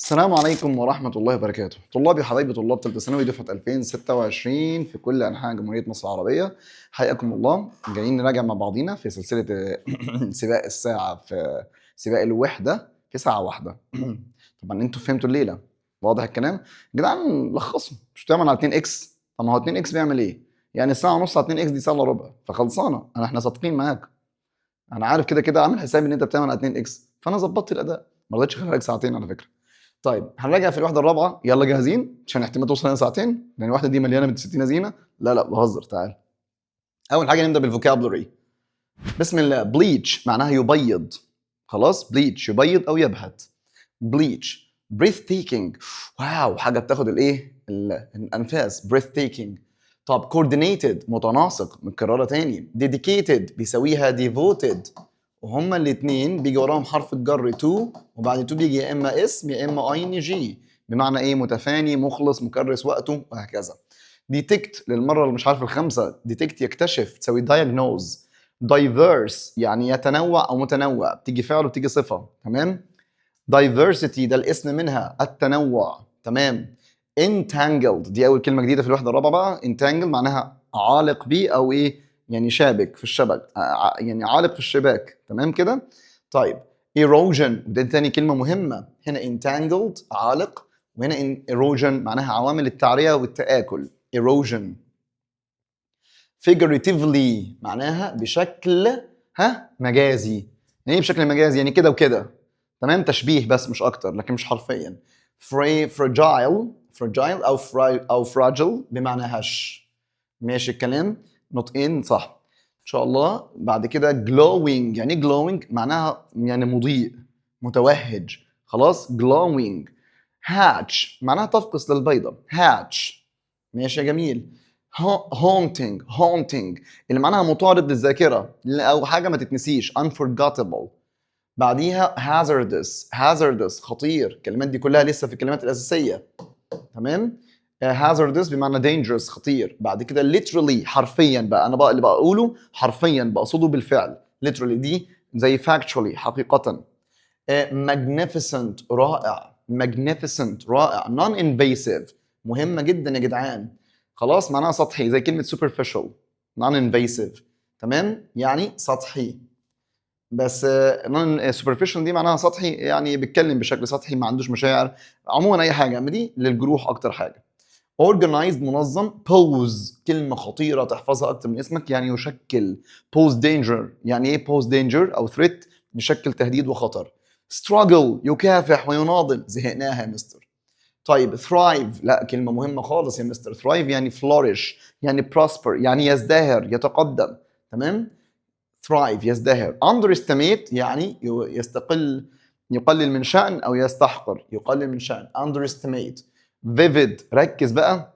السلام عليكم ورحمة الله وبركاته. طلابي حبايبي طلاب ثالثة ثانوي دفعة 2026 في كل أنحاء جمهورية مصر العربية، حياكم الله. جايين نراجع مع بعضينا في سلسلة سباق الساعة في سباق الوحدة في ساعة واحدة. طبعا انتوا فهمتوا الليلة، واضح الكلام؟ يا جدعان لخصوا، مش بتعمل على 2 اكس؟ طب ما هو 2 اكس بيعمل ايه؟ يعني الساعة ونص على 2 اكس دي ساعة الا ربع، فخلصانة. احنا صادقين معاك، انا عارف كده كده عامل حسابي ان انت بتعمل على 2 اكس، فانا ظبطت الاداء، ما رضيتش اخليك ساعتين على فكرة. طيب هنراجع في الوحده الرابعه، يلا جاهزين عشان احتمال توصل لنا ساعتين لان الوحده دي مليانه من 60 زينه. لا بهزر، تعال. اول حاجه نبدا بالفوكابلري. بسم الله. بليتش معناها يبيض، خلاص. بليتش يبيض او يبهت. بليتش. بريث تيكينج، واو، حاجه بتاخد الايه الانفاس. بريث تيكينج. طب كوردينيتد متناسق، متكرره تاني. ديديكيتد بيساويها ديفوتد، وهما الاثنين بيجي وراهم حرف الجر تو، وبعد تو بيجي يا اما اسم يا اما اي ان جي، بمعنى ايه؟ متفاني، مخلص، مكرس وقته، وهكذا. ديتكت للمره اللي مش عارف الخامسه، ديتكت يكتشف، تساوي دايجنوز. دايفيرس يعني يتنوع او متنوع، بتيجي فعل وبتيجي صفه، تمام. diversity ده الاسم منها التنوع، تمام. entangled دي اول كلمه جديده في الوحده الرابعه بقى. entangled معناها عالق بيه او ايه، يعني شابك في الشبك، يعني عالق في الشباك، تمام كده. طيب erosion ده تاني كلمه مهمه هنا. entangled عالق، وهنا erosion معناها عوامل التعريه والتآكل. erosion. figuratively معناها بشكل مجازي. يعني ايه بشكل مجازي؟ يعني كده وكده، تمام، تشبيه بس مش اكتر، لكن مش حرفيا. fragile او fragile بمعنى هش. ماشي الكلام، نطقين صح ان شاء الله. بعد كده glowing، يعني ايه glowing؟ معناها يعني مضيء، متوهج، خلاص. glowing. hatch معناها تفقس للبيضة. hatch. ماشي يا جميل. haunting اللي معناها مطارد للذاكرة او حاجة ما تتنسيش. unforgettable. بعديها hazardous خطير. الكلمات دي كلها لسه في الكلمات الأساسية، تمام. hazardous بمعنى dangerous خطير. بعد كده literally حرفيا بقى، انا بقى اللي بقوله حرفيا بقصده بالفعل. literally دي زي factually حقيقة. magnificent رائع. magnificent رائع. non-invasive مهمة جدا يا جدعان، خلاص، معناها سطحي زي كلمة superficial. non-invasive، تمام، يعني سطحي. بس non superficial دي معناها سطحي، يعني بيتكلم بشكل سطحي، ما عندوش مشاعر. عموما اي حاجة، اما دي للجروح اكتر حاجة. organized منظم. pose كلمة خطيرة تحفظها اكتر من اسمك، يعني يشكل. pose danger يعني ايه؟ pose danger او threat يشكل تهديد وخطر. struggle يكافح ويناضل. زهقناها يا مستر. طيب thrive، لا كلمة مهمة خالص يا مستر. thrive يعني flourish، يعني prosper، يعني يزدهر يتقدم، تمام. thrive يزدهر. underestimate يعني يقلل من شأن أو يستحقر، يقلل من شأن. underestimate. vivid ركز بقى.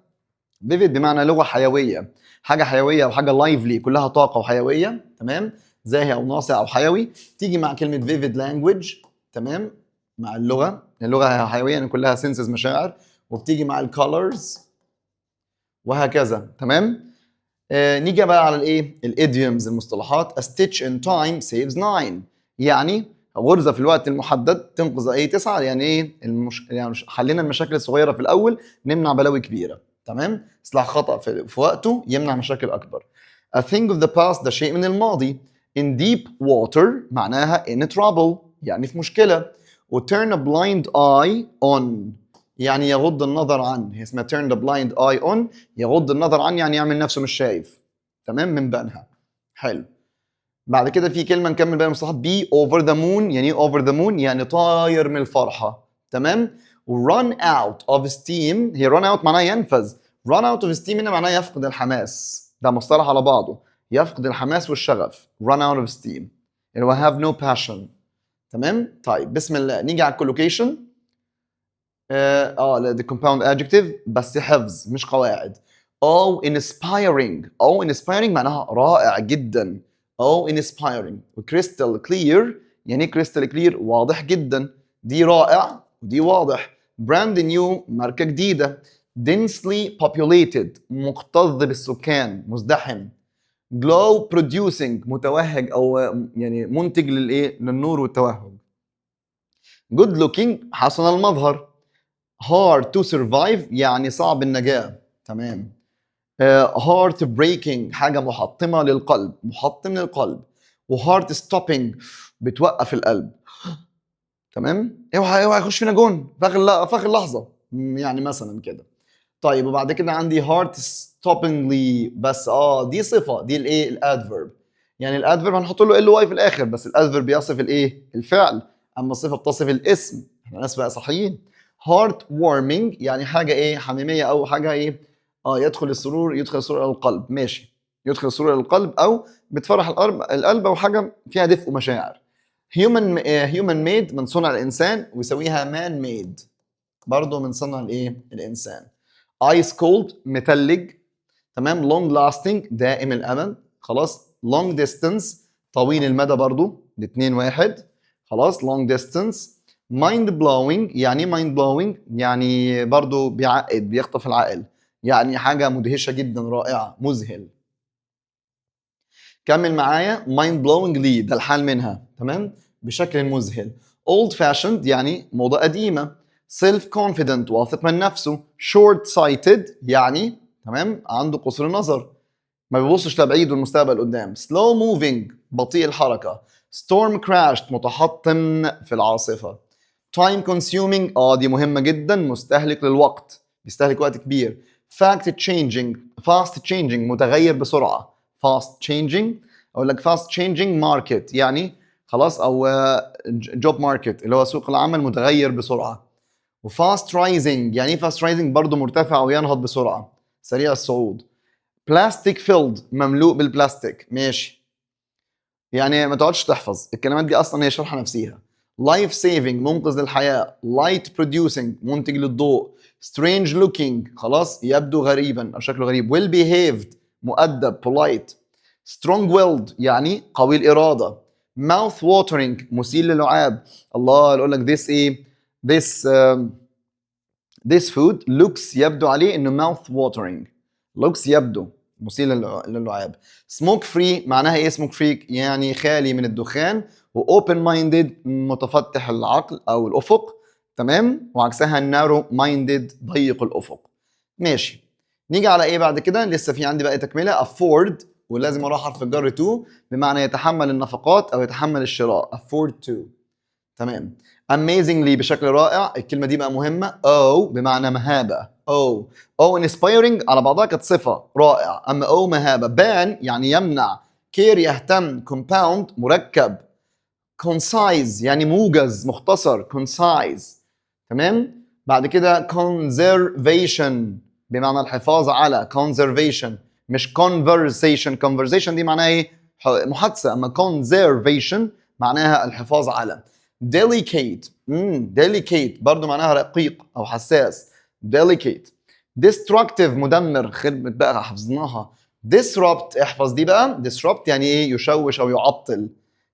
vivid بمعنى لغة حيوية، حاجة حيوية أو حاجة lively كلها طاقة وحيوية، تمام. زاهي أو ناصع أو حيوي، تيجي مع كلمة vivid language، تمام، مع اللغة حيوية يعني كلها senses مشاعر، وبتيجي مع الcolors وهكذا، تمام. نيجي بقى على الايه؟ الايديومز، المصطلحات. a stitch in time saves nine، يعني غرزه في الوقت المحدد تنقذ اي تسعه. يعني ايه يعني حلينا المشاكل الصغيره في الاول نمنع بلاوي كبيره، تمام. اصلاح خطا في وقته يمنع مشاكل اكبر. a thing of the past ده شيء من الماضي. in deep water معناها in trouble يعني في مشكله. و turn a blind eye on يعني يغض النظر عن، هي اسمها turn the blind eye on، يغض النظر عن يعني يعمل نفسه مش شايف، تمام، من بينها. حلو. بعد كده في كلمه نكمل بقى المصطلحات. be over the moon يعني ايه over the moon؟ يعني طاير من الفرحه، تمام. و run out of steam، هي run out معناها ينفذ. run out of steam هنا معناها يفقد الحماس، ده مصطلح على بعضه، يفقد الحماس والشغف. run out of steam اللي هو have no passion، تمام. طيب بسم الله نيجي على الكولوكيشن. لا دي compound adjective بس حفظ مش قواعد. oh inspiring. oh inspiring معناها رائع جدا. oh inspiring. و crystal clear يعني crystal clear واضح جدا، دي رائع ودي واضح. brand new ماركة جديدة. densely populated مكتظ بالسكان، مزدحم. glow producing متوهج او يعني منتج للايه؟ للنور والتوهج. good looking حسن المظهر. hard to survive يعني صعب النجاة. تمام. heart breaking حاجة محطمة للقلب، محطم للقلب. وheart stopping بتوقف القلب. تمام. اوعى يخش فينا جون في اخر لحظة يعني مثلا كده. طيب وبعد كده عندي heart stoppingly، بس دي صفة، دي الايه الادفيرب. يعني الادفيرب هنحط له ال واي في الاخر، بس الادفيرب بيصف الايه الفعل، اما الصفة بتصف الاسم. احنا ناس بقى صحيين. heart warming يعني حاجة ايه حميمية او حاجة ايه يدخل السرور الى القلب. ماشي، يدخل السرور الى القلب او بتفرح القلب او حاجة فيها دفء ومشاعر. human made من صنع الانسان، ويسويها man made برضه من صنع الايه الانسان. ice cold متلج. تمام. long lasting دائم الامد. خلاص. long distance طويل المدى برضو، الاثنين واحد. خلاص. long distance. mind blowing يعني mind blowing يعني برضو بيعقد، بيخطف العقل، يعني حاجة مدهشة جدا، رائعة، مذهل. كمل معايا. mind blowingly ده الحال منها. تمام. بشكل مذهل. old fashioned يعني موضة قديمة. self confident واثق من نفسه. short sighted يعني تمام عنده قصر نظر، ما بيبصش لبعيد والمستقبل قدام. slow moving بطيء الحركة. storm crashed متحطم في العاصفة. time consuming دي مهمة جدا، مستهلك للوقت، بيستهلك وقت كبير. fast changing متغير بسرعة. fast changing. اقول لك fast changing market يعني خلاص، او job market اللي هو سوق العمل متغير بسرعة. وfast rising يعني ايه fast rising؟ برضه مرتفع وينهض بسرعة، سريع الصعود. plastic filled مملوء بالبلاستيك. ماشي، يعني ما تقعدش تحفظ الكلمات دي، اصلا هي شرحة نفسيها. life saving منقذ للحياة. light producing منتج للضوء. strange looking خلاص يبدو غريبا او شكله غريب. well behaved مؤدب polite. strong willed يعني قوي الإرادة. mouth watering مسيل للعاب. الله يقول لك this ايه this food looks يبدو عليه انه mouth watering. looks يبدو مثير للعاب. smoke free معناها ايه smoke free؟ يعني خالي من الدخان. و open minded متفتح العقل او الافق. تمام. وعكسها narrow minded ضيق الافق. ماشي. نيجي على ايه بعد كده؟ لسه في عندي بقى تكمله. afford ولازم اروح حرف الجر to بمعنى يتحمل النفقات او يتحمل الشراء. afford to. تمام. amazingly بشكل رائع، الكلمة دي بقى مهمة. بمعنى مهابة. inspiring على بعضها كانت صفة رائع، أما مهابة. ban يعني يمنع. care يهتم. compound مركب. concise يعني موجز مختصر. concise. تمام. بعد كده conservation بمعنى الحفاظ على. conservation مش conversation دي معناها ايه محادثة، أما conservation معناها الحفاظ على. delicate delicate برضو معناها رقيق أو حساس. delicate. destructive مدمر، خدمة بقى حفظناها. disrupt احفظ دي بقى. disrupt يعني ايه يشوش أو يعطل،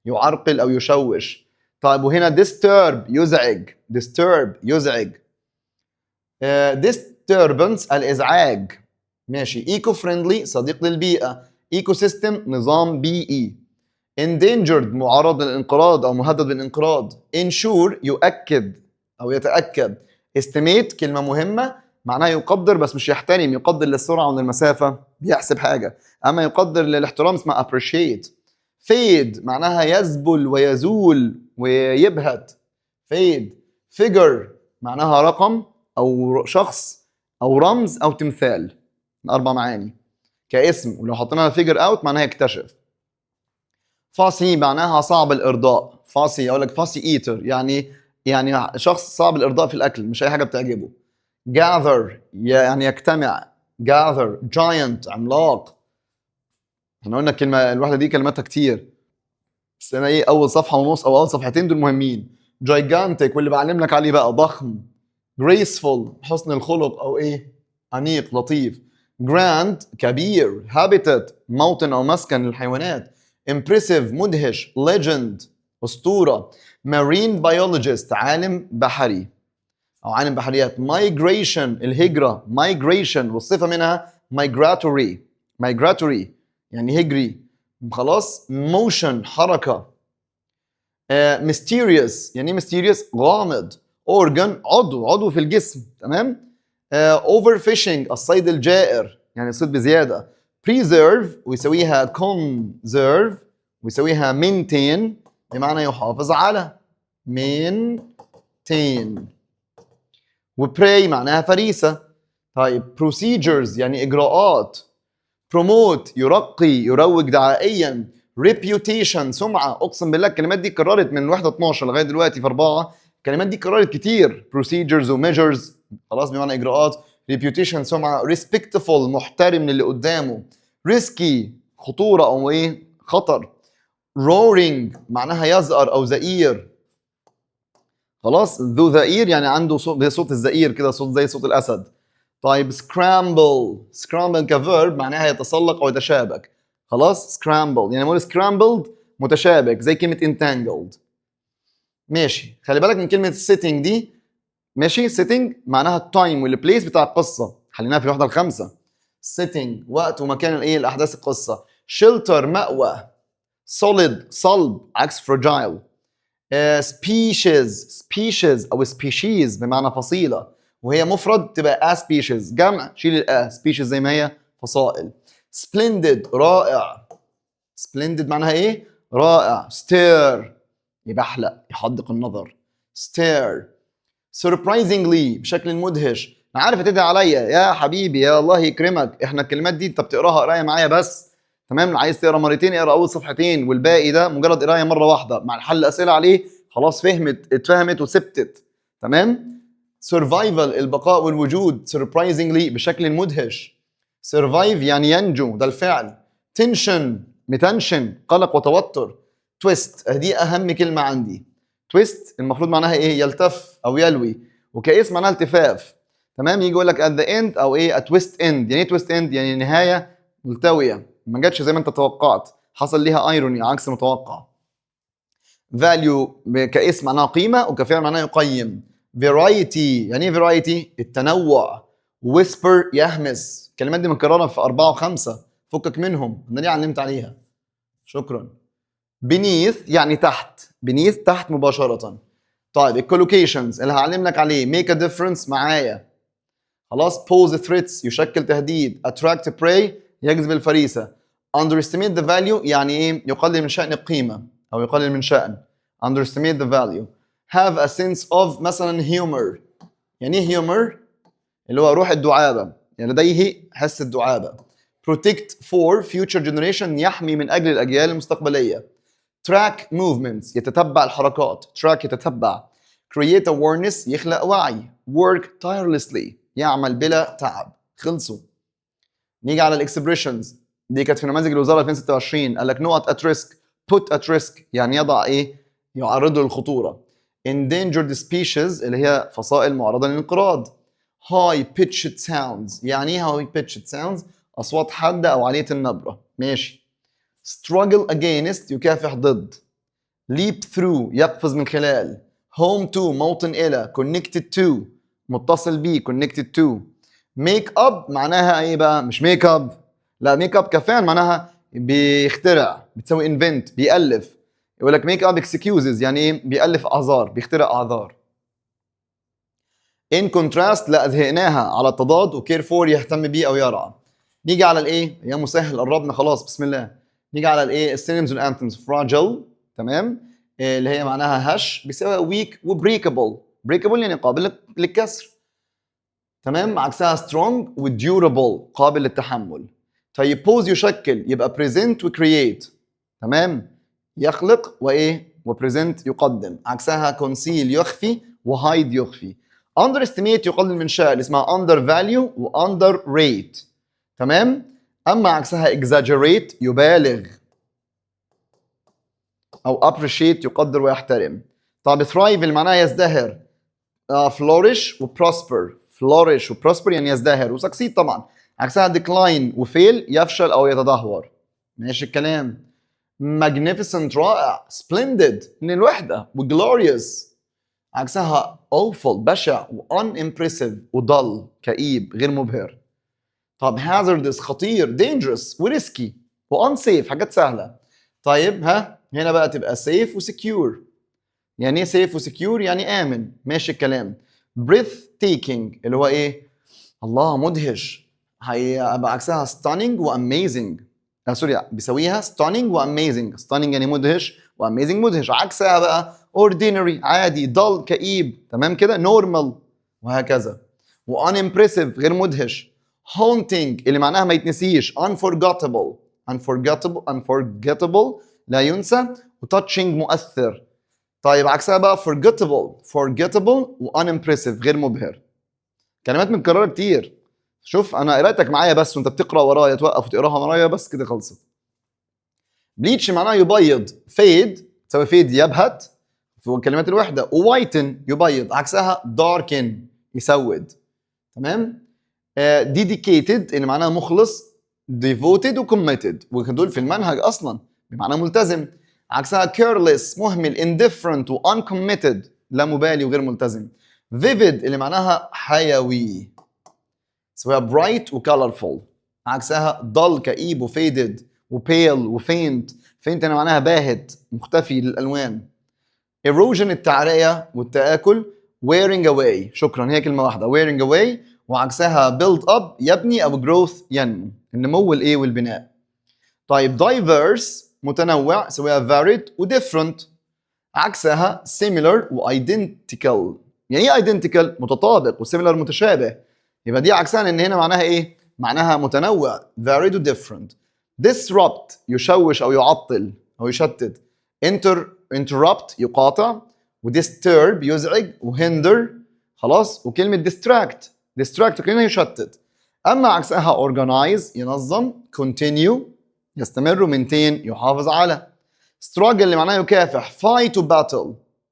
يعرقل أو يشوش. طيب وهنا disturb يزعج. disturb يزعج. disturbance الإزعاج. ماشي. eco friendly صديق للبيئة. ecosystem نظام بيئي. endangered معرض للانقراض أو مهدد بالانقراض. ensure يؤكد أو يتأكد. estimate كلمة مهمة معناها يقدر بس مش يحترم، يقدر للسرعة وللمسافة، بيحسب حاجة. أما يقدر للاحترام اسمها appreciate. fade معناها يذبل ويزول ويبهت. fade. figure معناها رقم أو شخص أو رمز أو تمثال، 4 معاني كاسم، ولو حطينا figure out معناها يكتشف. فاسي معناها صعب الإرضاء. فاسي أقول لك فاسي ايتر يعني شخص صعب الإرضاء في الأكل، مش أي حاجة بتعجبه. gather يعني يجتمع. gather. giant عملاق. احنا قلنا الكلمة الواحدة دي كلماتها كتير، بس أنا إيه أول صفحة ونص أو أول صفحتين دول مهمين. gigantic واللي بعلم لك عليه بقى ضخم. graceful حسن الخلق أو إيه أنيق لطيف. grand كبير. habitat موطن أو مسكن للحيوانات. impressive مدهش. legend أسطورة. marine biologist عالم بحري أو عالم بحريات. migration الهجرة. migration والصفة منها migratory يعني هجري. خلاص. motion حركة. mysterious يعني mysterious غامض. organ عضو في الجسم. تمام. overfishing الصيد الجائر يعني الصيد بزياده. preserve ويسويها conserve ويسويها maintain بمعنى يحافظ على maintain. وprey معناها فريسه. طيب procedures يعني اجراءات. promote يرقي يروج دعائيا. reputation سمعه. اقسم بالله الكلمات دي اتكررت من الوحده 12 لغايه دلوقتي في 4. الكلمات دي اتكررت كتير. procedures و measures خلاص بمعنى اجراءات. reputation سمعه. respectful محترم للي قدامه. risky خطوره او ايه خطر. roaring معناها يزأر او زئير. خلاص ذو زئير يعني عنده صوت زي صوت الزئير كده، صوت زي صوت الاسد. طيب scramble كفيرب معناها يتسلق او يتشابك. خلاص scramble يعني نقول scrambled متشابك زي كلمه entangled. ماشي خلي بالك من كلمه sitting دي. ماشي sitting معناها التايم والبليس بتاع القصه، حليناها في الوحده الخامسه. sitting وقت ومكان الايه الاحداث القصه. shelter مأوى. solid صلب عكس fragile. species او species بمعنى فصيله، وهي مفرد تبقى a species، جمع شيل ال a species زي ما هي فصائل. splendid رائع. splendid معناها ايه؟ رائع. stare يبحلق يحدق النظر. stare. surprisingly بشكل مدهش. انا عارف هتدعي عليا يا حبيبي يا الله يكرمك، احنا الكلمات دي انت بتقراها قرايه معايا بس. تمام. عايز تقرا مرتين اقرا اول صفحتين، والباقي ده مجرد قرايه مره واحده مع الحل اسئله عليه خلاص اتفهمت وثبتت. تمام. survival البقاء والوجود. surprisingly بشكل مدهش. survive يعني ينجو ده الفعل. tension متنشن قلق وتوتر. twist دي اهم كلمه عندي. twist المفروض معناها ايه؟ يلتف او يلوي، وكاسم معناها التفاف. تمام. يجي يقول لك at the end او ايه a twist end. يعني ايه twist end؟ يعني نهايه ملتويه ما جاتش زي ما انت توقعت، حصل ليها ايروني عكس متوقع. value كاسم معناها قيمه، وكفعل معناها يقيم. variety يعني ايه variety؟ التنوع. whisper يهمس. الكلمات دي مكرره في 4 و5 فكك منهم، انا ليه علمت عليها. شكرا. beneath يعني تحت. beneath تحت مباشره. طيب الكولوكيشنز اللي هعلم لك عليه make a difference معايا. خلاص. pose threats يشكل تهديد. attract prey يجذب الفريسه. underestimate the value يعني ايه؟ يقلل من شأن القيمه او يقلل من شأن. underestimate the value. have a sense of مثلا humor. يعني ايه humor؟ اللي هو روح الدعابه، يعني لديه حس الدعابه. protect for future generation يحمي من اجل الاجيال المستقبليه. track movements يتتبع الحركات. track يتتبع. create awareness يخلق وعي. work tirelessly يعمل بلا تعب. خلصوا. نيجي على الاكسبريشنز دي كانت في نماذج الوزاره 2026. قال لك not at risk put at risk يعني يضع ايه؟ يعرضه للخطوره. endangered species اللي هي فصائل معرضه للانقراض. high pitched sounds يعني ايه high pitched sounds؟ اصوات حاده او عاليه النبره. ماشي. struggle against يكافح ضد. leap through يقفز من خلال. home to موطن الى. connected to متصل بيه connected to. make up معناها ايه بقى؟ مش make up، لا make up كفعل معناها بيخترع، بتسوي invent بيألف. يقول لك make up excuses يعني ايه؟ بيألف اعذار، بيخترع اعذار. in contrast لا زهقناها، على التضاد. وكير فور يهتم بيه او يرعى. نيجي على الايه؟ يا مسهل قربنا خلاص بسم الله. نيجي على الايه؟ السينونيمز والانثمز. fragile تمام اللي هي معناها هش، بيساوي weak وبريكابل. بريكابل يعني قابل للكسر. تمام. عكسها strong وديورابل قابل للتحمل. طيب pose يشكل يبقى present وcreate. تمام. يخلق وايه؟ وpresent يقدم. عكسها conceal يخفي وhide يخفي. underestimate يقلل من شأن اسمها undervalue وunderrate. تمام. اما عكسها exaggerate يبالغ او appreciate يقدر ويحترم. طب thrive اللي معناها يزدهر. flourish وprosper. flourish وprosper يعني يزدهر وسكسيد طبعا. عكسها decline وfail يفشل او يتدهور. ماشي الكلام. magnificent رائع. splendid من الوحده. وglorious عكسها awful بشع. unimpressive وضل كئيب غير مبهر. طب hazardous خطير. dangerous وريسكي وunsafe حاجات سهله. طيب ها هنا بقى تبقى safe وsecure. يعني ايه safe وسكيور؟ يعني آمن. ماشي الكلام. breathtaking اللي هو ايه؟ الله مدهش. هيبقى عكسها stunning وamazing. سوري، بيساويها stunning وamazing. stunning يعني مدهش، وamazing مدهش. عكسها بقى ordinary عادي، dull كئيب، تمام كده، normal وهكذا. unimpressive غير مدهش. haunting اللي معناها ما يتنسيش. unforgettable لا ينسى. وtouching مؤثر. طيب عكسها بقى forgettable و unimpressive غير مبهر. كلمات متكررة كتير. شوف انا قرايتك معايا بس وانت بتقرا ورايا، توقف وتقراها ورايا بس كده خلصت. بليتش معناها يبيض. فيد تساوي فيد يبهت في كلمات الوحدة. ووايتن يبيض. عكسها داركن يسود. تمام. ديديكيتد اللي معناها مخلص. ديفوتد وكوميتد ودول في المنهج اصلا بمعنى ملتزم. عكسها careless مهمل. indifferent و uncommitted لا مبالي وغير ملتزم. vivid اللي معناها حيوي سواء bright و colorful. عكسها dull كئيب و faded و pale و faint. faint اللي معناها باهت مختفي للالوان. erosion التعرية والتآكل. wearing away شكرا هي كلمة واحدة wearing away. وعكسها build up يبني أو growth ينمو، النمو والإيه والبناء. طيب diverse متنوع سواء varied و different. عكسها similar و identical. يعني إيه identical؟ متطابق. و similar متشابه. يبقى دي عكسها إن هنا معناها إيه؟ معناها متنوع varied و different. disrupt يشوش أو يعطل أو يشتت. interrupt يقاطع. ودisturb يزعج. وhinder خلاص. وكلمة distract كلمة يشتت. أما عكسها organize ينظم. continue يستمر. maintain يحافظ على. struggle اللي معناه يكافح. fight to battle.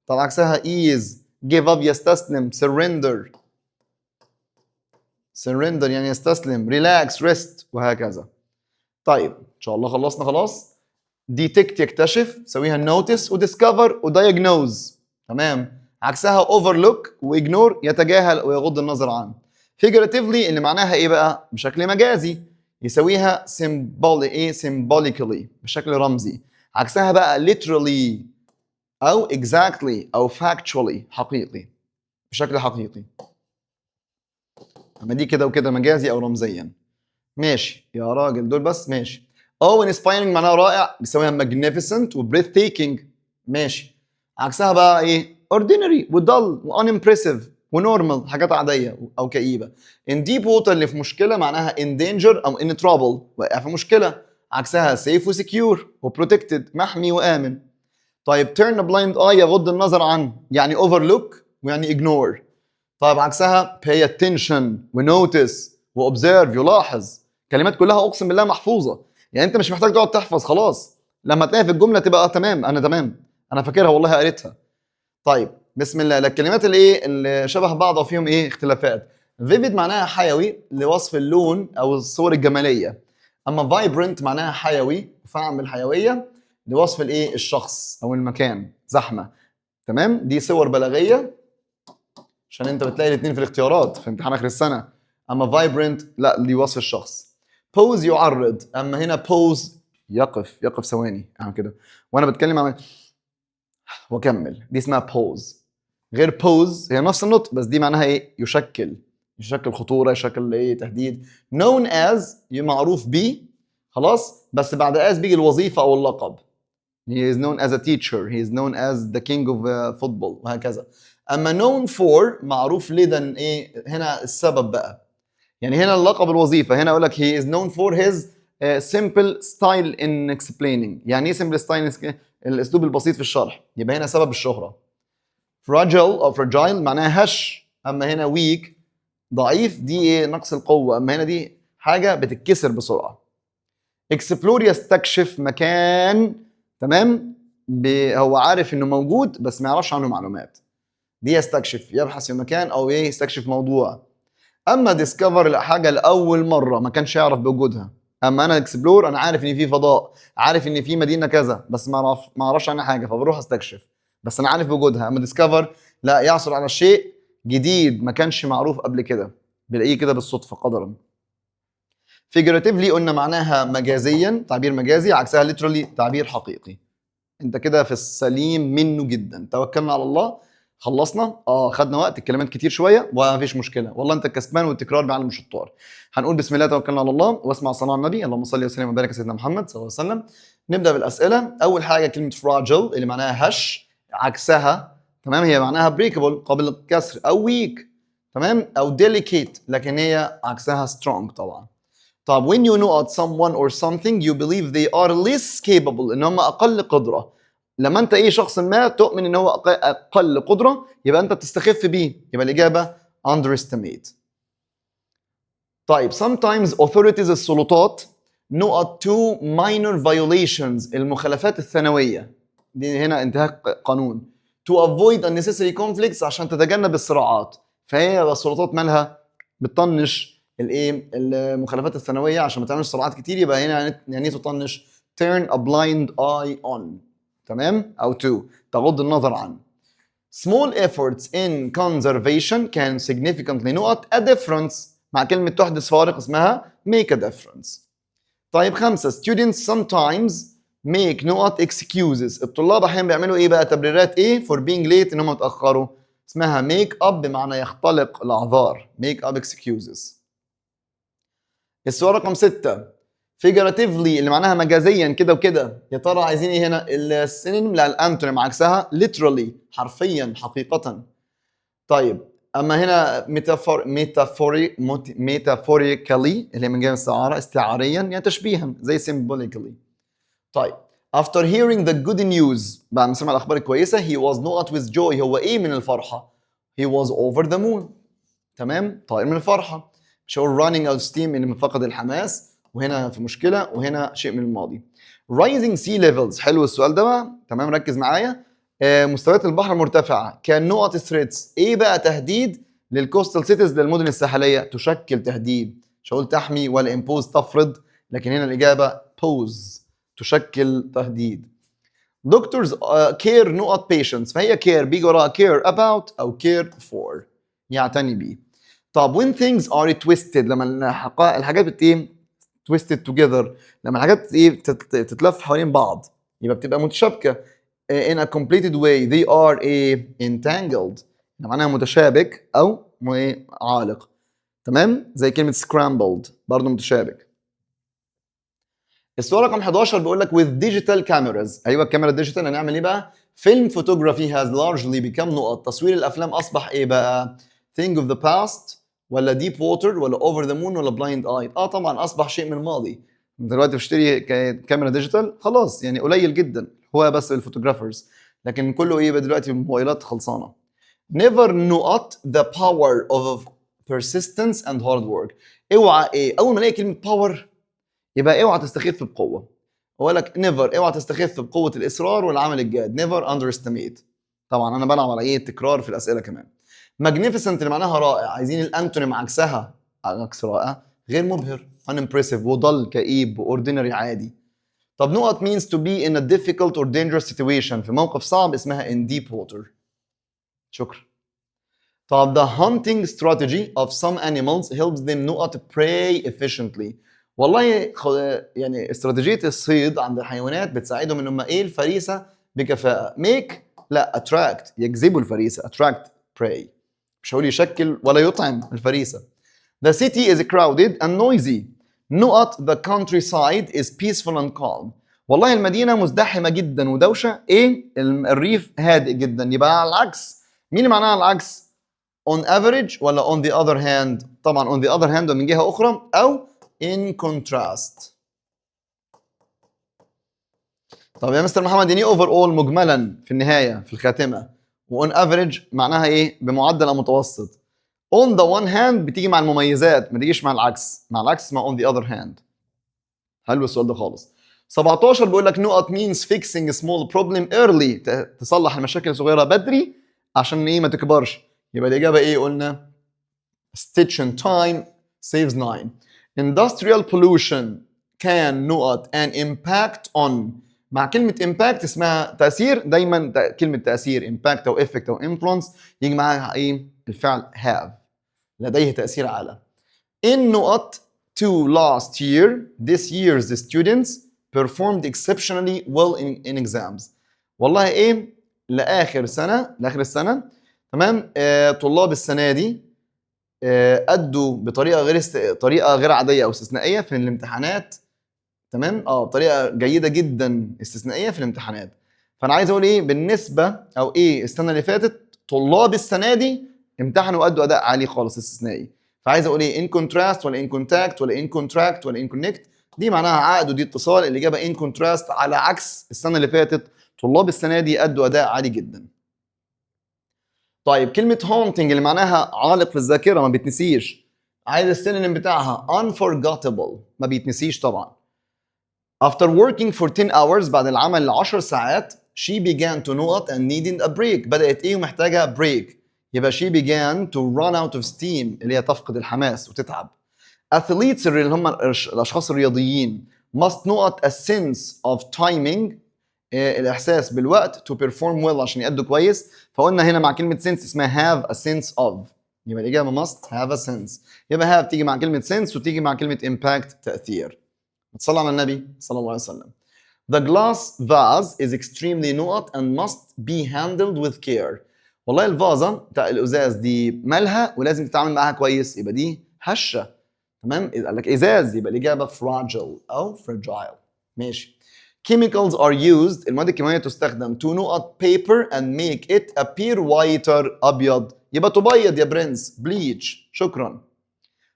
طبعا عكسها ease give up يستسلم. surrender يعني يستسلم. relax rest وهكذا. طيب إن شاء الله خلصنا خلاص. detect يكتشف سويها notice ودiscover ودياجنوز. تمام. عكسها overlook واجنور يتجاهل ويغض النظر عنه. figuratively اللي معناها ايه بقى؟ بشكل مجازي يسويها symbolically بشكل رمزي. عكسها بقى literally او exactly او factually حقيقي بشكل حقيقي. اما دي كده وكده مجازي او رمزيا. ماشي يا راجل دول بس. ماشي. inspiring معناها رائع بيسويها magnificent و breathtaking. ماشي. عكسها بقى ايه؟ ordinary و dull و unimpressive و normal حاجات عادية او كئيبة. in deep water اللي في مشكلة معناها in danger او in trouble واقع في مشكلة. عكسها safe و secure و protected محمي وآمن. طيب turn a blind eye يغض النظر عنه يعني overlook ويعني ignore. طيب عكسها pay attention و notice و observe يلاحظ. كلمات كلها اقسم بالله محفوظة. يعني انت مش محتاج تقعد تحفظ خلاص. لما تلاقيها في الجملة تبقى تمام. انا فاكرها والله قريتها. طيب بسم الله. الكلمات اللي ايه اللي شبه بعض وفيهم ايه اختلافات. vivid معناها حيوي لوصف اللون او الصور الجماليه. اما vibrant معناها حيوي وفعل بالحيويه لوصف الايه الشخص او المكان زحمه. تمام. دي صور بلاغيه عشان انت بتلاقي الاثنين في الاختيارات في امتحان اخر السنه. اما vibrant لا دي وصف الشخص. pose يعرض. اما هنا pose يقف ثواني اعمل كده وانا بتكلم عن واكمل. دي اسمها pose. غير pose هي نفس النطق بس دي معناها ايه؟ يشكل خطوره، يشكل ايه تهديد. known as معروف بيه خلاص بس بعد as بيجي الوظيفه او اللقب. he is known as a teacher. he is known as the king of football وهكذا. اما known for معروف لدى ايه هنا السبب بقى. يعني هنا اللقب الوظيفه. هنا اقول لك he is known for his simple style in explaining. يعني ايه simple style؟ الاسلوب البسيط في الشرح. يبقى هنا سبب الشهرة. fragile او fragile معناها هش. اما هنا weak ضعيف دي ايه نقص القوة. اما هنا دي حاجة بتتكسر بسرعة. explore يستكشف مكان. تمام. هو عارف انه موجود بس ما يعرفش عنه معلومات. دي يستكشف يبحث في مكان او ايه يستكشف موضوع. اما discover حاجة لأول مرة ما كانش يعرف بوجودها. اما انا اكسبلور انا عارف ان في فضاء، عارف ان في مدينه كذا بس ما اعرفش عنها حاجه فبروح استكشف بس انا عارف بوجودها. اما ديسكفر لا يحصل على شيء جديد ما كانش معروف قبل كده بلاقيه كده بالصدفه قدرا. figuratively قلنا معناها مجازيا تعبير مجازي. عكسها literally تعبير حقيقي. انت كده في السليم منه جدا. توكلنا على الله. خلصنا. خدنا وقت، الكلمات كتير شويه ومفيش مشكله، والله انت كسبان والتكرار بيعلم الشطار. هنقول بسم الله توكلنا على الله واسمع صلاه على النبي، اللهم صل وسلم وبارك على سيدنا محمد صلى الله عليه وسلم. نبدا بالاسئله. اول حاجه كلمه فراجل اللي معناها هش، عكسها تمام هي معناها بريكابل قابل للكسر، او ويك تمام، او ديليكيت لكن هي عكسها سترونج طبعا. طب when you know at someone or something you believe they are less capable، ان هم اقل قدره. لما انت شخص ما تؤمن ان هو اقل قدره يبقى انت بتستخف بيه، يبقى الاجابه underestimate. طيب sometimes authorities السلطات know at two minor violations المخالفات الثانويه، دي هنا انتهاك قانون، to avoid unnecessary conflicts عشان تتجنب الصراعات. فهي السلطات مالها بتطنش المخالفات الثانويه عشان ما تعملش صراعات كتير، يبقى هنا يعني تطنش turn a blind eye on تمام، او to تغض النظر عن. small efforts in conservation can significantly note a difference، مع كلمه تحدث فارق اسمها make a difference. طيب 5 students sometimes make note excuses، الطلاب احيانا بيعملوا بقى تبريرات for being late ان هم اتاخروا، اسمها make up بمعنى يختلق الاعذار، make up excuses. السؤال رقم 6 figuratively اللي معناها مجازيا كده وكده، يا ترى عايزين هنا السينونيم للانتونيم عكسها literally حرفيا حقيقة. طيب اما هنا metaphorically اللي من جهة استعارة استعاريا يعني تشبيها زي symbolically. طيب after hearing the good news بعد ما سمع الاخبار الكويسة he was not with joy، هو من الفرحة؟ he was over the moon تمام، طائر من الفرحة. مش هقول running out of steam اللي من فقد الحماس، وهنا في مشكلة وهنا شيء من الماضي. rising sea levels حلو السؤال ده بقى تمام، ركز معايا. مستويات البحر مرتفعة كان نقط threats، بقى تهديد للكوستال سيتيز للمدن الساحلية، تشكل تهديد. مش هقول تحمي ولا impose تفرض، لكن هنا الإجابة pose تشكل تهديد. doctors care نقط patients، فهي care بيجي وراها care about أو care for يعتني بيه. طب when things are twisted لما الحاجات twisted together، لما الحاجات تتلف حوالين بعض يبقى بتبقى متشابكة in a completed way they are entangled، معناها متشابك أو عالق تمام، زي كلمة scrambled برضه متشابك. السؤال رقم 11 بيقول لك with digital cameras، ايوه الكاميرا الديجيتال هنعمل ايه بقى؟ film photography has largely become نقط، تصوير الافلام اصبح بقى thing of the past ولا deep water ولا over the moon ولا blind eye؟ طبعا اصبح شيء من الماضي. دلوقتي بتشتري كاميرا ديجيتال خلاص يعني قليل جدا هو بس الفوتوغرافرز، لكن كله بقى دلوقتي موبايلات خلصانه. never نقط the power of persistence and hard work، اوعى اول ما الاقي كلمه power يبقى اوعى تستخف بقوه. اقول لك نيفر اوعى تستخف بقوه الاصرار والعمل الجاد، نيفر اندر استيميت. طبعا انا بلعب على التكرار في الاسئله كمان. ماجنيفيسنت اللي معناها رائع، عايزين الانتونيم عكسها، عكس رائع غير مبهر unimpressive وضل كئيب واوردينري عادي. طب نقط means to be in a difficult or dangerous situation، في موقف صعب اسمها in deep water. شكرا. طب the hunting strategy of some animals helps them نقط prey efficiently، والله يعني استراتيجيه الصيد عند الحيوانات بتساعدهم ان هم الفريسه بكفاءه. make لا attract يجذبوا الفريسه، attract prey، مش هقول يشكل ولا يطعم الفريسه. the city is crowded and noisy نقط the countryside is peaceful and calm، والله المدينه مزدحمه جدا ودوشه، الريف هادئ جدا. يبقى على العكس، مين اللي معناها العكس؟ on average ولا on the other hand؟ طبعا on the other hand من جهه اخرى، او in contrast. طب يا مستر محمد يعني اوفر اول مجملا في النهايه في الخاتمه، وان افريج معناها بمعدل او متوسط. on the one hand بتيجي مع المميزات ما تجيش مع العكس، مع العكس اسمها on the other hand. حلو السؤال ده خالص. 17 بيقول لك نقط means fixing a small problem early، تصلح المشاكل الصغيره بدري عشان ما تكبرش. يبقى الاجابه قلنا stitch in time saves 9. industrial pollution can نقط an impact on، مع كلمة impact اسمها تأثير، دايما كلمة تأثير impact أو effect أو influence يجي معاها الفعل have، لديه تأثير على. in نقط to last year this year's students performed exceptionally well in exams، والله ايه، لاخر السنه تمام. طلاب السنه دي ادوا بطريقه طريقه غير عاديه او استثنائيه في الامتحانات. تمام، بطريقه جيده جدا استثنائيه في الامتحانات. فانا عايز اقول ايه بالنسبه او ايه السنه اللي فاتت طلاب السنه دي امتحنوا وادوا اداء عالي خالص استثنائي. فعايز اقول ايه ان كونتراست ولا ان كونتاكت ولا ان كونتراكت ولا ان كونكت، دي معناها عقد ودي اتصال. الاجابه ان كونتراست، على عكس السنه اللي فاتت طلاب السنه دي ادوا اداء عالي جدا. طيب كلمه هونتنج اللي معناها عالق في الذاكره ما بيتنسيش، عايز السينونيم بتاعها unforgettable، ما بيتنسيش طبعا. After working for 10 hours، بعد العمل ل10 ساعات، she began to nut and needing a break، بدأت ايه ومحتاجة break. يبقى she began to run out of steam، اللي هي تفقد الحماس وتتعب. Athletes اللي هم الأشخاص الرياضيين must nut a sense of timing، الإحساس بالوقت to perform well، عشان يأدوا كويس. فقلنا هنا مع كلمة sense اسمها have a sense of، يبقى الإجابة must have a sense. يبقى have تيجي مع كلمة sense وتيجي مع كلمة impact تأثير. صلى على النبي صلى الله عليه وسلم. The glass vase is extremely not and must be handled with care. والله الفازة بتاع الازاز دي مالها ولازم تتعامل معاها كويس، يبقى دي هشة. تمام، قال لك ازاز يبقى الاجابة fragile او fragile. ماشي. Chemicals are used، المواد الكيماوية تستخدم to nut paper and make it appear whiter، ابيض. يبقى تبيض يا برنس، bleach. شكرا.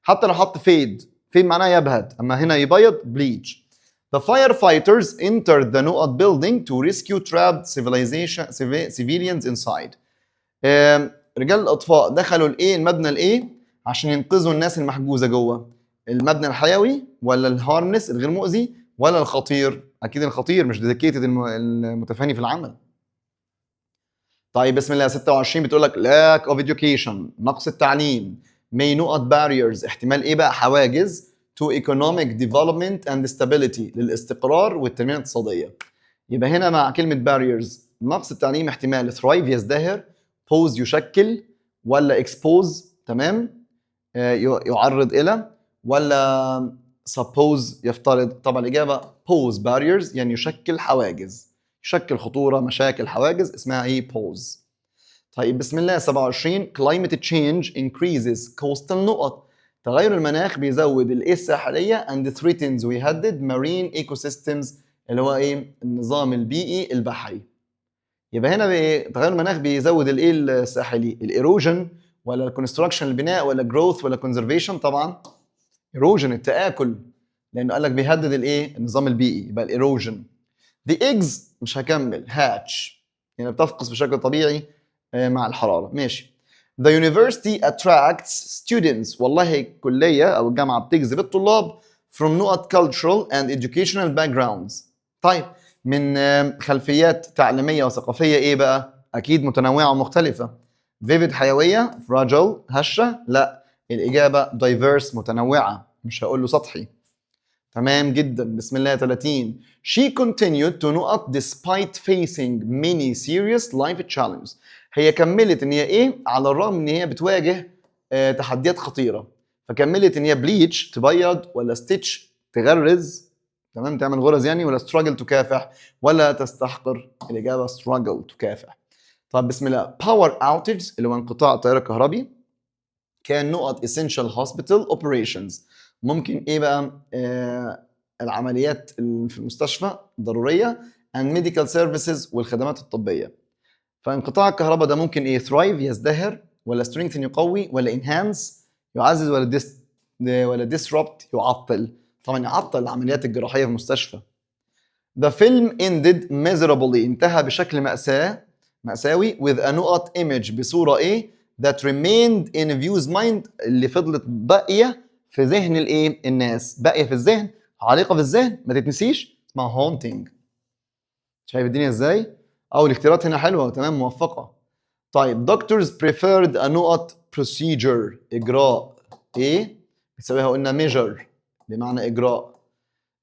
حتى لو حط فيد معناه يبهت، اما هنا يبيض bleach. The firefighters entered the Nuat building to rescue trapped civilians inside. رجال الاطفاء دخلوا المبنى عشان ينقذوا الناس المحجوزه جوه. المبنى الحيوي ولا الهارنس الغير مؤذي ولا الخطير؟ اكيد الخطير، مش ديديكيتد المتفاني في العمل. طيب بسم الله. 26 بتقول لك lack of education، نقص التعليم. may not barriers، احتمال ايه بقى؟ حواجز to economic development and stability، للاستقرار والتنميه الاقتصاديه. يبقى هنا مع كلمه barriers نقص التعليم احتمال thrive يزدهر، pose يشكل، ولا expose تمام يعرض الى، ولا suppose يفترض. طبعا الاجابه pose barriers، يعني يشكل حواجز، يشكل خطوره، مشاكل، حواجز، اسمها ايه؟ pose. طيب بسم الله. 27 climate change increases coastal نقط، تغير المناخ بيزود الايه الساحليه and threatens ويهدد marine ecosystems، اللي هو ايه؟ النظام البيئي البحري. يبقى هنا بايه؟ تغير المناخ بيزود الايه الساحلي؟ الايروجن ولا الكونستراكشن البناء ولا جروث ولا كونزرفيشن؟ طبعا ايروجن التآكل، لانه قال لك بيهدد الايه؟ النظام البيئي، يبقى الايروجن. The eggs مش هكمل، hatch يعني بتفقس بشكل طبيعي مع الحرارة. ماشي. The university attracts students، والله الكلية أو الجامعة بتجذب الطلاب from نقط cultural and educational backgrounds. طيب من خلفيات تعليمية وثقافية إيه بقى؟ أكيد متنوعة ومختلفة. vivid حيوية، fragile هشة، لا الإجابة diverse متنوعة، مش هقول له سطحي. تمام جدا. بسم الله. 30 she continued to نقط despite facing many serious life challenges، هي كملت ان هي ايه؟ على الرغم ان هي بتواجه تحديات خطيره. فكملت ان هي bleach تبيض، ولا stitch تغرز، تمام تعمل غرز يعني، ولا struggle تكافح، ولا تستحقر؟ الاجابه struggle تكافح. طب بسم الله. power outage اللي هو انقطاع التيار الكهربي كان نقط essential hospital operations، ممكن ايه بقى؟ العمليات في المستشفى ضروريه and medical services والخدمات الطبيه. فانقطاع الكهرباء ده ممكن ايه؟ thrive يزدهر، ولا strengthen يقوي، ولا enhance يعزز، ولا disrupt يعطل. طبعا يعطل العمليات الجراحيه في المستشفى. The film ended miserably، انتهى بشكل مأساوي with a نقط image بصوره ايه؟ that remained in view's mind، اللي فضلت باقيه في ذهن الايه؟ الناس، باقيه في الذهن، عالقه في الذهن، ما تتنسيش، اسمها haunting. شايف الدنيا ازاي؟ الاختيارات هنا حلوه، تمام موفقه. طيب doctors preferred a نقط procedure اجراء ايه؟ بتساويها قلنا measure بمعنى اجراء،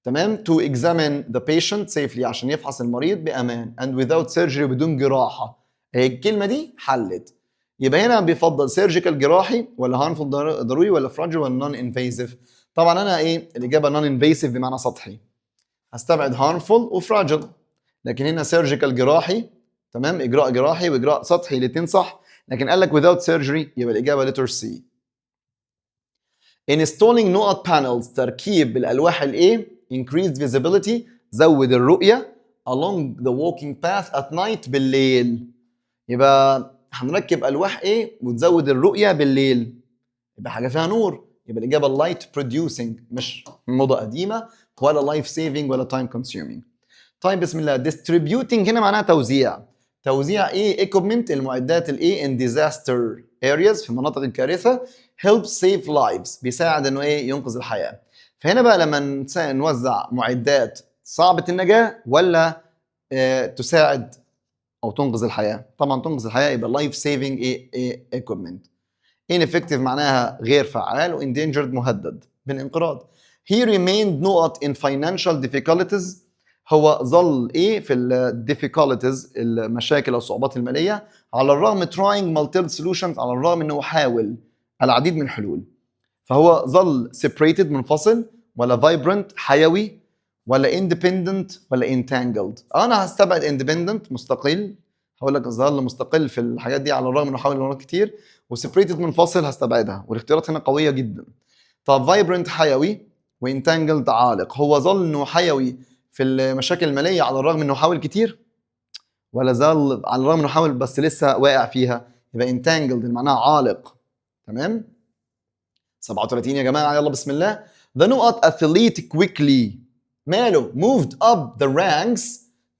تمام to examine the patient safely عشان يفحص المريض بامان and without surgery بدون جراحه. الكلمه دي حلت. يبقى هنا بيفضل سيرجيكال جراحي ولا هارمفول ضروري ولا فراجل ولا نون انفيزيف؟ طبعا انا ايه الاجابه؟ نون انفيزيف بمعنى سطحي، هستبعد هارمفول وفراجل لكن هنا سيرجيكال جراحي، تمام، اجراء جراحي واجراء سطحي الاثنين صح، لكن قال لك without surgery يبقى الاجابه letter C. installing نقط panels تركيب الالواح الايه increased visibility زود الرؤيه along the walking path at night بالليل. يبقى هنركب الواح ايه وتزود الرؤيه بالليل، يبقى حاجه فيها نور، يبقى الاجابه light producing، مش موضه قديمه ولا life saving ولا time consuming. طيب بسم الله. distributing هنا معناها توزيع. توزيع ايه؟ equipment المعدات الايه in disaster areas في مناطق الكارثه helps save lives بيساعد انه ايه ينقذ الحياه. فهنا بقى لما نوزع معدات صعبه النجاه ولا تساعد او تنقذ الحياه؟ طبعا تنقذ الحياه، يبقى life saving ايه equipment. ineffective معناها غير فعال، و endangered مهدد بالانقراض. he remained نقط in financial difficulties هو ظل ايه في ال difficulties المشاكل او الصعوبات الماليه على الرغم trying multiple solutions على الرغم انه حاول العديد من الحلول. فهو ظل separated منفصل ولا vibrant حيوي ولا independent ولا entangled؟ انا هستبعد independent مستقل، هقول لك ظل مستقل في الحاجات دي على الرغم انه حاول مرات كتير، وسيبريتد منفصل هستبعدها، والاختيارات هنا قويه جدا. طب فايبرنت حيوي وانتانجلد عالق، هو ظل انه حيوي في المشاكل الماليه على الرغم انه حاول كتير، ولا زال على الرغم انه حاول بس لسه واقع فيها؟ يبقى انتانجلد معناها عالق. تمام. 37 يا جماعه، يلا بسم الله. The نقط athlete quickly ماله moved up the ranks،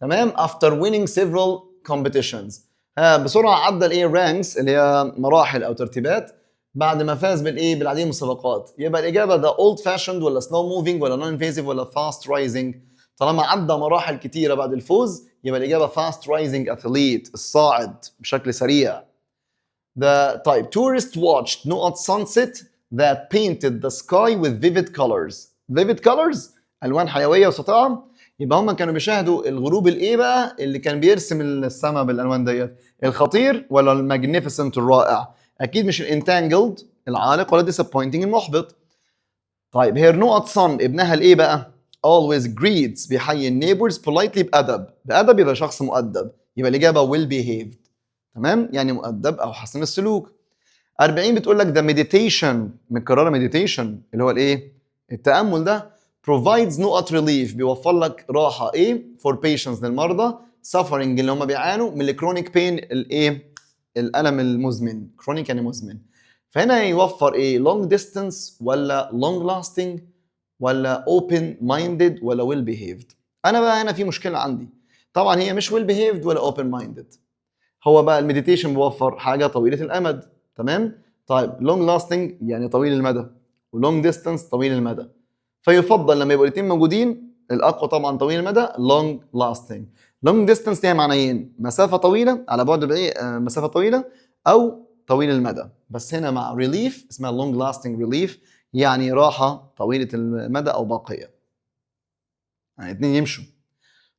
تمام، after winning several competitions. بسرعه عدى الايه ranks اللي هي مراحل او ترتيبات بعد ما فاز بالايه بالعديد من السباقات. يبقى الاجابه ده old fashioned ولا slow moving ولا non invasive ولا fast rising؟ طالما عدى مراحل كتيره بعد الفوز يبقى الاجابه fast rising athlete الصاعد بشكل سريع. The طيب tourist watched نقط sunset that painted the sky with vivid colors. vivid colors الوان حيويه وساطعه، يبقى هم كانوا بيشاهدوا الغروب الايه بقى اللي كان بيرسم السماء بالالوان ديت، الخطير ولا الماجنيفيسنت الرائع؟ اكيد مش الانتانجلد العالق ولا disappointing المحبط. طيب هي نقط sun ابنها الايه بقى؟ always greets بيحيي النيبرز politely بادب يبقى شخص مؤدب، يبقى الاجابه well behaved، تمام، يعني مؤدب او حسن السلوك. 40 بتقول لك the meditation مكرره meditation اللي هو الايه التامل ده provides نقط relief بيوفر لك راحه ايه for patients للمرضى suffering اللي هم بيعانوا من الكرونيك بين الايه الالم المزمن، كرونيك يعني مزمن. فهنا يوفر ايه long distance ولا long lasting ولا open minded ولا well behaved؟ انا بقى هنا في مشكله عندي، طبعا هي مش well behaved ولا open minded. هو بقى المديتيشن بيوفر حاجه طويله الامد، تمام. طيب لونج لاستنج يعني طويل المدى، ولونج ديستانس طويل المدى، فيفضل لما يبقوا الاثنين موجودين الاقوى طبعا طويل المدى لونج لاستنج. لونج ديستانس ليها معنيين، مسافه طويله على بعد بعيد، مسافه طويله او طويل المدى، بس هنا مع ريليف اسمها لونج لاستنج ريليف يعني راحه طويله المدى او باقيه، يعني الاثنين يمشوا.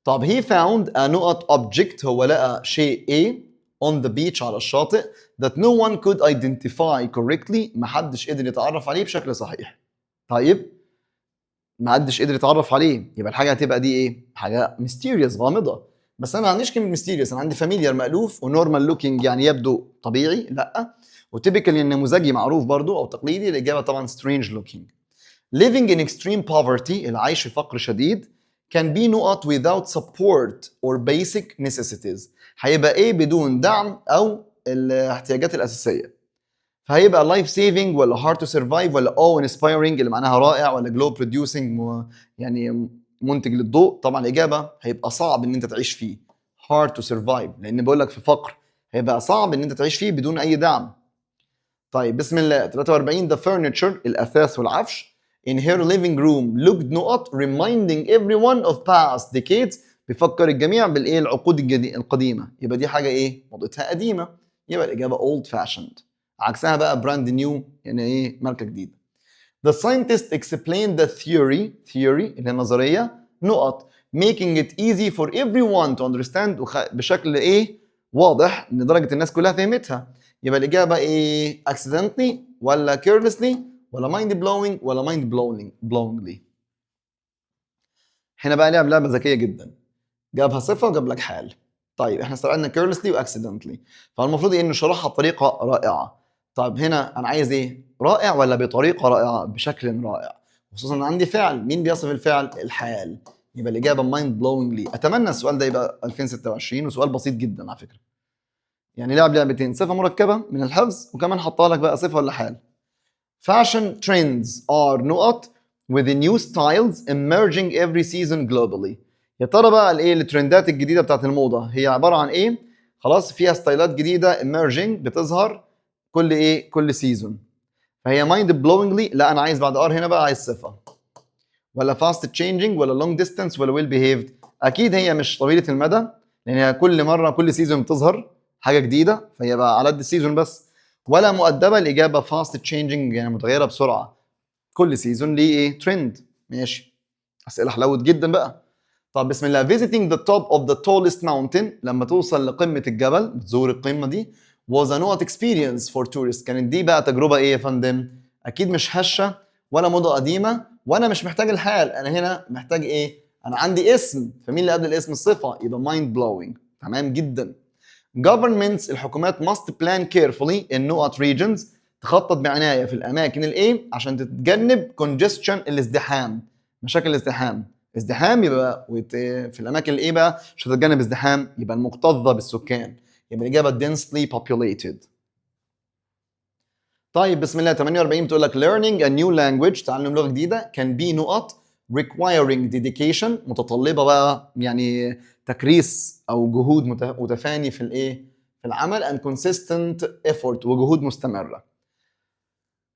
طب he found a نقط object هو لقى شيء ايه on the beach على الشاطئ that no one could identify correctly محدش قدر يتعرف عليه بشكل صحيح. طيب محدش قدر يتعرف عليه يبقى الحاجه هتبقى دي ايه؟ حاجه mysterious غامضه، بس انا ما عنديش كلمه mysterious، انا عندي familiar مألوف ونورمال looking يعني يبدو طبيعي لا، وتيبيكال نموذجي معروف برضو او تقليدي، الاجابه طبعا strange looking. living in extreme poverty العيش في فقر شديد can be نقط without support or basic necessities هيبقى ايه بدون دعم او الاحتياجات الاساسيه، فهيبقى life saving ولا hard to survive ولا awe inspiring اللي معناها رائع ولا glow producing يعني منتج للضوء؟ طبعا الاجابه هيبقى صعب ان انت تعيش فيه hard to survive لان بقول لك في فقر، هيبقى صعب ان انت تعيش فيه بدون اي دعم. طيب بسم الله. 43 the furniture الاثاث والعفش in her living room looked نقط reminding everyone of past decades بيفكر الجميع بالايه العقود القديمه، يبقى دي حاجه ايه موضتها قديمه، يبقى الاجابه old fashioned. عكسها بقى brand new يعني ايه ماركه جديده. the scientist explained the theory اللي هي النظريه نقط making it easy for everyone to understand بشكل ايه واضح لدرجه الناس كلها فهمتها، يبقى الاجابه ايه accidentally ولا carelessly ولا mind blowing ولا mind blowingly. هنا بقى لعبه ذكيه جدا. جابها صفة وجاب لك حال. طيب احنا استبعدنا carelessly و accidentally، فالمفروض ايه؟ انه شرحها بطريقة رائعة. طيب هنا انا عايز ايه؟ رائع ولا بطريقة رائعة؟ بشكل رائع، خصوصا ان عندي فعل، مين بيصف الفعل؟ الحال. يبقى الإجابة mind blowingly. أتمنى السؤال ده يبقى 2026، وسؤال بسيط جدا على فكرة. يعني لعب لعبتين، صفة مركبة من الحفظ وكمان حطها لك بقى صفة ولا حال. Fashion trends are نقط with the new styles emerging every season globally. يا ترى بقى الايه الترندات الجديده بتاعت الموضه هي عباره عن ايه؟ خلاص فيها ستايلات جديده emerging بتظهر كل ايه؟ كل سيزون. فهي mind blowingly، لا انا عايز بعد ار هنا بقى عايز صفه. ولا fast changing ولا long distance ولا well behaved؟ اكيد هي مش طويله المدى، لان هي كل مره كل سيزون بتظهر حاجه جديده، فهي بقى على قد السيزون بس. ولا مؤدبه، الاجابه fast changing يعني متغيره بسرعه، كل سيزون ليه ايه؟ ترند. ماشي، اسئله حلوت جدا بقى. طب بسم الله. visiting the top of the tallest mountain، لما توصل لقمه الجبل بتزور القمه دي، was a not experience for tourists. كانت دي بقى تجربه ايه يا فندم؟ اكيد مش هشه ولا موضه قديمه، وانا مش محتاج الحال، انا هنا محتاج ايه؟ انا عندي اسم، فمين اللي قبل الاسم؟ الصفه، يبقى mind blowing. تمام جدا. governments الحكومات must plan carefully in نقط regions، تخطط بعناية في الأماكن الإيه عشان تتجنب congestion الازدحام، مشاكل الازدحام. ازدحام يبقى في الأماكن الإيه بقى عشان تتجنب ازدحام؟ يبقى المكتظة بالسكان، يبقى الإجابة densely populated. طيب بسم الله. 48 بتقول لك learning a new language، تعلم لغة جديدة can be نقط requiring dedication، متطلبة بقى يعني تكريس أو جهود متفاني في الإيه؟ في العمل، and consistent effort وجهود مستمرة.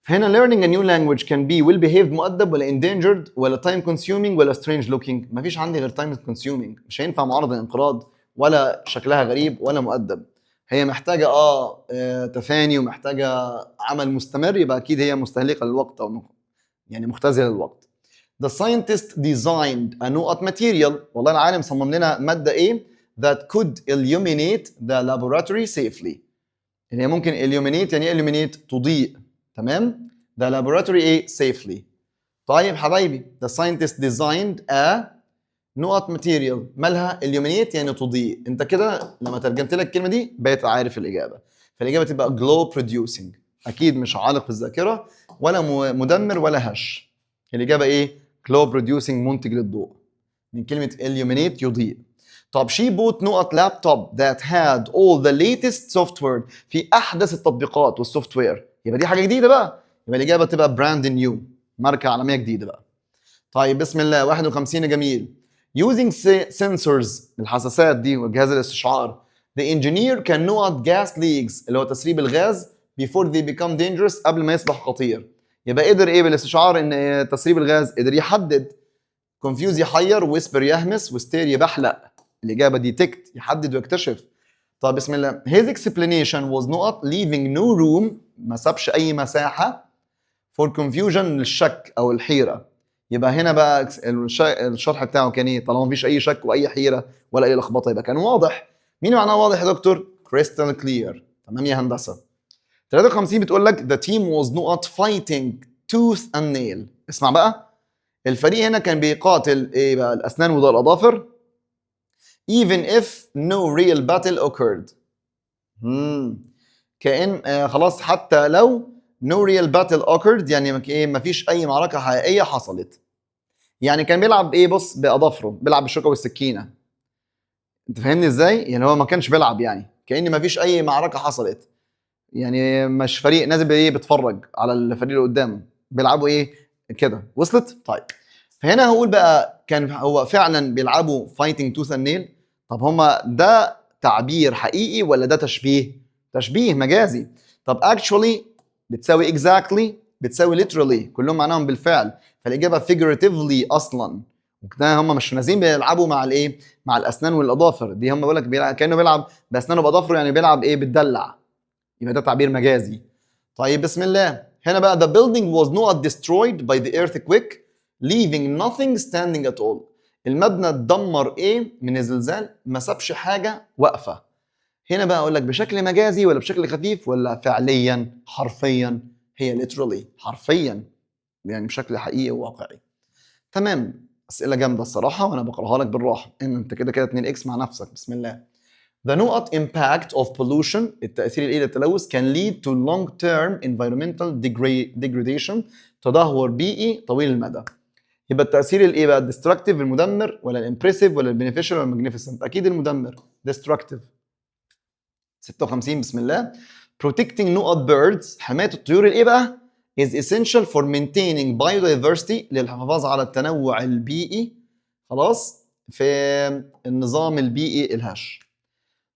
هنا learning a new language can be well behaved مؤدب ولا endangered ولا time consuming ولا strange looking؟ مفيش عندي غير time consuming، مش هينفع معرض للانقراض ولا شكلها غريب ولا مؤدب. هي محتاجة تفاني ومحتاجة عمل مستمر، يبقى أكيد هي مستهلكة للوقت أو يعني مختزلة للوقت. The scientist designed a نقط material، والله العالم صمم لنا مادة إيه؟ that could illuminate the laboratory safely. يعني ممكن illuminate، يعني illuminate تضيء، تمام؟ the laboratory إيه؟ safely. طيب حبايبي the scientist designed a نقط material مالها illuminate يعني تضيء. انت كده لما ترجمت لك الكلمه دي بقيت عارف الاجابه، فالاجابه تبقى glow producing. اكيد مش عالق في الذاكره ولا مدمر ولا هش. الاجابه ايه؟ glow producing منتج للضوء، من كلمه illuminate يضيء. طب she bought نقط laptop that had all the latest software، في احدث التطبيقات والسوفت وير، يبقى دي حاجه جديده بقى، يبقى الاجابه تبقى brand new، ماركه عالميه جديده بقى. طيب بسم الله. 51 جميل. using sensors الحساسات دي وجهاز الاستشعار the engineer can نقط gas leaks اللي هو تسريب الغاز before they become dangerous قبل ما يصبح خطير. يبقى قدر ايه بالاستشعار ان تسريب الغاز؟ قدر يحدد. confuse يحير، whisper يهمس، وستير يبحلق. الاجابه دي تكت يحدد ويكتشف. طب بسم الله. his explanation was نقط leaving no room، ما سابش اي مساحه for confusion للشك او الحيره. يبقى هنا بقى الشرح بتاعه كان ايه؟ طالما مفيش اي شك واي حيره ولا اي لخبطه يبقى كان واضح. مين معناه واضح يا دكتور؟ crystal clear. تمام يا هندسه. 53 بتقول لك the team was نقط fighting tooth and nail. اسمع بقى، الفريق هنا كان بيقاتل ايه بقى؟ الاسنان وده الاظافر. even if no real battle occurred. كأن خلاص حتى لو no real battle occurred يعني ايه؟ مفيش اي معركه حقيقيه حصلت. يعني كان بيلعب ايه؟ بص باظافره، بيلعب بالشوكه والسكينه. انت فاهمني ازاي؟ يعني هو ما كانش بيلعب، يعني كأن ما فيش اي معركه حصلت، يعني مش فريق نازل ايه بيتفرج على الفريق اللي قدامه، بيلعبوا ايه كده. وصلت؟ طيب فهنا هقول بقى كان هو فعلا بيلعبوا فايتنج توث اند نيل. طب هما ده تعبير حقيقي ولا ده تشبيه؟ تشبيه مجازي. طب actually بتساوي exactly بتساوي literally، كلهم معناهم بالفعل، فالاجابه figuratively اصلا. وكده هم مش نازلين بيلعبوا مع الايه؟ مع الاسنان والاظافر دي، هم بيقول لك كانه بيلعب باسنانه وباظافره، يعني بيلعب ايه؟ بتدلع، يبقى ده تعبير مجازي. طيب بسم الله. هنا بقى the building was not destroyed by the earthquake leaving nothing standing at all. المبنى اتدمر ايه من الزلزال؟ ما سابش حاجه واقفه. هنا بقى اقول لك بشكل مجازي ولا بشكل خفيف ولا فعليا حرفيا؟ هي literally حرفيا، يعني بشكل حقيقي وواقعي. تمام. اسئله جامده الصراحه وانا بقراها لك بالراحه ان انت كده كده 2 اكس مع نفسك. بسم الله. The نقط impact of pollution التأثير الإيه للتلوث can lead to long-term environmental degradation تدهور بيئي طويل المدى. يبقى التأثير الإيه بقى؟ destructive المدمر ولا الامبريسيف ولا البينيفيشال ولا الماجنيفيسنت؟ أكيد المدمر destructive. 56 بسم الله. protecting نقط birds حماية الطيور الإيه بقى؟ is essential for maintaining biodiversity للحفاظ على التنوع البيئي خلاص في النظام البيئي الهش.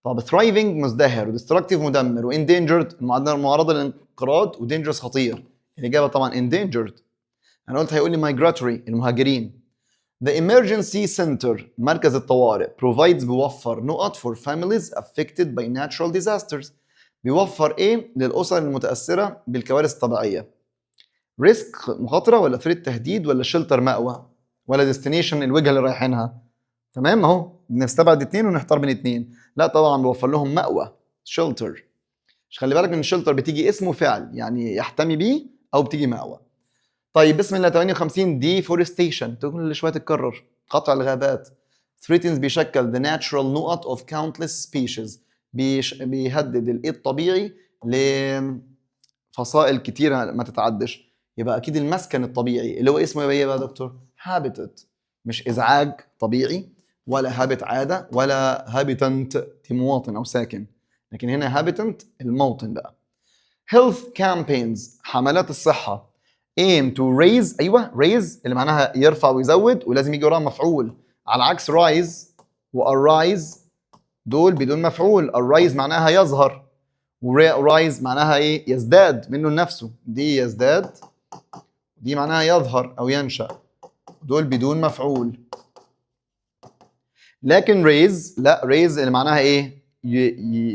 طب thriving مزدهر و destructive مدمر و endangered معرضة للانقراض و dangerous خطير. الإجابة طبعا endangered. أنا قلت هيقول لي migratory المهاجرين. The emergency center مركز الطوارئ provides بيوفر نقط for families affected by natural disasters بيوفر إيه للأسر المتأثرة بالكوارث الطبيعية. risk مخاطرة ولا threat تهديد ولا shelter مأوى ولا destination الوجهة اللي رايحينها. تمام اهو بنستبعد 2 ونحتار بين 2. لا طبعا بوفر لهم مأوى shelter. مش خلي بالك من الشلتر بتيجي اسم وفعل يعني يحتمي بيه او بتيجي مأوى. طيب بسم الله. 58 deforestation كل شويه تتكرر قطع الغابات threatens بيشكل the natural نقط of countless species بيهدد الايه الطبيعي لفصائل كتيره ما تتعدش. يبقى اكيد المسكن الطبيعي اللي هو اسمه ايه بقى يا دكتور؟ habitat مش ازعاج طبيعي ولا هابت عاده ولا هابيتنت مواطن او ساكن لكن هنا هابيتنت الموطن بقى. health campaigns حملات الصحه aim to raise ايوه raise اللي معناها يرفع ويزود ولازم يجي وراها مفعول على عكس rise وارايز دول بدون مفعول. arise معناها يظهر ورايز معناها ايه؟ يزداد منه لنفسه. دي يزداد دي معناها يظهر او ينشأ دول بدون مفعول. لكن raise لا raise اللي معناها ايه؟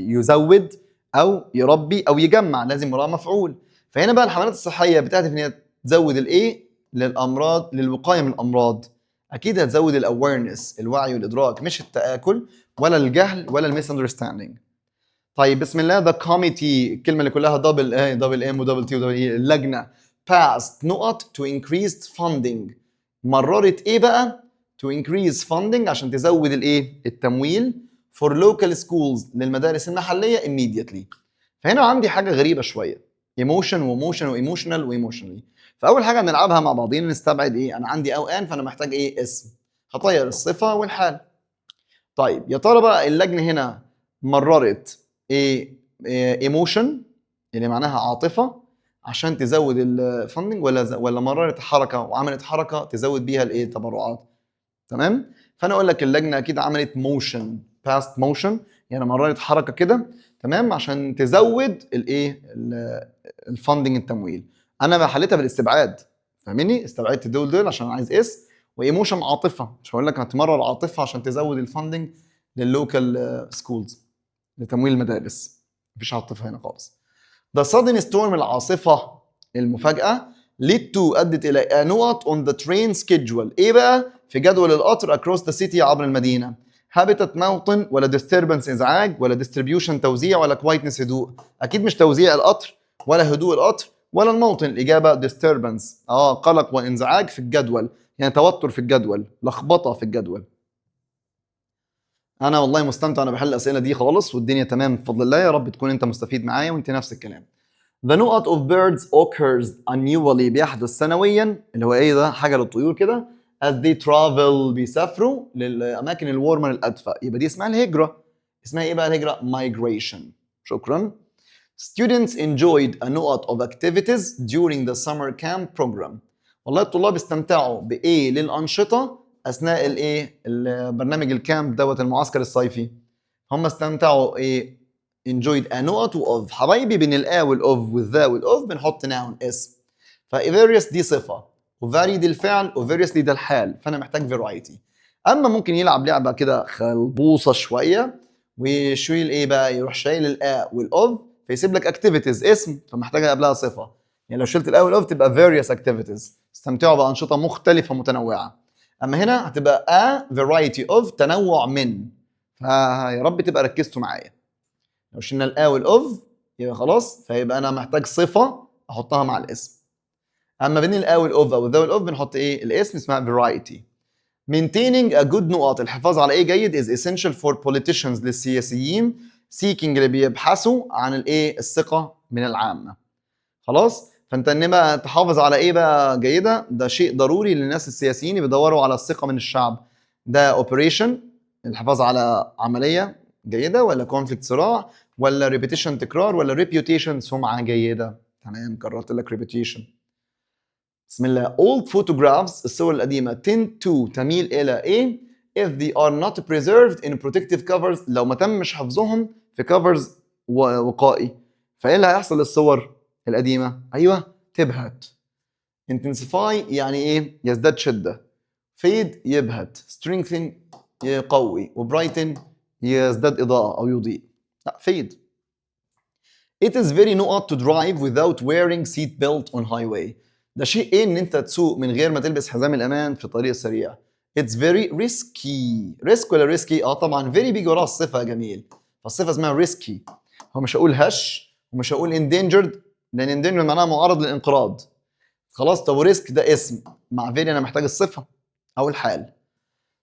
يزود او يربي او يجمع لازم وراها مفعول. فهنا بقى الحملات الصحيه بتهدف ان هي تزود الايه للامراض للوقايه من الامراض. اكيد هتزود الاويرنس الوعي والادراك مش التاكل ولا الجهل ولا الميس اندرستاندينج. طيب بسم الله. ذا كوميتي الكلمه اللي كلها دبل ام ودبل تي ودبل اي اللجنه passed نقط to increased funding مررت ايه بقى؟ to increase funding عشان تزود الايه التمويل for local schools للمدارس المحليه immediately. فهنا عندي حاجه غريبه شويه emotion وmotion وايموشنال وايموشنالي. فاول حاجه هنلعبها مع بعضين نستبعد ايه؟ انا عندي او ان فانا محتاج ايه؟ اسم. هطير الصفه والحال. طيب يا ترى بقى اللجنه هنا مررت ايه ايموشن اللي معناها عاطفه عشان تزود الفندنج ولا مررت حركه وعملت حركه تزود بيها الايه التبرعات. تمام. فانا اقول لك اللجنه اكيد عملت موشن باست موشن يعني مررت حركه كده تمام عشان تزود الايه الفندنج التمويل. انا بحلتها بالاستبعاد فاهمني؟ استبعدت دول عشان عايز اس وايموشن عاطفه مش هقول لك هتمرر عاطفه عشان تزود الفندنج لللوكال سكولز لتمويل المدارس. مفيش عاطفه هنا خالص. The sudden storm العاصفه المفاجاه lead to أدت إلى نقط on the train schedule إيه بقى؟ في جدول القطر across the city عبر المدينة. habitat موطن ولا disturbance إزعاج ولا distribution توزيع ولا quietness هدوء. أكيد مش توزيع القطر ولا هدوء القطر ولا الموطن. الإجابة disturbance قلق وانزعاج في الجدول يعني توتر في الجدول لخبطة في الجدول. أنا والله مستمتع أنا بحل الأسئلة دي خالص والدنيا تمام بفضل الله. يا رب تكون أنت مستفيد معايا وأنت نفس الكلام. The نقط of birds occurs annually بيحدث سنويا اللي هو ايه ده؟ حاجه للطيور كده as they travel بيسافروا للاماكن الورمه الادفى. يبقى دي اسمها الهجره. اسمها ايه بقى الهجره؟ migration. شكرا. Students enjoyed a نقط of activities during the summer camp program. والله الطلاب استمتعوا بايه للانشطه اثناء الايه البرنامج الكامب دوت المعسكر الصيفي. هم استمتعوا ايه؟ enjoyed a نقط of حبايبي بين الآ والأوف والذا والأوف بنحط noun اسم. فvarious دي صفة وvary دي الفعل وvariously ده الحال فأنا محتاج variety. أما ممكن يلعب لعبة كده خلبوصة شوية ويشيل إيه بقى؟ يروح شايل الآ والأوف فيسيب لك activities اسم فمحتاجة قبلها صفة. يعني لو شلت الآ والأوف تبقى various activities استمتعوا بأنشطة مختلفة متنوعة. أما هنا هتبقى a variety of تنوع من. فيا رب تبقى ركزتوا معايا. لو شلنا الآ والأوف يبقى خلاص فيبقى أنا محتاج صفة أحطها مع الاسم. أما بين الآ والأوف أو الذا والأوف بنحط إيه؟ الاسم اسمها variety. maintaining a good نقط، الحفاظ على ايه جيد is essential for politicians للسياسيين seeking اللي بيبحثوا عن الايه الثقة من العامة. خلاص، فانت ان بقى تحافظ على ايه بقى جيدة، ده شيء ضروري للناس السياسيين بيدوروا على الثقة من الشعب. ده operation الحفاظ على عملية جيدة، ولا conflict صراع، ولا repetition تكرار، ولا reputation سمعة جيدة. تمام، كررت لك reputation. بسم الله. old photographs الصور القديمة tend to تميل إلى إيه؟ if they are not preserved in protective covers لو ما تمش حفظهم في covers وقائي. فإيه اللي هيحصل للصور القديمة؟ أيوه تبهت. intensify يعني إيه؟ يزداد شدة. fade يبهت. strengthen يقوي. وbrighten يزداد إضاءة أو يضيء. لا fade. It is very not to drive without wearing seat belt on highway. ده شيء ايه ان انت تسوق من غير ما تلبس حزام الامان في طريق سريع. It's very risky. risk ولا risky؟ طبعا very بيجي وراها الصفه جميل، فالصفه اسمها risky. هو مش هقول هش ومش هقول endangered لان endangered معناها معرض للانقراض. خلاص، طب risk ده اسم، مع very انا محتاج الصفه او الحال.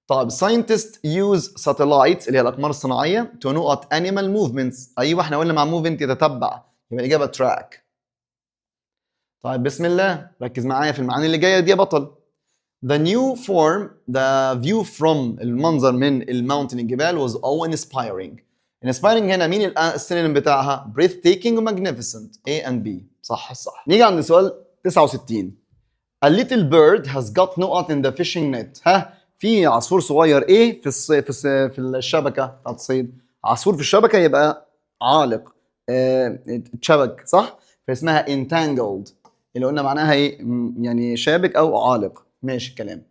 طيب scientists use satellites اللي هي الأقمار الصناعية to note animal movements. أيوة احنا قلنا مع movement يتتبع، يبقى الإجابة track. طيب بسم الله، ركز معايا في المعاني اللي جاية دي يا بطل. The new form the view from المنظر من الماونتن الجبال was all inspiring. inspiring هنا مين السينونيم بتاعها؟ breathtaking و magnificent. A and B صح الصح. نيجي عند سؤال 69. A little bird has got نقط in the fishing net. ها، في عصفور صغير ايه في الشبكه بتاعت الصيد. عصفور في الشبكه يبقى عالق، اتشبك صح، فاسمها entangled اللي قلنا معناها ايه، يعني شابك او عالق. ماشي الكلام.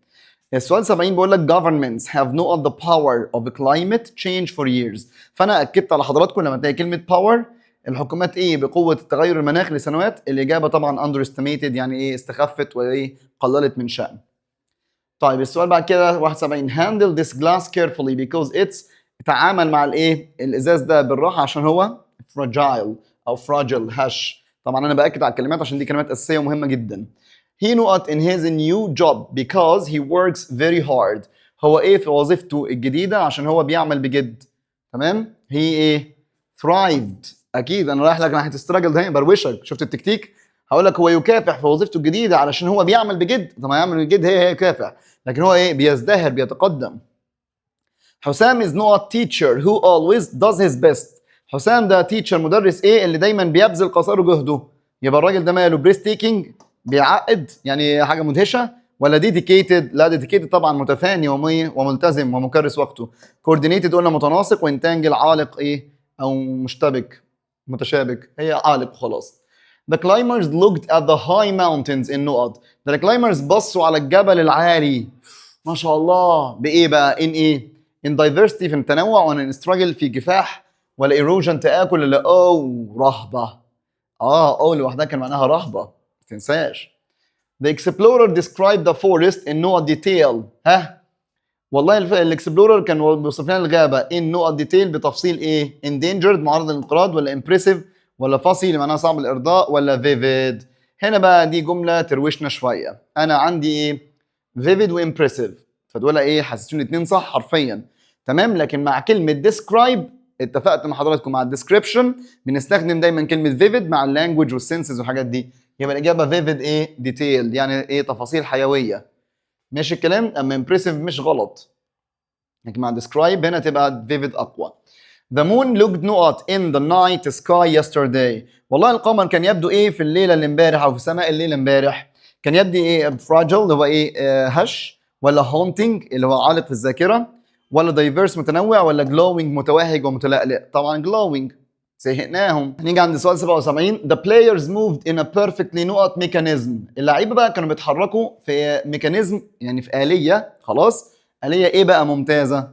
السؤال 70 بيقول لك governments have not the power of climate change for years. فانا اكدت على حضراتكم لما تلاقي كلمه power الحكومات ايه بقوه التغير المناخ لسنوات، الاجابه طبعا underestimated يعني ايه استخفت وايه قللت من شأن. طيب السؤال بعد كده 71 handle this glass carefully because it's تعامل مع الايه الازاز ده بالراحه عشان هو fragile او fragile هش. طبعا انا باكد على الكلمات عشان دي كلمات اساسيه ومهمه جدا. he نقط in his new job because he works very hard. هو ايه في وظيفته الجديده عشان هو بيعمل بجد. تمام، هي ايه thrived. اكيد انا رايح لك ناحيه استراجل ده بروشك، شفت التكتيك. هقول لك هو يكافح في وظيفته الجديده علشان هو بيعمل بجد. طب ما يعمل بجد هي يكافح، لكن هو ايه بيزدهر بيتقدم. حسام is not a teacher who always does his best. حسام ده teacher مدرس ايه اللي دايما بيبذل قصارى جهده. يبقى الراجل ده ماله بريس تيكينج بيعقد يعني حاجه مدهشه، ولا ديديكيتد؟ لا ديديكيتد طبعا متفاني وملتزم ومكرس وقته. كوردينيتد قلنا متناسق، وانتانجل عالق ايه او مشتبك متشابك، هي عالق وخلاص. The climbers looked at the high mountains in نقط. The climbers بصوا على الجبل العالي ما شاء الله بايه بقى in ايه in diversity في التنوع، ولا in struggle في كفاح، ولا erosion تآكل، ولا رهبة. لوحدها كان معناها رهبة ما تنساش. The explorer described the forest in نقط detail. ها والله الاكسبلورر كان بيوصف لنا الغابة in نقط detail بتفصيل ايه endangered معرض للانقراض، ولا impressive، ولا فصي اللي معناها صعب الارضاء، ولا vivid. هنا بقى دي جملة تروشنا شوية. انا عندي ايه vivid وimpressive، فدول ايه حسيتوني اتنين صح حرفيا تمام. لكن مع كلمة describe اتفقت مع حضراتكم مع الديسكريبشن بنستخدم دايما كلمة vivid مع اللانجوج والسنسز والحاجات دي. يبقى الإجابة vivid ايه detailed يعني ايه تفاصيل حيوية. ماشي الكلام. اما impressive مش غلط، لكن مع describe هنا تبقى vivid أقوى. The moon looked نقط in the night sky yesterday. والله القمر كان يبدو ايه في الليلة اللي امبارح او في سماء الليلة امبارح. كان يبدو ايه fragile اللي هو ايه هش، ولا haunting اللي هو عالق في الذاكرة، ولا diverse متنوع، ولا glowing متوهج ومتلألئ. طبعا glowing زهقناهم. نيجي عند سؤال 77. The players moved in a perfectly نقط mechanism. اللعيبة بقى كانوا بيتحركوا في ميكانيزم يعني في آلية. خلاص، آلية ايه بقى ممتازة.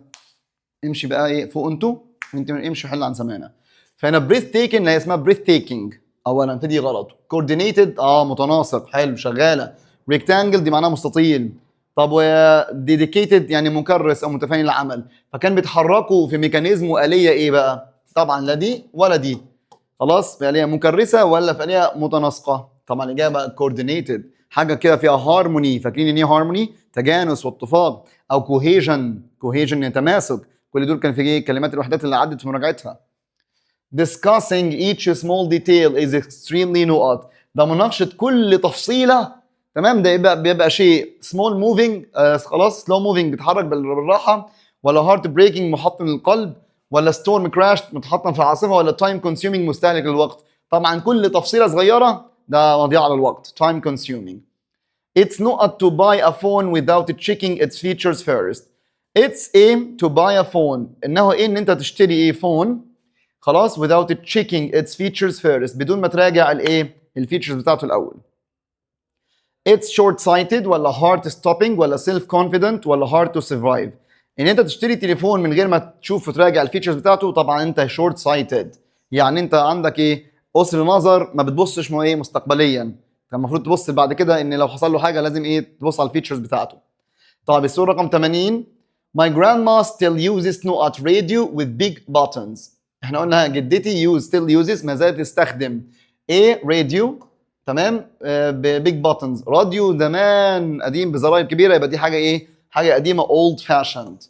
امشي بقى ايه فوق انتوا وانت امشي حل عن سمانه. فهنا بريث تيكن اللي هي اسمها بريث تيكينج اولا، فدي غلط. كوردينيتد متناسق حلو شغاله. ريكتانجل دي معناها مستطيل. طب وديديكيتد يعني مكرس او متفاني للعمل. فكان بيتحركوا في ميكانيزم وآلية ايه بقى؟ طبعا لا دي ولا دي. خلاص، في آلية مكرسه ولا في آلية متناسقه؟ طبعا الاجابه كوردينيتد. حاجه كده فيها هارموني. فاكرين ان ايه هارموني؟ تجانس واتفاق. او كوهيجن، كوهيجن يعني تماسك. كل دول كان في ايه كلمات الوحدات اللي عدت في مراجعتها. discussing each small detail is extremely نقط. ده مناقشه كل تفصيله. تمام. ده بيبقى شيء small moving خلاص slow moving بيتحرك بالراحه، ولا heart breaking محطم للقلب، ولا storm crash متحطم في العاصفه، ولا time consuming مستهلك للوقت. طبعا كل تفصيله صغيره ده مضيعه للوقت time consuming. It's not to buy a phone without checking its features first. It's to buy a phone. انه ان انت تشتري فون خلاص without checking its features first بدون ما تراجع الفيتشرز بتاعته الاول. It's short sighted ولا heart stopping ولا self confident ولا hard to survive. ان انت تشتري تليفون من غير ما تشوف وتراجع الفيتشرز بتاعته، طبعا انت short sighted. يعني انت عندك قصر نظر، ما بتبصش مستقبليا. المفروض تبص بعد كده ان لو حصل له حاجه لازم تبص على الفيتشرز بتاعته. طيب السؤال رقم 80. My grandma still uses نقط radio with big buttons. احنا قلنا جدتي still uses ما زالت تستخدم راديو تمام ببيج باتنز. راديو زمان قديم بزراير كبيره، يبقى دي حاجه حاجه قديمه old fashioned.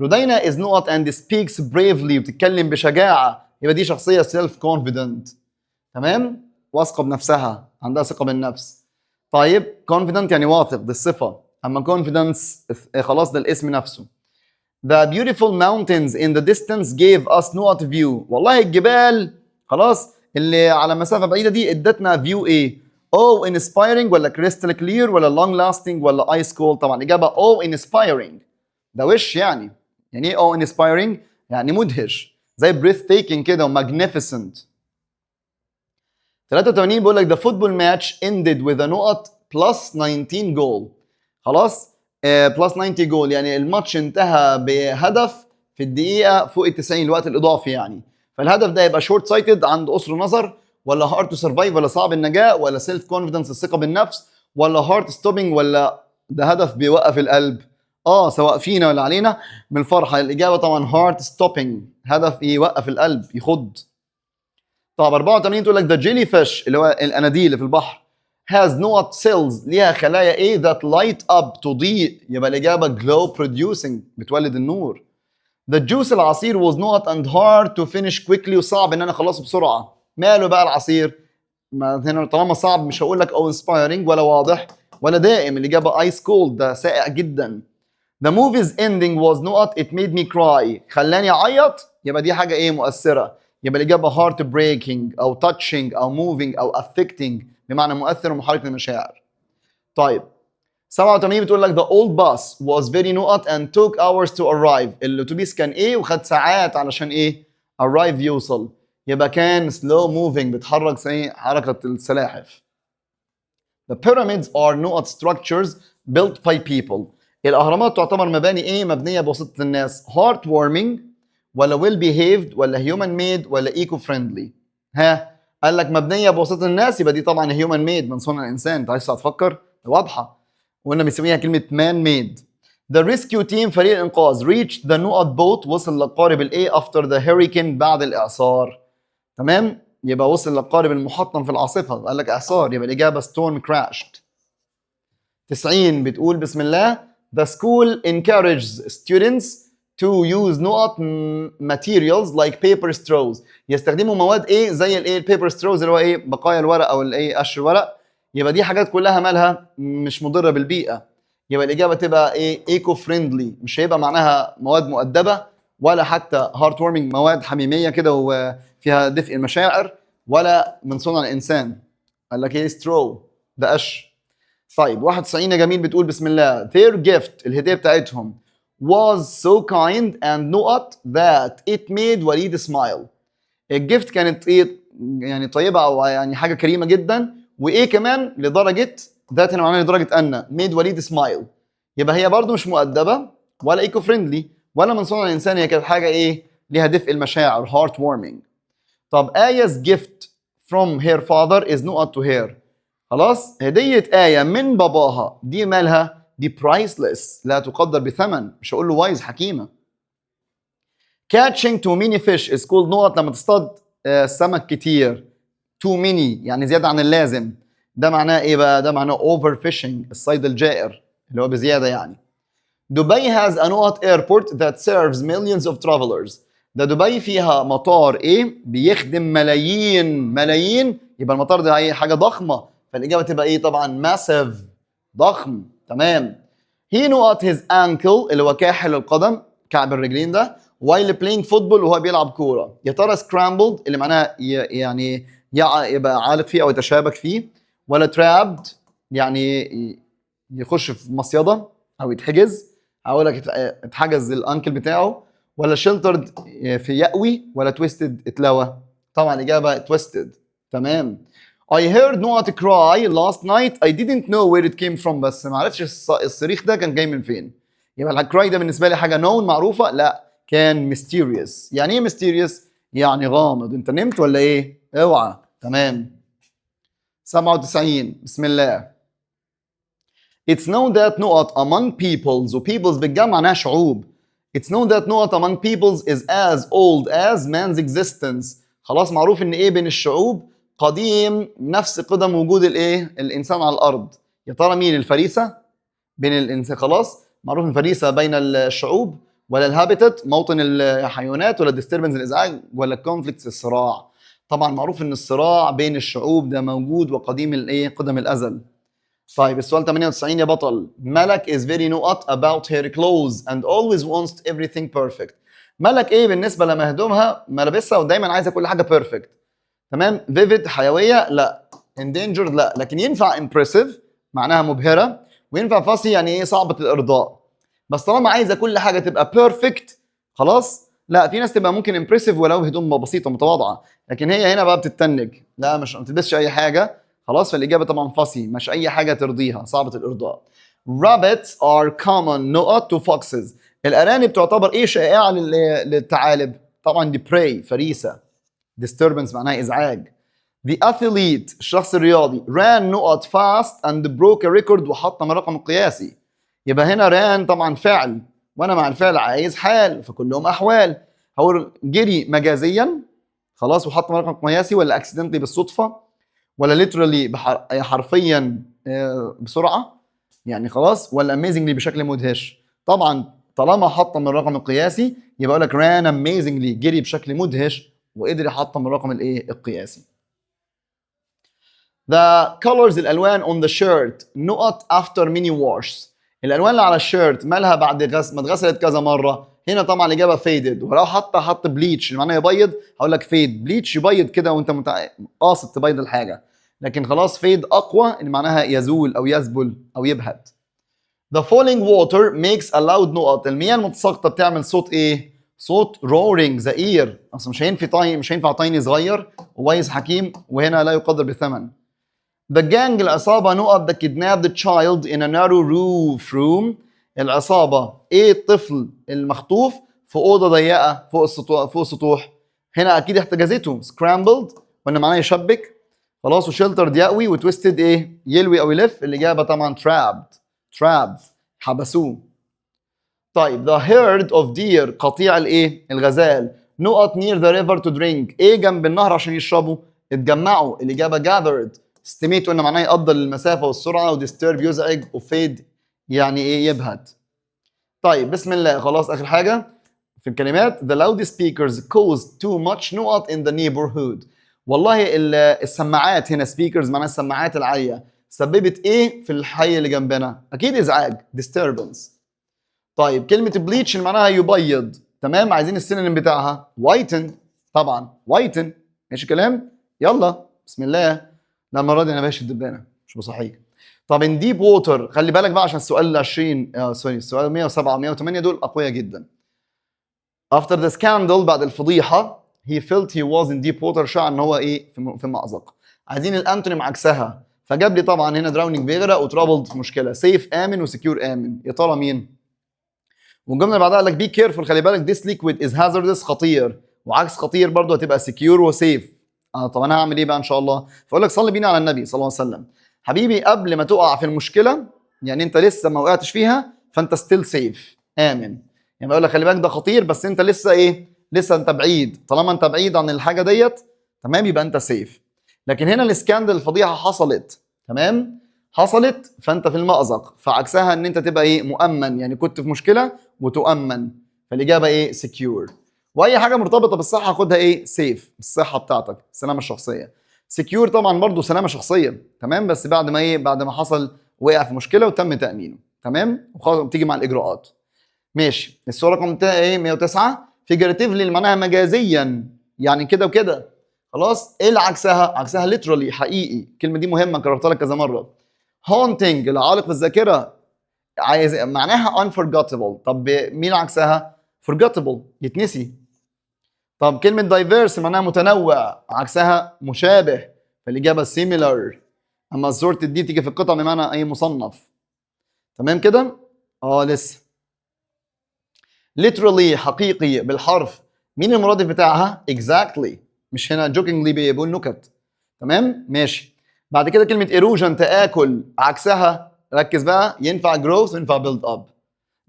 رودينا is نقط and speaks bravely وبتتكلم بشجاعه، يبقى دي شخصيه self confident. تمام. واثقه بنفسها، عندها ثقه بالنفس. طيب confident يعني واثق، دي الصفه. اما confidence خلاص ده الاسم نفسه. The beautiful mountains in the distance gave us نقط view. والله الجبال خلاص اللي على مسافه بعيده دي ادتنا فيو oh inspiring ولا crystal clear ولا long lasting ولا ice cold. طبعا الاجابه oh inspiring. ده وش يعني ايه oh inspiring؟ يعني مدهش زي breathtaking كده وmagnificent. 83 بيقول لك the football match ended with a نقط plus 19 goal. خلاص plus 90 جول، يعني الماتش انتهى بهدف في الدقيقه فوق ال 90 الوقت الاضافي يعني. فالهدف ده يبقى شورت سايتد عند قصر نظر، ولا هارد تو سرفايف ولا صعب النجاه، ولا سيلف كونفيدنس الثقه بالنفس، ولا هارت ستوبينج ولا ده هدف بيوقف القلب. سواء فينا ولا علينا من الفرحه. الاجابه طبعا هارت ستوبينج، هدف يوقف القلب يخض. طب 84 تقول لك the jellyfish اللي هو الاناديل اللي في البحر has نقط cells ليها خلايا that light up تضيء، يبقى الاجابه glow producing بتولد النور. the juice العصير was نقط and hard to finish quickly وصعب ان انا اخلصه بسرعه. ماله بقى العصير؟ ما هنا طالما صعب مش هقول لك inspiring ولا واضح ولا دائم، الاجابه ice cold ده ساقع جدا. the movie's ending was نقط it made me cry خلاني اعيط، يبقى دي حاجه مؤثره، يبقى الاجابه heart breaking او touching او moving او affecting بمعنى مؤثر ومحرك للمشاعر. طيب 87 بتقول لك the old bus was very نقط and took hours to arrive. الاتوبيس كان وخد ساعات علشان arrive يوصل، يبقى كان slow moving بتحرك زي حركه السلاحف. the pyramids are نقط structures built by people. الاهرامات تعتبر مباني مبنيه بواسطه الناس. heartwarming ولا well behaved ولا human made ولا eco friendly؟ قال لك مبنيه بواسطه الناس، يبقى دي طبعا human made من صنع الانسان. انت عايز تفكر واضحه، وقلنا بنسميها كلمه man made. the rescue team فريق الانقاذ reached the نقط boat وصل لقارب after the hurricane بعد الاعصار. تمام، يبقى وصل لقارب المحطم في العاصفه. قال لك اعصار، يبقى الاجابه storm crashed. 90 بتقول بسم الله the school encourages students to use نقط materials like paper straws. يستخدموا مواد زي البيبر ستروز اللي هو بقايا الورق او قشر الورق. يبقى دي حاجات كلها مالها مش مضره بالبيئه، يبقى الاجابه تبقى ايكو فريندلي. مش هيبقى معناها مواد مؤدبه ولا حتى هارت وورمينج مواد حميميه كده وفيها دفء المشاعر، ولا من صنع الانسان. قال لك سترو ده قش. طيب 91 يا جميل بتقول بسم الله their gift الهديه بتاعتهم was so kind and نقط that it made وليد smile. الجيفت كانت يعني طيبه او يعني حاجه كريمه جدا، كمان لدرجه ذات هنا معناها لدرجه ان made وليد smile. يبقى هي برضو مش مؤدبه ولا ايكو فريندلي ولا من صنع الانسان، هي كانت حاجه ليها دفء المشاعر heart warming. طب آية gift from her father is نقط to her. خلاص هدية آية من باباها دي مالها؟ دي priceless لا تقدر بثمن. مش هقول له وايز حكيمة. catching too many fish is called نقط لما تصطاد سمك كتير. too many يعني زيادة عن اللازم. ده معناه ايه بقى؟ ده معناه اوفر فيشنج، الصيد الجائر اللي هو بزياده يعني. دبي has a نقط airport that serves millions of travelers. ده دبي فيها مطار ايه؟ بيخدم ملايين، يبقى المطار ده ايه؟ حاجه ضخمه، فالاجابه تبقى ايه؟ طبعا massive، ضخم. تمام. he نقط his ankle اللي هو كاحل القدم، كعب الرجلين ده، while playing football وهو بيلعب كوره. يا ترى scrambled اللي معناها يعني يبقى عالق فيه او يتشابك فيه، ولا trapped يعني يخش في مصيده او يتحجز، هقول لك اتحجز الانكل بتاعه، ولا شيلترد في يأوي، ولا تويستد اتلوى؟ طبعا الاجابه تويستد. تمام. I heard نقط cry last night I didn't know where it came from. بس ما عرفتش الصريخ ده كان جاي من فين. يبقى الكراي ده بالنسبه لي حاجه known معروفه؟ لا، كان mysterious. يعني ايه mysterious؟ يعني غامض. انت نمت ولا ايه؟ اوعى. تمام. 97 بسم الله. It's known that نقط among peoples، و peoples بالجمع معناها شعوب. It's known that نقط among peoples is as old as man's existence. خلاص معروف ان ايه بين الشعوب قديم نفس قدم وجود الايه؟ الانسان على الارض. يا ترى مين؟ الفريسه بين الانسان. خلاص معروف الفريسه بين الشعوب، ولا الهابيتات موطن الحيوانات، ولا الديستربنس الازعاج، ولا الكونفليكتس الصراع؟ طبعا معروف ان الصراع بين الشعوب ده موجود وقديم الايه؟ قدم الازل. طيب السؤال 98 يا بطل. ملك is very نقط about her clothes and always wants everything perfect. ملك ايه بالنسبه لمهدومها ملابسها ودايما عايزه كل حاجه بيرفكت. تمام. vivid حيويه؟ لا. endangered؟ لا. لكن ينفع impressive معناها مبهره، وينفع fussy يعني ايه؟ صعبه الارضاء. بس طالما عايزه كل حاجه تبقى بيرفكت خلاص، لا. في ناس تبقى ممكن امبرسيف ولو هدوم بسيطه متواضعه، لكن هي هنا بقى بتتنج، لا مش ما تلبسش اي حاجه. خلاص فالاجابه طبعا فاسي، مش اي حاجه ترضيها، صعبه الارضاء. Rabbits are common نقط to foxes. الارانب تعتبر ايه؟ شائعه للثعالب. طبعا دي prey فريسه. disturbance معناها ازعاج. The athlete الشخص الرياضي ran نقط fast and broke a record وحطم الرقم القياسي. يبقى هنا ran طبعا فعل، وانا مع الفعل عايز حال، فكلهم احوال. هقول جري مجازيا خلاص وحطم رقم قياسي، ولا accidentally بالصدفه، ولا literally حرفيا بسرعه يعني خلاص، ولا amazingly بشكل مدهش. طبعا طالما حطم الرقم القياسي يبقى اقول لك ran amazingly، جري بشكل مدهش وقدر يحطم الرقم الايه؟ القياسي. The colors الالوان on the shirt نقط after many washes. الالوان اللي على الشيرت مالها بعد ما اتغسلت كذا مره؟ هنا طبعا الاجابه faded. ولو حط بليتش اللي معناه يبيض هقول لك فيد. بليتش يبيض كده وانت قاصد تبيض الحاجه، لكن خلاص فيد اقوى اللي معناها يزول او يذبل او يبهت. The falling water makes a loud نقط. المياه المتساقطه بتعمل صوت ايه؟ صوت roaring زئير. اصلا مش هينفع طيني صغير ووايز حكيم وهنا لا يقدر بثمن. The gang العصابة نقط the kidnapped child in a narrow roof room. العصابة ايه؟ الطفل المخطوف في أوضة ضيقة فوق السطوح. هنا أكيد احتجزته. scrambled وإن معناه يشبك خلاص، وشيلترد يأوي، وتويستد ايه؟ يلوي أو يلف. الإجابة طبعا trapped حبسوه. طيب the herd of deer قطيع الايه؟ الغزال نقط near the river to drink. ايه جنب النهر عشان يشربوا؟ اتجمعوا. الإجابة gathered. استميت قلنا معناه يقدر المسافه والسرعه، وديسترب يزعج، وفيد يعني ايه؟ يبهت. طيب بسم الله. خلاص اخر حاجه في الكلمات. the loudspeakers caused too much نقط in the neighborhood. والله السماعات هنا speakers معناها السماعات العاليه سببت ايه في الحي اللي جنبنا؟ اكيد ازعاج disturbance. طيب كلمه bleach اللي معناها يبيض. تمام. عايزين السينونيم بتاعها whiten. طبعا whiten. ماشي كلام. يلا بسم الله. لا المره دي انا باشا الدبانه مش بصحيح. طب ان ديب ووتر خلي بالك بقى عشان السؤال 20 سوري السؤال 107 108 دول اقوياء جدا. after the scandal بعد الفضيحه he felt he was in deep water شعر ان هو ايه؟ في مأزق. عايزين الانتونيم عكسها، فجاب لي طبعا هنا دراونينج بيغرق، وترابلد في مشكله، سيف امن، وسكيور امن. يا ترى مين؟ والجمله اللي بعدها قال لك بي كيرفول خلي بالك this liquid is hazardous خطير، وعكس خطير برضه هتبقى سكيور وسيف. طب انا هعمل ايه بقى ان شاء الله؟ فاقول لك صلي بينا على النبي صلى الله عليه وسلم. حبيبي قبل ما تقع في المشكله يعني انت لسه ما وقعتش فيها فانت ستيل سيف امن. يعني بقول لك خلي بالك ده خطير بس انت لسه ايه؟ لسه انت بعيد. طالما انت بعيد عن الحاجه ديت تمام يبقى انت سيف. لكن هنا السكاندل الفضيحه حصلت تمام؟ حصلت فانت في المأزق، فعكسها ان انت تبقى ايه؟ مؤمن، يعني كنت في مشكله وتؤمن. فالاجابه ايه؟ secure. واي حاجه مرتبطه بالصحه خدها ايه؟ safe، الصحه بتاعتك، السلامه الشخصيه. secure طبعا برضو سلامه شخصيه، تمام، بس بعد ما ايه؟ بعد ما حصل، وقع في مشكله وتم تامينه، تمام، وخلاص بتيجي مع الاجراءات. ماشي. الصوره رقم ايه؟ 109. figuratively اللي معناها مجازيا، يعني كده وكده. خلاص، ايه اللي عكسها؟ عكسها literally، حقيقي. الكلمه دي مهمه، كررتها لك كذا مره. haunting العالق في الذاكره، عايز معناها unforgettable. طب مين عكسها؟ forgettable، يتنسي. طب كلمه diverse معناها متنوع، عكسها مشابه، فالاجابه similar. اما assorted دي تيجي في القطع بمعنى اي مصنف. تمام كده؟ لسه. literally حقيقي بالحرف، مين المرادف بتاعها؟ exactly، مش هنا jokingly بيقول نكت. تمام؟ ماشي. بعد كده كلمة erosion تآكل، عكسها ركز بقى، ينفع growth وينفع build up،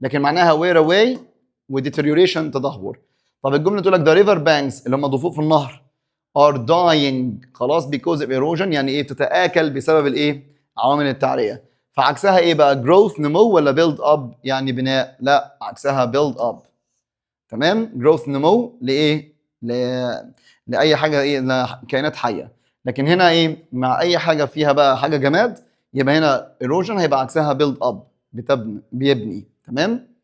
لكن معناها wear away و deterioration تدهور. طب الجملة تقول لك the river banks اللي هم ضفوف النهر are dying خلاص because of erosion، يعني ايه؟ بتتآكل بسبب الايه؟ عوامل التعرية. فعكسها ايه بقى؟ growth نمو ولا build up يعني بناء؟ لا، عكسها build up. تمام؟ growth نمو لايه؟ لاي حاجه ايه؟ لكائنات حيه. لكن هنا ايه؟ مع اي حاجه فيها بقى حاجه جماد، يبقى هنا erosion هيبقى عكسها build up، بيبني. تمام؟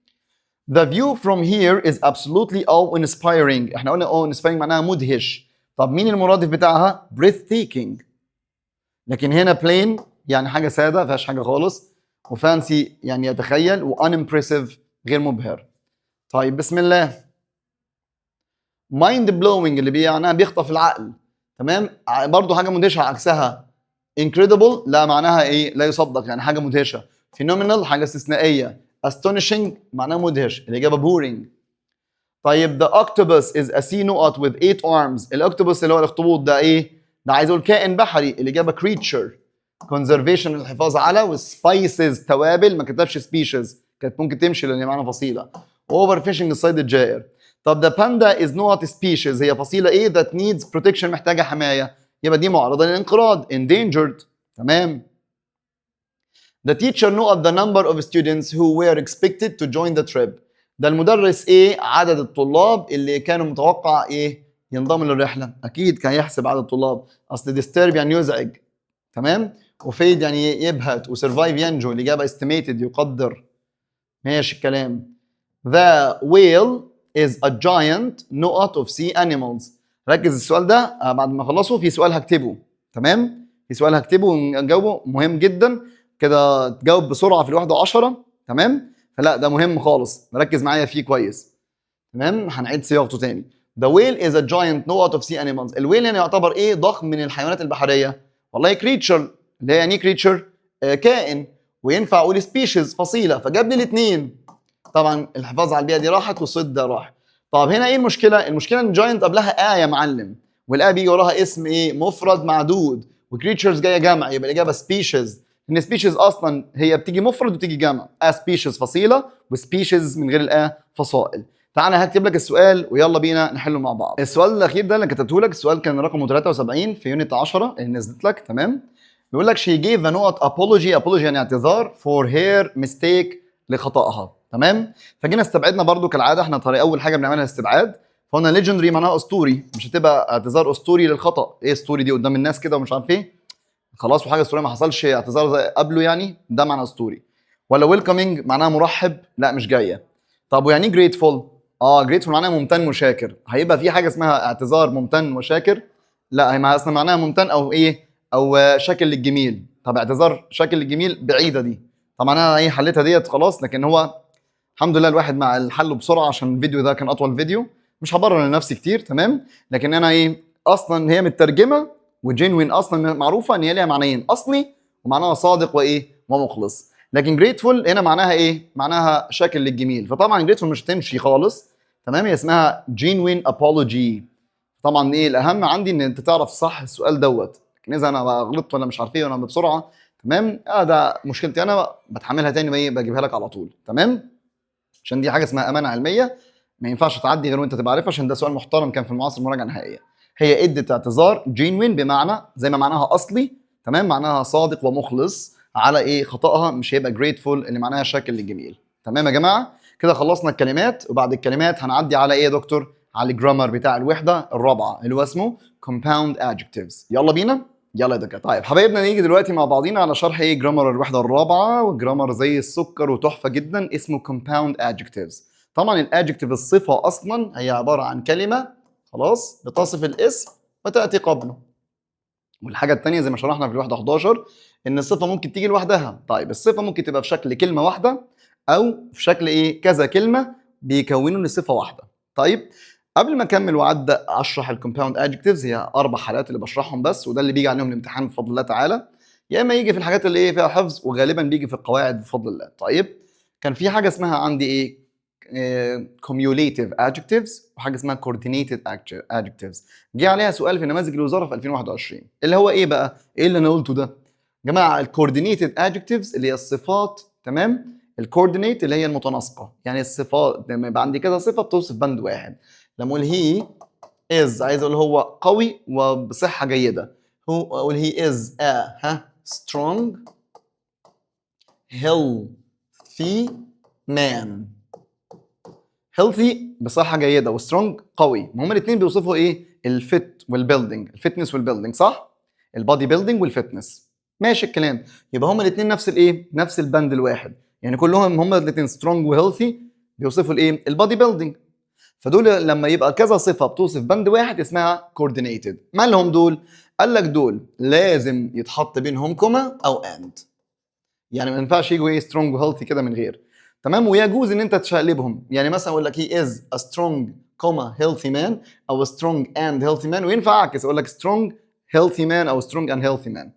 The view from here is absolutely awe inspiring. احنا قلنا awe inspiring معناها مدهش. طب مين المرادف بتاعها؟ breathtaking. لكن هنا plain يعني حاجه ساده ما فيهاش حاجه خالص، وفانسي يعني يتخيل، وunimpressive غير مبهر. طيب بسم الله. مايند بلوينج اللي معناها بيخطف العقل. تمام؟ برضه حاجه مدهشه، عكسها انكريدبل، لا معناها ايه؟ لا يصدق، يعني حاجه مدهشه. فينومينال حاجه استثنائيه. astonishing معناها مدهش، الاجابه بورينج. طيب the octopus is a sea nut with 8 arms. الاكتوبوس اللي هو الاخطبوط ده ايه؟ ده عايز اقول كائن بحري، الاجابه creature. conservation الحفاظ على، وسبايسز توابل، ما كتبش species، كانت ممكن تمشي لان هي معناها فصيله. اوفر فيشنج الصيد الجائر. طب the panda is not species، هي فصيله ايه؟ that needs protection محتاجه حمايه، يبقى دي معرضه للانقراض endangered. تمام. The teacher knew the number of students who were expected to join the trip. ده المدرس ايه؟ عدد الطلاب اللي كانوا متوقع ايه؟ ينضموا للرحله. اكيد كان يحسب عدد الطلاب، اصل disturb يعني يزعج. تمام؟ وفيد يعني يبهت، وسرفايف ينجو، الاجابه estimated يقدر. ماشي الكلام. The whale is a giant knot of sea animals. ركز السؤال ده، بعد ما اخلصه في سؤال هكتبه. تمام؟ في سؤال هكتبه ونجاوبه، مهم جدا كده، تجاوب بسرعه في الواحده 10. تمام؟ فلا ده مهم خالص، ركز معايا فيه كويس. تمام؟ هنعيد صياغته تاني. The whale is a giant knot of sea animals. الويل يعني يعتبر ايه؟ ضخم من الحيوانات البحريه. والله creature اللي هي يعني ايه creature؟ كائن. وينفع اقول species فصيله، فجاب لي الاثنين. طبعا الحفاظ على البيئه دي راحت، والصيد ده راح. طب هنا ايه المشكله؟ المشكله ان جاينت قبلها يا معلم، والايه بيجي وراها اسم ايه؟ مفرد معدود، وكريتشرز جايه جمع، يبقى الاجابه سبيشيز. ان سبيشيز اصلا هي بتيجي مفرد وتيجي جمع، سبيشيز فصيله، وسبيشيز من غير الايه فصائل. تعالى هكتب لك السؤال ويلا بينا نحله مع بعض. السؤال الاخير ده اللي كتبته لك، السؤال كان رقمه 73 في يونت 10 اللي نزلت لك. تمام؟ بيقول لك she gave a note apology يعني اعتذار for her mistake لخطأها. تمام؟ فجينا استبعدنا برضو كالعاده، احنا طريقه اول حاجه بنعملها استبعاد. فقلنا ليجندري معناها اسطوري، مش هتبقى اعتذار اسطوري للخطأ. ايه اسطوري دي؟ قدام الناس كده ومش عارف ايه، خلاص، وحاجه اسطوريه ما حصلش اعتذار زي قبله، يعني ده معنى اسطوري. ولا ويلكمينج معناها مرحب، لا مش جايه. طب ويعني ايه جريتفول؟ جريتفول معناها ممتن وشاكر، هيبقى في حاجه اسمها اعتذار ممتن وشاكر؟ لا، هي اصلا معناها ممتن او ايه؟ او شاكر للجميل. طب اعتذار شاكر للجميل بعيده دي. طبعا انا ايه حليتها ديت خلاص، لكن هو الحمد لله الواحد مع الحل بسرعه، عشان الفيديو ده كان اطول فيديو، مش هبرر لنفسي كتير. تمام؟ لكن انا ايه؟ اصلا هي مترجمه، وجينوين اصلا معروفه ان هي ليها معنيين، اصلي ومعناها صادق وايه؟ ومخلص. لكن جريتفول هنا معناها ايه؟ معناها شاكر للجميل. فطبعا جريتفول مش هتمشي خالص. تمام؟ هي اسمها جينوين ابولوجي. طبعا ايه الاهم عندي؟ ان انت تعرف صح السؤال دوت. لكن اذا انا غلطت ولا مش عارف ايه وانا بسرعه، تمام، ده مشكلتي انا، بتحملها تاني وايه؟ بجيبها لك على طول. تمام؟ عشان دي حاجه اسمها امانه علميه، ما ينفعش تعدي غير وانت تبقى عارفها، عشان ده سؤال محترم كان في المعاصر مراجعه نهائيه. هي ادت اعتذار جينوين بمعنى زي ما معناها اصلي، تمام، معناها صادق ومخلص على ايه خطأها، مش هيبقى grateful اللي معناها شاكر للجميل. تمام يا جماعه، كده خلصنا الكلمات، وبعد الكلمات هنعدي على ايه يا دكتور؟ على الجرامر بتاع الوحده الرابعه اللي هو اسمه compound adjectives. يلا بينا، يلا يا دكاتره. طيب حبايبنا، نيجي دلوقتي مع بعضينا على شرح ايه جرامر الوحده الرابعه، والجرامر زي السكر وتحفه جدا، اسمه compound adjectives. طبعا الادجكتيف الصفه اصلا هي عباره عن كلمه خلاص بتصف الاسم وتاتي قبله. والحاجه الثانيه زي ما شرحنا في الوحده 11 ان الصفه ممكن تيجي لوحدها. طيب الصفه ممكن تبقى في شكل كلمه واحده او في شكل ايه كذا كلمه بيكونوا لصفه واحده. طيب قبل ما اكمل وابدا اشرح الكومباوند ادجكتيفز، هي 4 حالات اللي بشرحهم بس، وده اللي بيجي عليهم الامتحان بفضل الله تعالى، يا اما يجي في الحاجات اللي ايه فيها حفظ، وغالبا بيجي في القواعد بفضل الله. طيب كان في حاجه اسمها عندي ايه cumulative adjectives وحاجه اسمها coordinated adjectives. جه عليها سؤال في نماذج الوزاره في 2021 اللي هو ايه بقى؟ ايه اللي انا قلته ده؟ جماعه الكوردينيتد adjectives اللي هي الصفات، تمام؟ الكوردينيت اللي هي المتناسقه، يعني الصفات لما يبقى عندي كذا صفه بتوصف بند واحد. لما اقول هي is عايز اقول هو قوي وبصحه جيده، هو اقول he is a strong healthy man. healthy بصحه جيده وسترونج قوي، ما هما الاثنين بيوصفوا ايه؟ الفت والبيلدينج، الفتنس والبيلدينج، صح؟ البادي بيلدينج والفتنس، ماشي الكلام. يبقى هما الاثنين نفس الايه؟ نفس البند الواحد، يعني كلهم هما الاثنين سترونج وهيلثي بيوصفوا الايه؟ البادي بيلدينج. فدول لما يبقى كذا صفه بتوصف بند واحد اسمها كوردينيتد. ما لهم دول؟ قال لك دول لازم يتحط بينهم كوما او اند، يعني ما ينفعش يجوا ايه سترونج وهيلثي كده من غير. تمام، ويجوز ان انت تشقلبهم، يعني مثلا اقول لك he is a strong healthy man او strong and healthy man، وينفع اعكس اقول لك strong healthy man او strong and healthy man،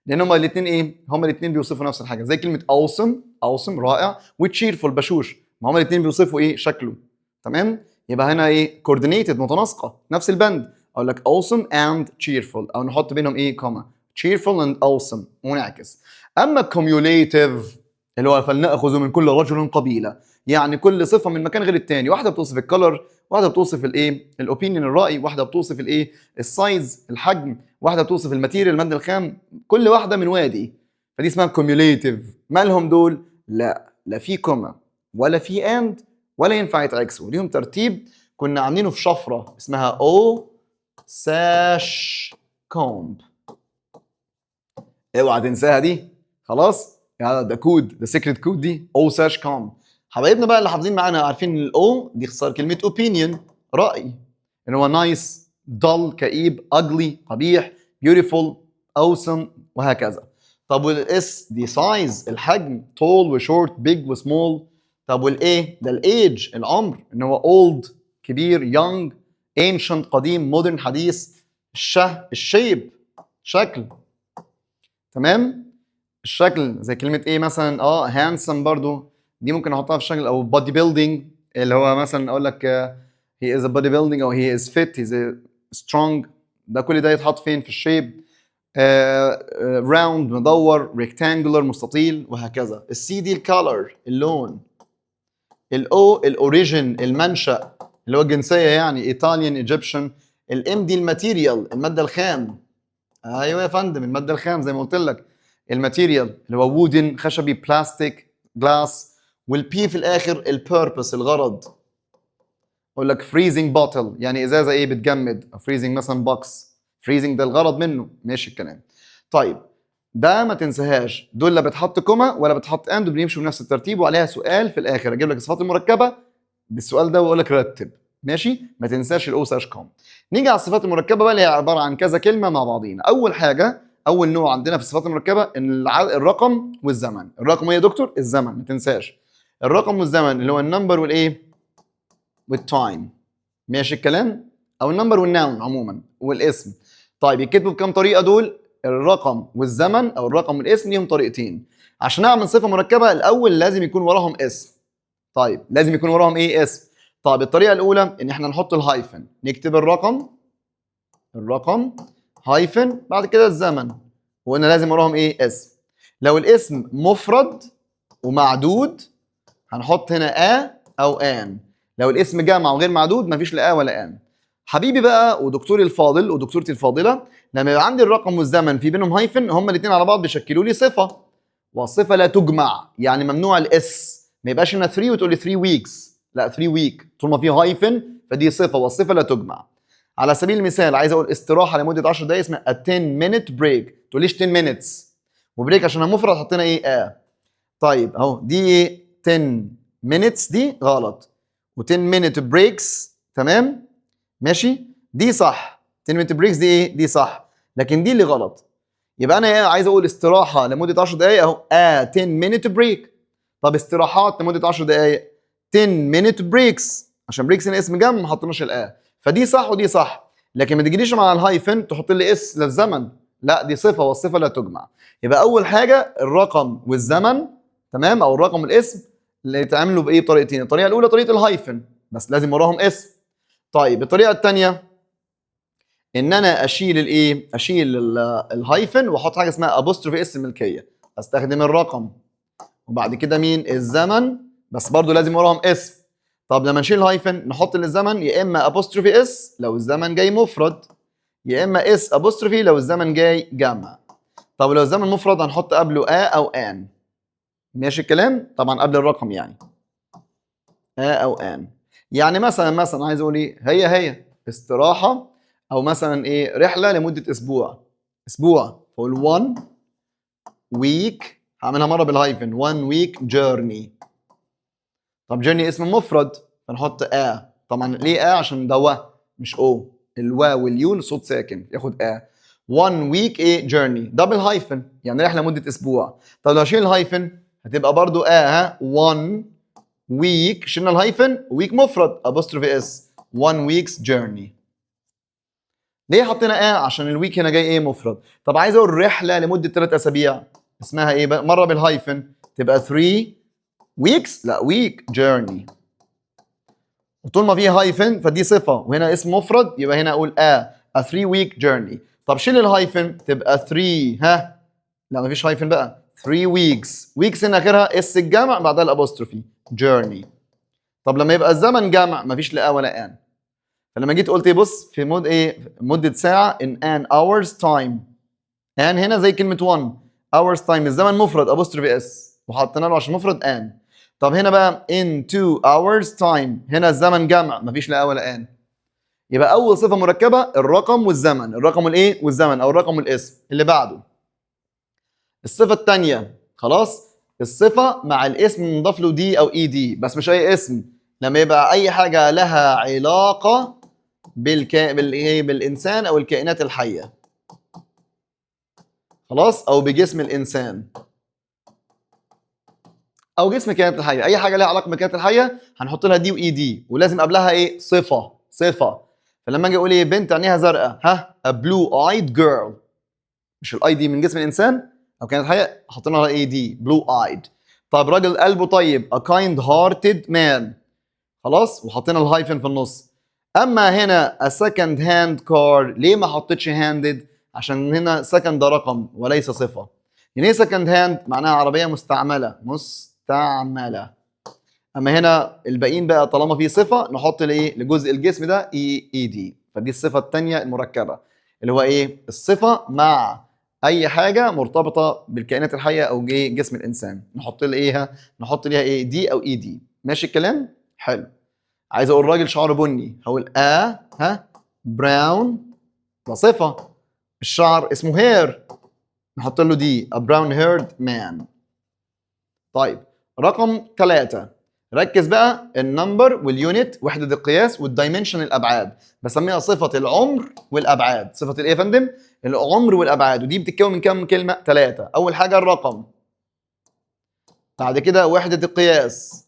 لان هما الاثنين ايه؟ هما الاثنين بيوصفوا نفس الحاجه، زي كلمه awesome رائع وcheerful بشوش، ما هما الاثنين بيوصفوا ايه؟ شكله. تمام، يبقى هنا ايه؟ coordinated متناسقه نفس البند، اقول لك awesome and cheerful او نحط بينهم ايه كوما cheerful and awesome ونعكس. اما cumulative اللي هو فلنأخذ من كل رجل قبيله، يعني كل صفه من مكان غير الثاني، واحده بتوصف الكلر، واحده بتوصف الايه الاوبينيون الراي، واحده بتوصف الايه السايز الحجم، واحده بتوصف الماتيريال الماده الخام، كل واحده من وادي، فدي اسمها cumulative. مالهم دول؟ لا في كوما ولا في اند ولا ينفع يتعكسوا، ليهم ترتيب كنا عاملينه في شفره اسمها او ساش كومب، اوعى تنساها دي، خلاص ده كود، ده سيكريت كود دي او ساش كوم. حبايبنا بقى اللي حافظين معانا عارفين ان الاو دي اختصار كلمه اوبينيون راي، ان هو نايس dull كئيب ugly قبيح beautiful awesome وهكذا. طب والاس دي سايز الحجم tall وشورت big وسمول. طب والايه ده الايج العمر، ان هو old كبير young ancient قديم modern حديث. الشيب شكل، تمام، الشكل زي كلمة ايه مثلا هانسم برضو دي ممكن احطها في الشكل، او بودي بيلدينج اللي هو مثلا اقول لك he is a body building او he is fit he is strong، ده كل ده يتحط فين؟ في الشيب. راوند مدور ريكتانجولار مستطيل وهكذا. السي دي الكالر اللون. الاو الاوريجين المنشأ اللي هو الجنسية يعني ايطاليان ايجيبشن. الام دي الماتيريال المادة الخام، ايوه يا فندم المادة الخام زي ما قلت لك الماتيريال اللي هو وودن خشبي بلاستيك جلاس. والبي في الاخر البيربس الغرض، اقول لك فريزنج بوتل يعني ازازه ايه بتجمد، فريزنج مثلا بوكس، فريزنج ده الغرض منه، ماشي الكلام. طيب ده ما تنساهاش، دول لا بتحط كوما ولا بتحط اند، بنمشوا بنفس الترتيب، وعليها سؤال في الاخر اجيب لك الصفات المركبه بالسؤال ده واقول لك رتب، ماشي، ما تنساش الاو ساش كوم. نيجي على الصفات المركبه بقى اللي هي عباره عن كذا كلمه مع بعضينا. اول حاجه اول نوع عندنا في الصفات المركبه ان الرقم والزمن. الرقم ايه يا دكتور؟ الزمن، ما تنساش الرقم والزمن اللي هو النمبر والايه والتايم، ماشي الكلام، او النمبر والناون عموما والاسم. طيب يتكتبوا بكام طريقه دول؟ الرقم والزمن او الرقم والاسم ليهم طريقتين. عشان اعمل صفه مركبه الاول لازم يكون وراهم اسم. طيب لازم يكون وراهم ايه؟ اسم. طيب الطريقه الاولى ان احنا نحط الهايفن، نكتب الرقم هايفن بعد كده الزمن، وقلنا لازم وراهم ايه؟ اسم. لو الاسم مفرد ومعدود هنحط هنا او ان. لو الاسم جمع وغير معدود مفيش لا ولا ان. حبيبي بقى ودكتوري الفاضل ودكتورتي الفاضله، لما يبقى عندي الرقم والزمن في بينهم هايفن، هما الاثنين على بعض بيشكلوا لي صفه، والصفه لا تجمع، يعني ممنوع الاس، ما يبقاش هنا 3 وتقول لي 3 ويكس، لا 3 ويك طول ما في هايفن فدي صفه، والصفه لا تجمع. على سبيل المثال عايز اقول استراحه لمده 10 دقائق اسمها a 10 minute break، تقوليش 10 minutes، وبريك عشان مفرد حطينا ايه طيب اهو دي ايه 10 minutes دي غلط، و10 minute breaks تمام ماشي دي صح، 10 minute breaks دي ايه دي صح، لكن دي اللي غلط. يبقى انا عايز اقول استراحه لمده 10 دقائق اهو 10 minute break. طب استراحات لمده 10 دقائق 10 minute breaks، عشان بريكس هنا اسم جمع ما حطيناش فدي صح ودي صح، لكن ما تجيليش مع الهايفن تحط لي اس للزمن، لا دي صفه والصفه لا تجمع. يبقى اول حاجه الرقم والزمن تمام، او الرقم والاسم اللي يتعاملوا بايه بطريقتين، الطريقه الاولى طريقه الهايفن بس لازم وراهم اسم. طيب الطريقه الثانيه ان انا اشيل الهايفن واحط حاجه اسمها ابوستروفي اس الملكيه، استخدم الرقم وبعد كده مين الزمن، بس برضو لازم وراهم اسم. طب لما نشيل الهايفن نحط للزمن يا اما ابوستروفي اس لو الزمن جاي مفرد، يا اما اس ابوستروفي لو الزمن جاي جمع. طب لو الزمن مفرد هنحط قبله او ان، ماشي الكلام، طبعا قبل الرقم يعني او ان. يعني مثلا عايز اقول ايه هي استراحه، او مثلا ايه رحله لمده اسبوع فاقول 1 ويك، هعملها مره بالهايفن 1 ويك جيرني. طب جيرني اسم مفرد فنحط طبعا ليه عشان ده و مش او، الوا واليو صوت ساكن ياخد 1 ويك ايه جيرني دبل هايفن يعني رحله مده اسبوع. طب لو اشيل الهايفن هتبقى برضو 1 ويك، شلنا الهايفن ويك مفرد ابوستروفي اس 1 ويكس جيرني. ليه حطينا عشان الويك هنا جاي ايه مفرد. طب عايز اقول رحله لمده 3 اسابيع اسمها ايه مره بالهايفن تبقى 3 ويكس، لا ويك جيرني، وطول ما فيه هايفن فدي صفه وهنا اسم مفرد يبقى هنا اقول a 3 week journey. طب شيل الهايفن تبقى 3 لا مفيش هايفن بقى 3 weeks هنا اخرها اس الجمع بعدها الابوستروفي journey. طب لما يبقى الزمن جمع مفيش لا ولا ان، فلما جيت قلت بص في مده ساعه in an hour's time، ان هنا زي كلمه 1 hours time الزمن مفرد ابوستروفي اس وحطينا له عشان مفرد ان. طب هنا بقى in 2 hours time هنا الزمن جمع مفيش لا ولا ان. يبقى اول صفه مركبه الرقم والزمن، الرقم والزمن او الرقم والاسم. اللي بعده الصفه الثانيه خلاص الصفه مع الاسم نضاف له دي او اي دي، بس مش اي اسم، لما يبقى اي حاجه لها علاقه بالانسان او الكائنات الحيه خلاص، او بجسم الانسان او جسم الكائنات الحيه، اي حاجه لها علاقه بالكائنات الحيه هنحط لها دي واي دي، ولازم قبلها صفه. فلما اجي اقول ايه بنت عينيها زرقاء a blue eyed girl، مش الاي دي من جسم الانسان او كانت حيه حطينا لها اي دي blue eyed. طب راجل قلبه طيب a kind hearted man خلاص وحطينا الهايفن في النص. اما هنا a second hand car ليه ما حطيتش handed؟ عشان هنا second ده رقم وليس صفه. يعني ايه second hand؟ معناها عربيه مستعمله. اما هنا الباقيين بقى طالما في صفه نحط لجزء الجسم ده اي دي، فدي الصفه الثانيه المركبه اللي هو الصفه مع اي حاجه مرتبطه بالكائنات الحيه او جسم الانسان نحط ليها دي او اي دي. ماشي الكلام حلو. عايز اقول راجل شعره بني هقول براون، ده صفه. الشعر اسمه هير نحط له دي a brown haired man. طيب رقم 3 ركز بقى النمبر واليونت وحدة القياس والدايمنشن الأبعاد، بسميها صفة العمر والأبعاد. صفة الإيه يا فندم؟ العمر والأبعاد، ودي بتتكون من كام كلمة؟ 3. أول حاجة الرقم، بعد كده وحدة القياس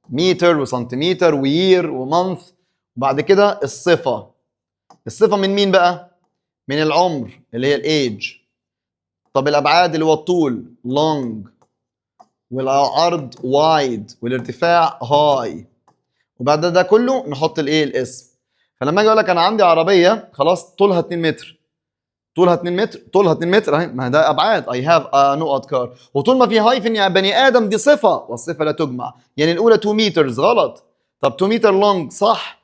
متر وسنتيمتر وير ومنث، وبعد كده الصفة من مين بقى؟ من العمر اللي هي الإيج. طب الأبعاد اللي هو الطول long، والعرض وايد، والارتفاع هاي، وبعد ده كله نحط الاسم. فلما اجي اقول لك انا عندي عربيه خلاص طولها 2 متر، طولها 2 متر اهي، ما ده ابعاد اي هاف نقط كار، وطول ما في هايفن يا بني ادم دي صفه والصفه لا تجمع، يعني الاولى 2 متر غلط. طب 2 متر لونج صح.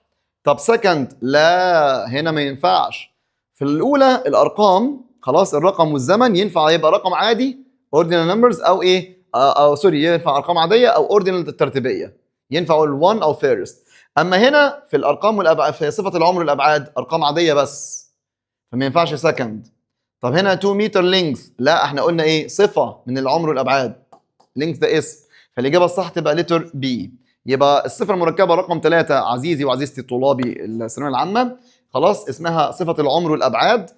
طب سكند لا هنا ما ينفعش. في في الاولى الارقام خلاص، الرقم والزمن ينفع يبقى رقم عادي ordinal numbers او ايه او سوري، ينفع ارقام عاديه او ordinal الترتيبيه، ينفع ال1 او first. اما هنا في الارقام والابعاد، في صفه العمر والابعاد ارقام عاديه بس، فما ينفعش سكند. طب هنا 2 متر لينث، لا احنا قلنا ايه، صفه من العمر والابعاد، لينث ده اسم، فالاجابه الصح تبقى لتر بي. يبقى الصفه المركبه رقم 3 عزيزي وعزيزتي طلابي الثانويه العامه، خلاص اسمها صفه العمر والابعاد،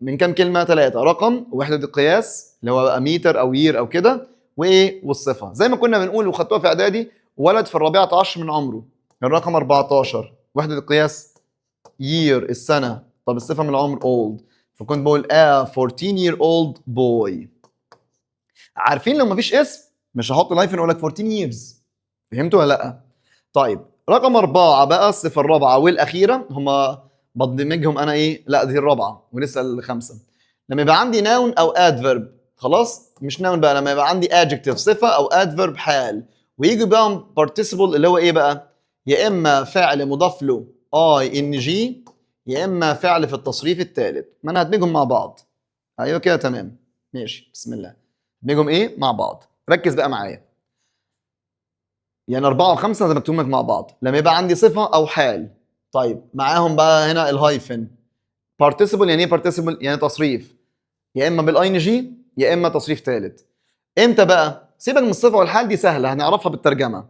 من كام كلمه؟ 3، رقم ووحده القياس اللي هو بقى متر او يير او كده، وايه والصفه، زي ما كنا بنقول وخدتوها في اعدادي، ولد في الرابعه عشر من عمره، الرقم 14، وحده القياس year السنه، طب الصفه من العمر old، فكنت بقول 14 year old boy. عارفين لو مفيش اسم مش هحط الهايفن اقول لك 14 years، فهمتوا ولا لا؟ طيب رقم 4 بقى، الصفه الرابعه والاخيره، هما بدمجهم انا ايه، لا دي الرابعه ولسه الخامسه. لما يبقى عندي ناون او ادفيرب، خلاص مش ناون بقى، لما يبقى عندي adjective صفه او adverb حال، ويجي بقى participle اللي هو ايه بقى، يا اما فعل مضاف له ing، يا اما فعل في التصريف الثالث. ما انا هدمجهم مع بعض. ايوه كده تمام، ماشي بسم الله. هدمجهم ايه مع بعض، ركز بقى معايا. يعني 4 و5 زي ما مكتوب لك مع بعض، لما يبقى عندي صفه او حال، طيب معاهم بقى هنا الهايفن. participle يعني ايه participle؟ يعني تصريف، يا اما بالاي ان جي يا اما تصريف ثالث. امتى بقى؟ سيبك من الصفه والحال دي سهله هنعرفها بالترجمه.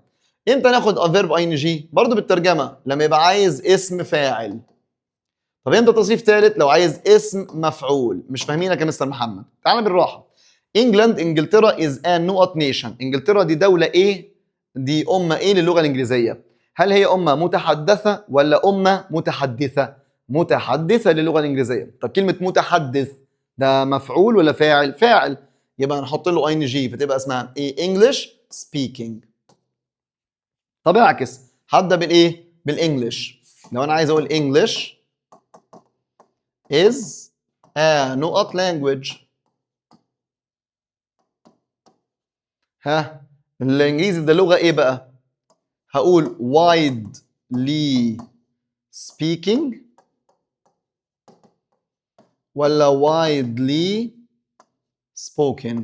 امتى ناخد فيرب اي ان جي؟ برضه بالترجمه، لما يبقى عايز اسم فاعل. طب امتى تصريف ثالث؟ لو عايز اسم مفعول. مش فاهمينك يا مستر محمد؟ تعالى بالراحه. انجلاند، انجلترا از ان نقط نيشن، انجلترا دي دوله ايه؟ دي امه ايه للغه الانجليزيه؟ هل هي امه متحدثه ولا امه متحدثه؟ متحدثه للغه الانجليزيه. طب كلمه متحدث ده مفعول ولا فاعل؟ فاعل، يبقى هنحط له اي ان جي فتبقى اسمها ايه؟ انجلش سبيكينج. طب اعكس، هبدا بالايه؟ بالانجلش. لو انا عايز اقول انجلش is a نقط language، ها الانجليزي ده لغه ايه بقى؟ هقول widely speaking ولا widely spoken؟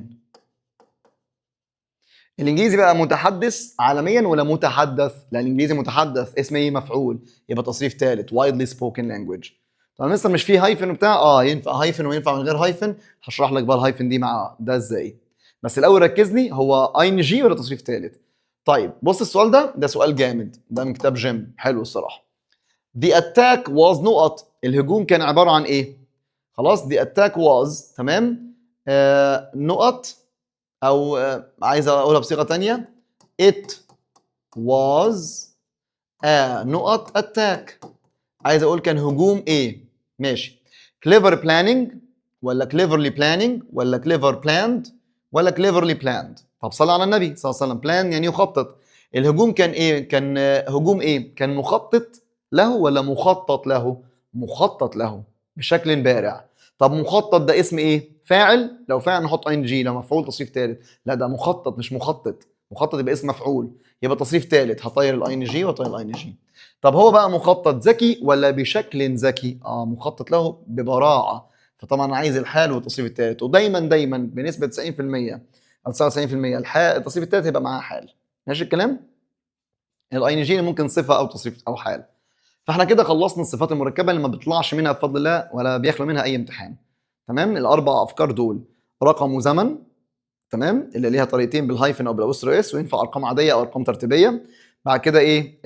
الانجليزي بقى متحدث عالميا ولا متحدث؟ لا الانجليزي متحدث، اسم ايه؟ مفعول، يبقى تصريف ثالث widely spoken language. طب لسه مش فيه هايفن وبتاع، ينفع هايفن وينفع من غير هايفن، هشرح لك بقى الهايفن دي مع ده ازاي. بس الاول ركز لي، هو اي ان جي ولا تصريف ثالث؟ طيب بص السؤال ده سؤال جامد، ده من كتاب جيم حلو الصراحه. The attack was نقط، الهجوم كان عباره عن ايه؟ خلاص the attack was تمام، نقط، او عايز اقولها بصيغه تانية، it was a نقط attack، عايز اقول كان هجوم ايه؟ ماشي. clever planning ولا cleverly planning ولا clever planned ولا cleverly planned؟ طب صلى على النبي صلى الله عليه وسلم. plan يعني يخطط، الهجوم كان ايه؟ كان هجوم ايه؟ كان مخطط له ولا مخطط له؟ مخطط له بشكل بارع. طب مخطط ده اسم ايه؟ فاعل، لو فاعل نحط ان جي، لو مفعول تصريف ثالث. لا ده مخطط مش مخطط، مخطط يبقى اسم مفعول، يبقى تصريف ثالث، هطير الاي ان جي واطير الاي ان جي. طب هو بقى مخطط ذكي ولا بشكل ذكي؟ مخطط له ببراعه، فطبعا انا عايز الحال والتصريف الثالث، ودايما دايما بنسبه 90% او 99% التصريف الثالث هيبقى معاه حال. ماشي الكلام؟ الاي ان جي ممكن صفه او تصريف او حال. فاحنا كده خلصنا الصفات المركبه اللي ما بيطلعش منها بفضل الله ولا بيخلو منها اي امتحان. تمام، الاربع افكار دول، رقم وزمن، تمام، اللي ليها طريقتين بالهايفن او بالابوستر اس، وينفع ارقام عاديه او ارقام ترتيبيه. بعد كده ايه،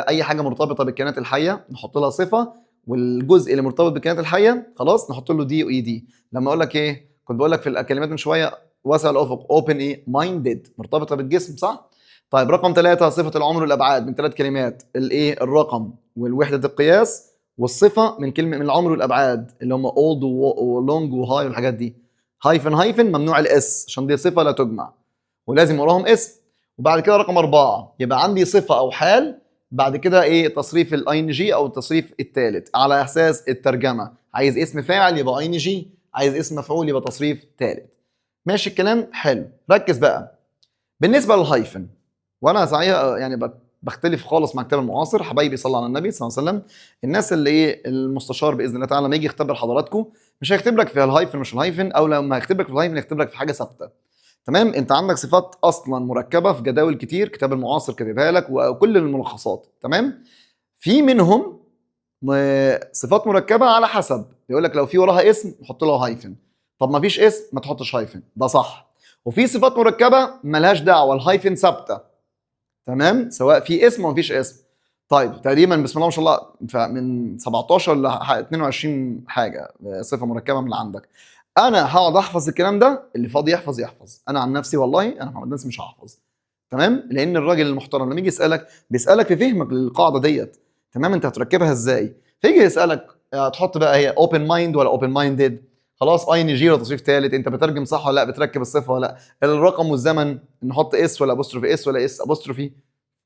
اي حاجه مرتبطه بالكائنات الحيه نحط لها صفه، والجزء اللي مرتبط بالكائنات الحيه خلاص نحط له دي واي دي. لما اقول لك ايه، كنت بقول لك في الكلمات من شويه، واسع الافق اوبن ايه، مايندد، مرتبطه بالجسم صح؟ طيب رقم 3 صفه العمر والابعاد من 3 كلمات، الايه، الرقم والوحده القياس والصفه من كلمه من العمر والابعاد اللي هم اولد ولونج وهاي والحاجات دي. هايفن هايفن ممنوع الاس عشان دي صفه لا تجمع، ولازم وراهم اسم. وبعد كده رقم 4 يبقى عندي صفه او حال، بعد كده ايه، تصريف الاي ان جي او التصريف الثالث على اساس الترجمه، عايز اسم فاعل يبقى اي ان جي، عايز اسم مفعول يبقى تصريف ثالث. ماشي الكلام؟ حلو. ركز بقى بالنسبه للهايفن، وانا صحيح يعني بختلف خالص مع الكتاب المعاصر. حبايبي صلى على النبي صلى الله عليه وسلم. الناس اللي ايه المستشار باذن الله تعالى لما يجي يختبر حضراتكم مش هيكتب لك في الهايفن مش الهايفن، او لما هيكتب لك في الهايفن يكتب لك في حاجه ثابته. تمام؟ انت عندك صفات اصلا مركبه في جداول كتير، كتاب المعاصر كاتبها لك وكل الملخصات. تمام؟ في منهم صفات مركبه على حسب، يقول لك لو في وراها اسم نحط له هايفن، طب ما فيش اسم ما تحطش هايفن، ده صح. وفي صفات مركبه ملهاش دعوه، الهايفن ثابته. تمام؟ سواء في اسم او مفيش اسم. طيب تقريبا بسم الله ما شاء الله من 17 ل 22 حاجه صفه مركبه من اللي عندك. انا هقعد احفظ الكلام ده، اللي فاضي يحفظ يحفظ، انا عن نفسي والله انا محمد ناس مش هحفظ. تمام؟ لان الراجل المحترم لما يجي يسالك بيسالك في فهمك للقاعده ديت. تمام؟ انت هتركبها ازاي؟ فيجي يسالك تحط بقى هي اوبن مايند ولا اوبن مايندد، خلاص اي ان جي ولا تصريف ثالث، انت بترجم صح ولا لا، بتركب الصفه ولا لا، الرقم والزمن نحط اس ولا ابوستروفي اس ولا اس ابوستروفي،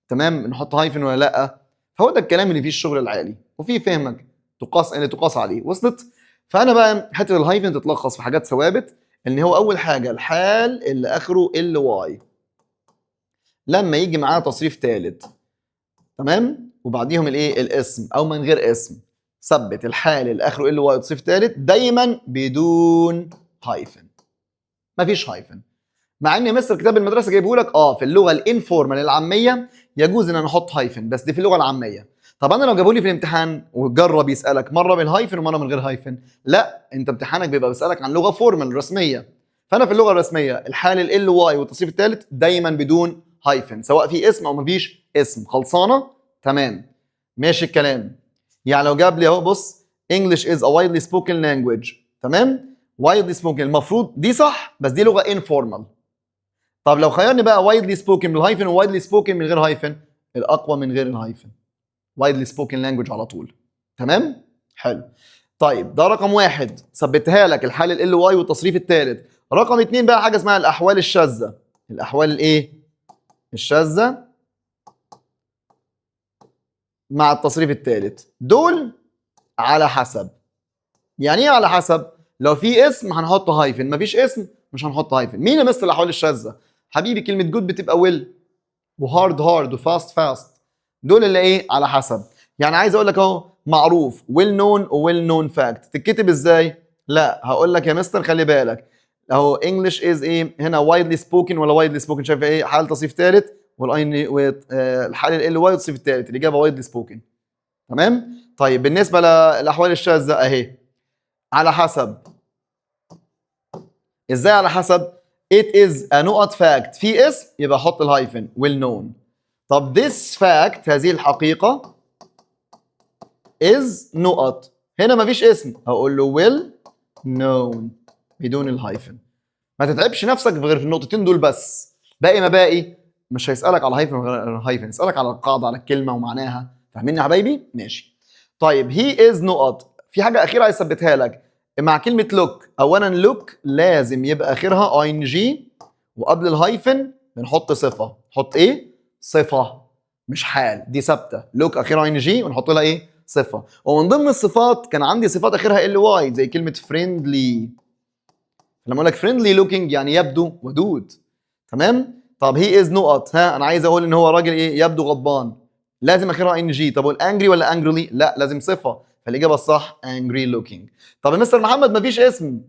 تمام، نحط هايفن ولا لا. فهو ده الكلام اللي فيه الشغل العالي وفيه فهمك تقاس اللي تقاس عليه. وصلت؟ فانا بقى حته الهايفن تتلخص في حاجات ثوابت، ان هو اول حاجه الحال اللي اخره ال واي لما يجي معاه تصريف ثالث، تمام، وبعديهم الايه الاسم او من غير اسم، ثبت الحال اللي اخره ال واي تصريف ثالث دايما بدون هايفن، مفيش هايفن. مع ان مستر كتاب المدرسه جايبه لك في اللغه الانفورمال العاميه يجوز ان انا احط هايفن، بس دي في اللغه العاميه. طب انا لو جابوا لي في الامتحان وجرب يسالك مره بالهايفن ومره من غير هايفن، لا، انت امتحانك بيبقى بيسالك عن لغه فورمال رسميه. فانا في اللغه الرسميه الحال ال واي والتصريف الثالث دايما بدون هايفن، سواء في اسم او مفيش اسم. خلصانه؟ تمام، ماشي الكلام. يعني لو جاب لي اهو بص English is a widely spoken language، تمام، widely spoken المفروض دي صح، بس دي لغه informal. طب لو خيرني بقى وايدلي سبوكن بالهايفن ووايدلي سبوكن من غير هايفن، الاقوى من غير الهايفن، وايدلي سبوكن لانجوج على طول. تمام؟ حلو. طيب ده رقم واحد، ثبتها لك الحال ال واي والتصريف الثالث. رقم اتنين بقى حاجه اسمها الاحوال الشاذه. الاحوال الايه؟ الشاذه مع التصريف الثالث، دول على حسب. يعني ايه على حسب؟ لو في اسم هنحط هايفن، مفيش اسم مش هنحط هايفن. مين يا مستر الاحوال الشاذه؟ حبيبي كلمه جود بتبقى ويل، وهارد هارد وفاست فاست، دول اللي ايه على حسب. يعني عايز اقول لك اهو معروف ويل نون وويل نون فاكت تتكتب ازاي؟ لا هقول لك يا مستر خلي بالك اهو انجلش از ايه هنا وايدلي سبوكن ولا وايدلي سبوكن، شايف ايه حال تصريف ثالث والاي الحال ال واي والتصريف الثالث الاجابه وايدلي سبوكن. تمام؟ طيب بالنسبه للاحوال الشاذه اهي على حسب. ازاي على حسب؟ it is a نقط fact في اسم يبقى احط الهايفن well known. طب this fact هذه الحقيقة is نقط، هنا مفيش اسم هقول له well known بدون الهايفن. ما تتعبش نفسك غير في النقطتين دول بس، باقي ما باقي مش هيسألك على هايفن غير هايفن، يسألك على القاعدة على الكلمة ومعناها. فاهمين يا حبايبي؟ ماشي. طيب he is نقط، في حاجة أخيرة عايز أثبتها لك مع كلمة look. أولا look لازم يبقى آخرها ing وقبل الهايفن بنحط صفة. نحط إيه؟ صفة مش حال، دي ثابتة. look آخرها ing ونحط لها إيه؟ صفة. ومن ضمن الصفات كان عندي صفات آخرها ly زي كلمة friendly. لما أقول لك friendly looking يعني يبدو ودود. تمام؟ طب he is نقط، أنا عايز أقول إن هو راجل إيه؟ يبدو غضبان، لازم آخرها ing. طب والangry ولا angrily؟ لا لازم صفة، فالإجابة الصح angry looking. طب يا مستر محمد مفيش اسم،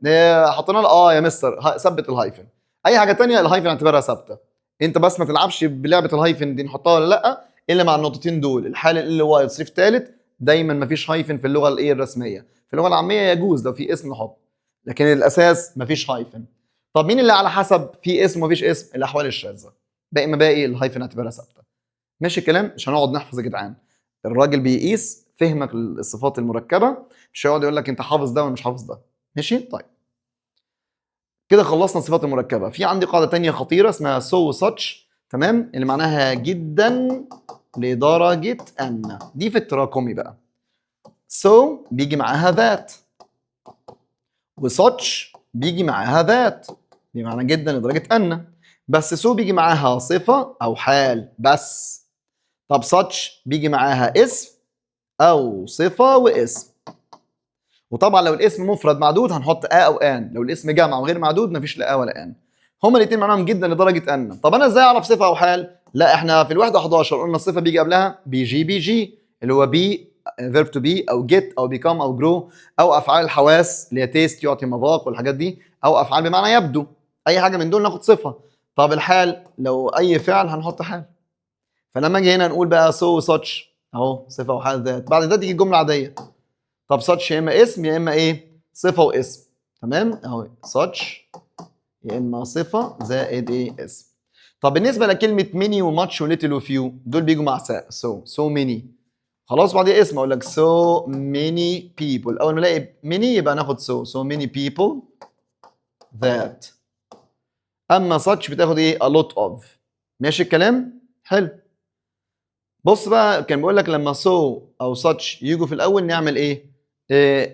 حطينا له يا مستر ثبت الهايفن. أي حاجة تانية الهايفن اعتبرها ثابتة. أنت بس ما تلعبش بلعبة الهايفن دي نحطها ولا لأ، إلا مع النقطتين دول، الحالة اللي هو تصريف ثالث دايما مفيش هايفن في اللغة الإيه الرسمية. في اللغة العامية يجوز لو في اسم نحط، لكن الأساس مفيش هايفن. طب مين اللي على حسب في اسم ومفيش اسم؟ الأحوال الشاذة. باقي ما باقي الهايفن اعتبرها ثابتة. ماشي الكلام؟ مش هنقعد نحفظ يا جدعان. الراجل بيقيس فهمك للصفات المركبه، مش هيقعد يقول لك انت حافظ ده ولا مش حافظ ده. ماشي؟ طيب كده خلصنا الصفات المركبه. في عندي قاعده تانية خطيره اسمها so such، تمام، اللي معناها جدا لدرجه ان. دي في التراكمي بقى. so بيجي معاها ذات، وsuch بيجي معاها ذات، بمعنى جدا لدرجه ان. بس so بيجي معاها صفه او حال بس. طب such بيجي معاها اسم او صفه واسم. وطبعا لو الاسم مفرد معدود هنحط او ان، لو الاسم جمع وغير معدود مفيش لا ولا ان. هما الاثنين معناهم جدا لدرجه ان. طب انا ازاي اعرف صفه او حال؟ لا احنا في الوحده 11 قلنا الصفه بيجي قبلها بي جي اللي هو بي فيرب تو بي او جيت او بيكام او جرو او افعال الحواس اللي هي تيست يعطي مذاق والحاجات دي، او افعال بمعنى يبدو. اي حاجه من دول ناخد صفه. طب الحال لو اي فعل هنحط حال. فلما اجي هنا نقول بقى سو ساتش اهو صفه وحال ذات، بعد ذات تيجي جمله عاديه. طب ساتش يا اما اسم يا اما ايه؟ صفه واسم. تمام اهو ساتش يا اما صفه زائد ايه؟ اسم. طب بالنسبه لكلمه ميني وماتش وليتل وفيو دول بيجوا مع سو ميني. خلاص بعدين اسم اقول لك so many people. اول ما الاقي many يبقى ناخد so many people that. اما such بتاخد ايه؟ a lot of. ماشي الكلام؟ حلو. بص بقى كان بيقول لك لما so او such يجوا في الاول نعمل ايه؟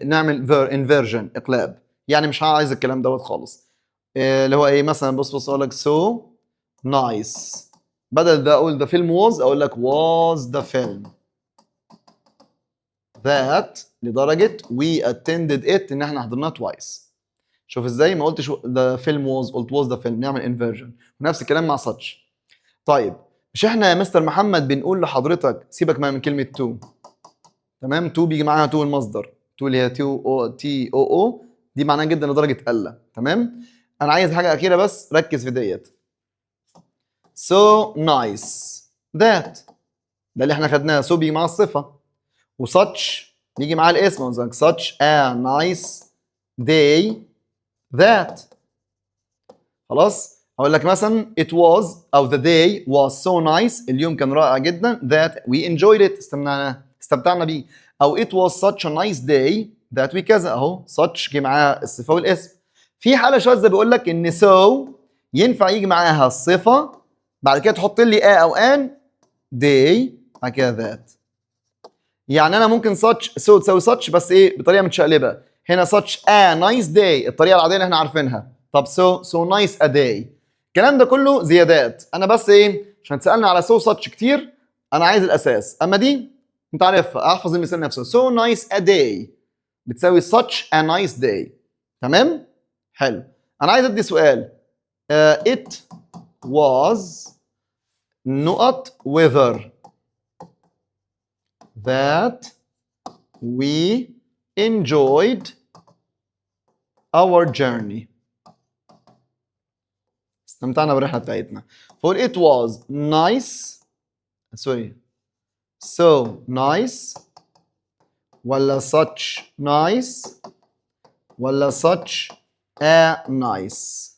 نعمل inversion اقلاب. يعني مش عايز الكلام دوت خالص. اللي هو ايه مثلا؟ بص اقول لك so nice. بدل ده اقول the film was اقول لك was the film that لدرجة we attended it إن إحنا حضرناه twice. شوف إزاي ما قلتش the film was، قلت was the film. نعمل inversion. ونفس الكلام مع such. طيب مش إحنا يا مستر محمد بنقول لحضرتك سيبك من كلمة to. تمام؟ to بيجي معاها to المصدر. to اللي هي تي او او دي معناها جدا لدرجة ألا. تمام؟ أنا عايز حاجة أخيرة بس ركز في ديت. so nice that ده اللي إحنا خدناه. so بيجي معاها الصفة. وsuch يجي معاه الاسم زي such a nice day that. خلاص اقول لك مثلا it was او the day was so nice اليوم كان رائع جدا that we enjoyed it استمتعنا بيه. او it was such a nice day that we كذا اهو such جه معاها الصفه والاسم. في حاله شاذه بيقول لك ان so ينفع يجي معاها الصفه بعد كده تحط لي a او an day بعد كده that. يعني انا ممكن such so تساوي such بس ايه؟ بطريقه متشقلبه. هنا such a nice day الطريقه العاديه اللي احنا عارفينها. طب so nice a day. الكلام ده كله زيادات. انا بس ايه؟ عشان تسالنا على so such كتير انا عايز الاساس. اما دي انت عارفها، احفظ المثال نفسه. so nice a day بتساوي such a nice day. تمام؟ حلو. انا عايز ادي سؤال. it was not weather that we enjoyed our journey. استمتعنا بالرحلة بتاعتنا. For it was nice so nice ولا such nice ولا such a nice.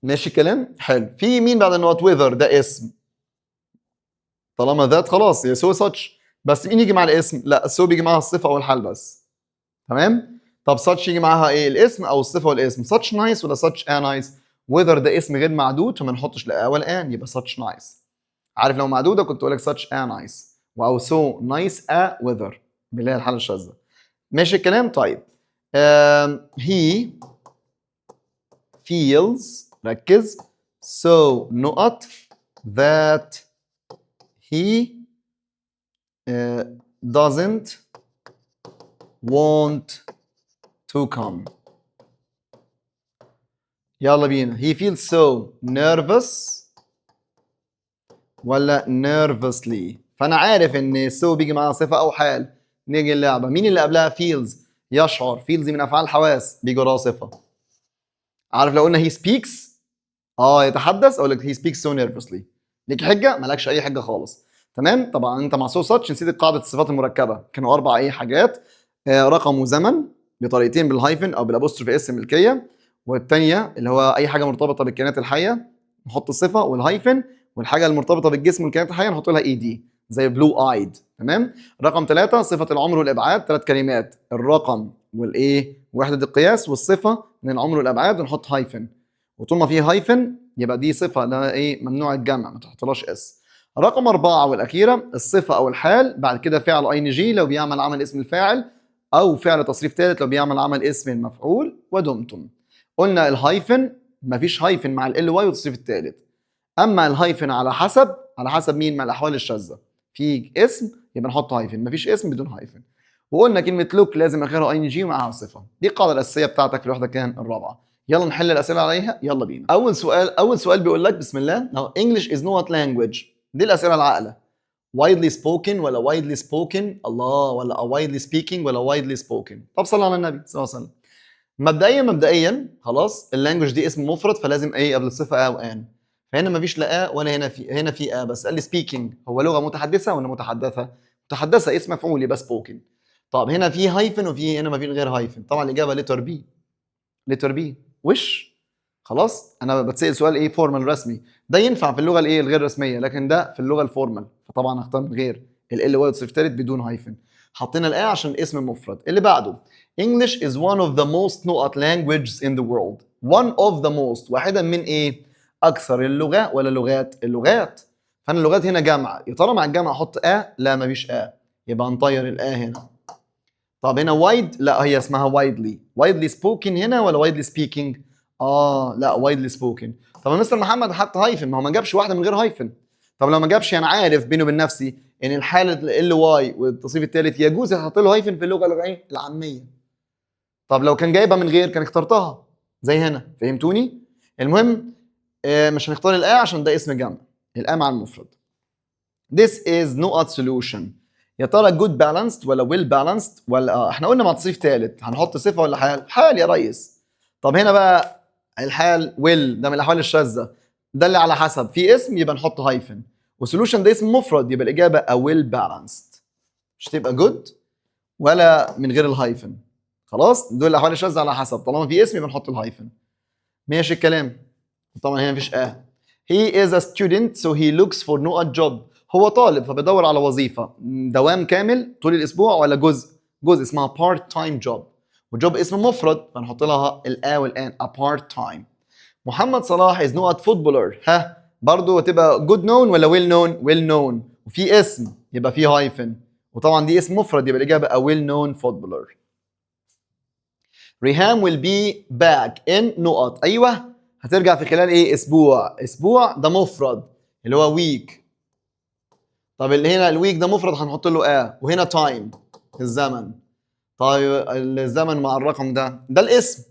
ماشي الكلام؟ حلو. في مين بعد النقط؟ weather ده اسم. طالما ذات خلاص هي سو ساتش. بس مين يجي مع الاسم؟ لا سو بيجي معاها الصفه او الحال بس. تمام؟ طب ساتش يجي معاها ايه؟ الاسم او الصفه والاسم. ساتش نايس ولا ساتش ا نايس؟ وذر ده اسم غير معدود فما نحطش لا ولا ان يبقى ساتش نايس. عارف لو معدوده كنت اقول لك ساتش ا نايس او سو نايس ا وذر اللي هي الحاله الشاذه. ماشي الكلام؟ طيب he feels ركز so نقط that he doesn't want to come. يلا بينا. he feels so nervous ولا nervously. فأنا عارف إن so بيجي معاها صفة أو حال. نيجي اللعبة مين اللي قبلها؟ feels يشعر. feels من أفعال الحواس بيجي وراها صفة. عارف لو قلنا he speaks يتحدث أقول لك he speaks so nervously. ليك حجة؟ مالكش أي حجة خالص. تمام؟ طبعا انت مع سو ساتش نسيت قاعده الصفات المركبه. كانوا 4 حاجات. رقم وزمن بطريقتين بالهايفن او بالابوستروفي اس الملكيه. والثانيه اللي هو اي حاجه مرتبطه بالكائنات الحيه نحط الصفه والهايفن. والحاجه المرتبطه بالجسم والكائنات الحيه نحط لها اي دي زي بلو ايد. تمام؟ رقم 3 صفه العمر والابعاد 3 كلمات. الرقم وحده القياس والصفه من العمر والابعاد ونحط هايفن. وطول ما في هايفن يبقى دي صفه لها ممنوع الجمع ما تحطلهاش اس. رقم 4 والأخيرة الصفة أو الحال بعد كده فعل اي ان جي لو بيعمل عمل اسم الفاعل أو فعل تصريف ثالث لو بيعمل عمل اسم المفعول. ودمتم. قلنا الهايفن مفيش هايفن مع ال واي والتصريف الثالث. أما الهايفن على حسب مين؟ مع الأحوال الشاذة. في اسم يبقى نحط هايفن، مفيش اسم بدون هايفن. وقلنا كلمه لوك لازم اخرها اي ان جي ومعاها صفه. دي القاعده الاساسيه بتاعتك في الوحده كان الرابعه. يلا نحل الاسئله عليها، يلا بينا. اول سؤال بيقول لك بسم الله اهو English is not language. دي الاسئله العاقله. widely spoken ولا widely spoken الله، ولا widely speaking ولا widely spoken. طب صلى على النبي صلى الله عليه وسلم. مبدئيا خلاص اللانجوج دي اسم مفرد فلازم ايه قبل الصفه او ان. فهنا مفيش لا ولا هنا في بس. قال لي speaking هو لغه متحدثه ولا متحدثه؟ متحدثه، اسم مفعول يبقى spoken. طب هنا في هايفن وفي هنا ما في غير هايفن، طبعا الاجابه لتر بي. لتر بي وش. خلاص انا بتسال سؤال ايه فورمال رسمي، ده ينفع في اللغه الايه الغير رسميه، لكن ده في اللغه الفورمال فطبعا هختار من غير ال واي تصريف ثالث بدون هايفن. حطينا الايه عشان اسم مفرد. اللي بعده English is one of the most known languages in the world. One of the most واحدا من ايه؟ اكثر اللغات ولا لغات؟ اللغات. فانا اللغات هنا جمع، يا ترى مع الجمع احط لا مفيش يبقى نطير هنا. طب هنا وايد لا هي اسمها وايدلي سبوكن هنا ولا وايدلي سبيكينج؟ لا وايدلي سبوكن. طب يا مستر محمد حط هايفن، ما هو ما جابش واحده من غير هايفن. طب لو ما جابش انا عارف بيني وبين نفسي ان الحاله ال واي والتصريف الثالث يجوز احط له هايفن في اللغه العاميه. طب لو كان جايبها من غير كان اخترتها زي هنا، فهمتوني؟ المهم مش هنختار الآ عشان ده اسم جمع، الآ مع المفرد. This is not solution. يا ترى good balanced ولا well balanced ولا احنا قلنا مع تصريف ثالث هنحط صفه ولا حال؟ حال يا ريس. طب هنا بقى الحال will ده من الاحوال الشاذه، ده اللي على حسب في اسم يبقى نحط هايفن، وسولوشن ده اسم مفرد يبقى الاجابه a well balanced. مش تبقى good ولا من غير الهايفن. خلاص دول الاحوال الشاذه على حسب، طالما في اسم يبقى نحط الهايفن. ماشي الكلام. طبعا هنا مفيش he is a student so he looks for no job. هو طالب فبيدور على وظيفه دوام كامل طول الاسبوع ولا جزء اسمها part time job، وجوب اسم مفرد فنحط لها الا والان a part time. محمد صلاح is not footballer. برضه تبقى good known ولا well known وفي اسم يبقى في هايفن، وطبعا دي اسم مفرد يبقى الاجابه a well known footballer. ريهام will be back in نقط. ايوه هترجع في خلال ايه؟ اسبوع ده مفرد اللي هو ويك. طب اللي هنا الويك ده مفرد هنحط له وهنا تايم الزمن. طيب الزمن مع الرقم ده الاسم،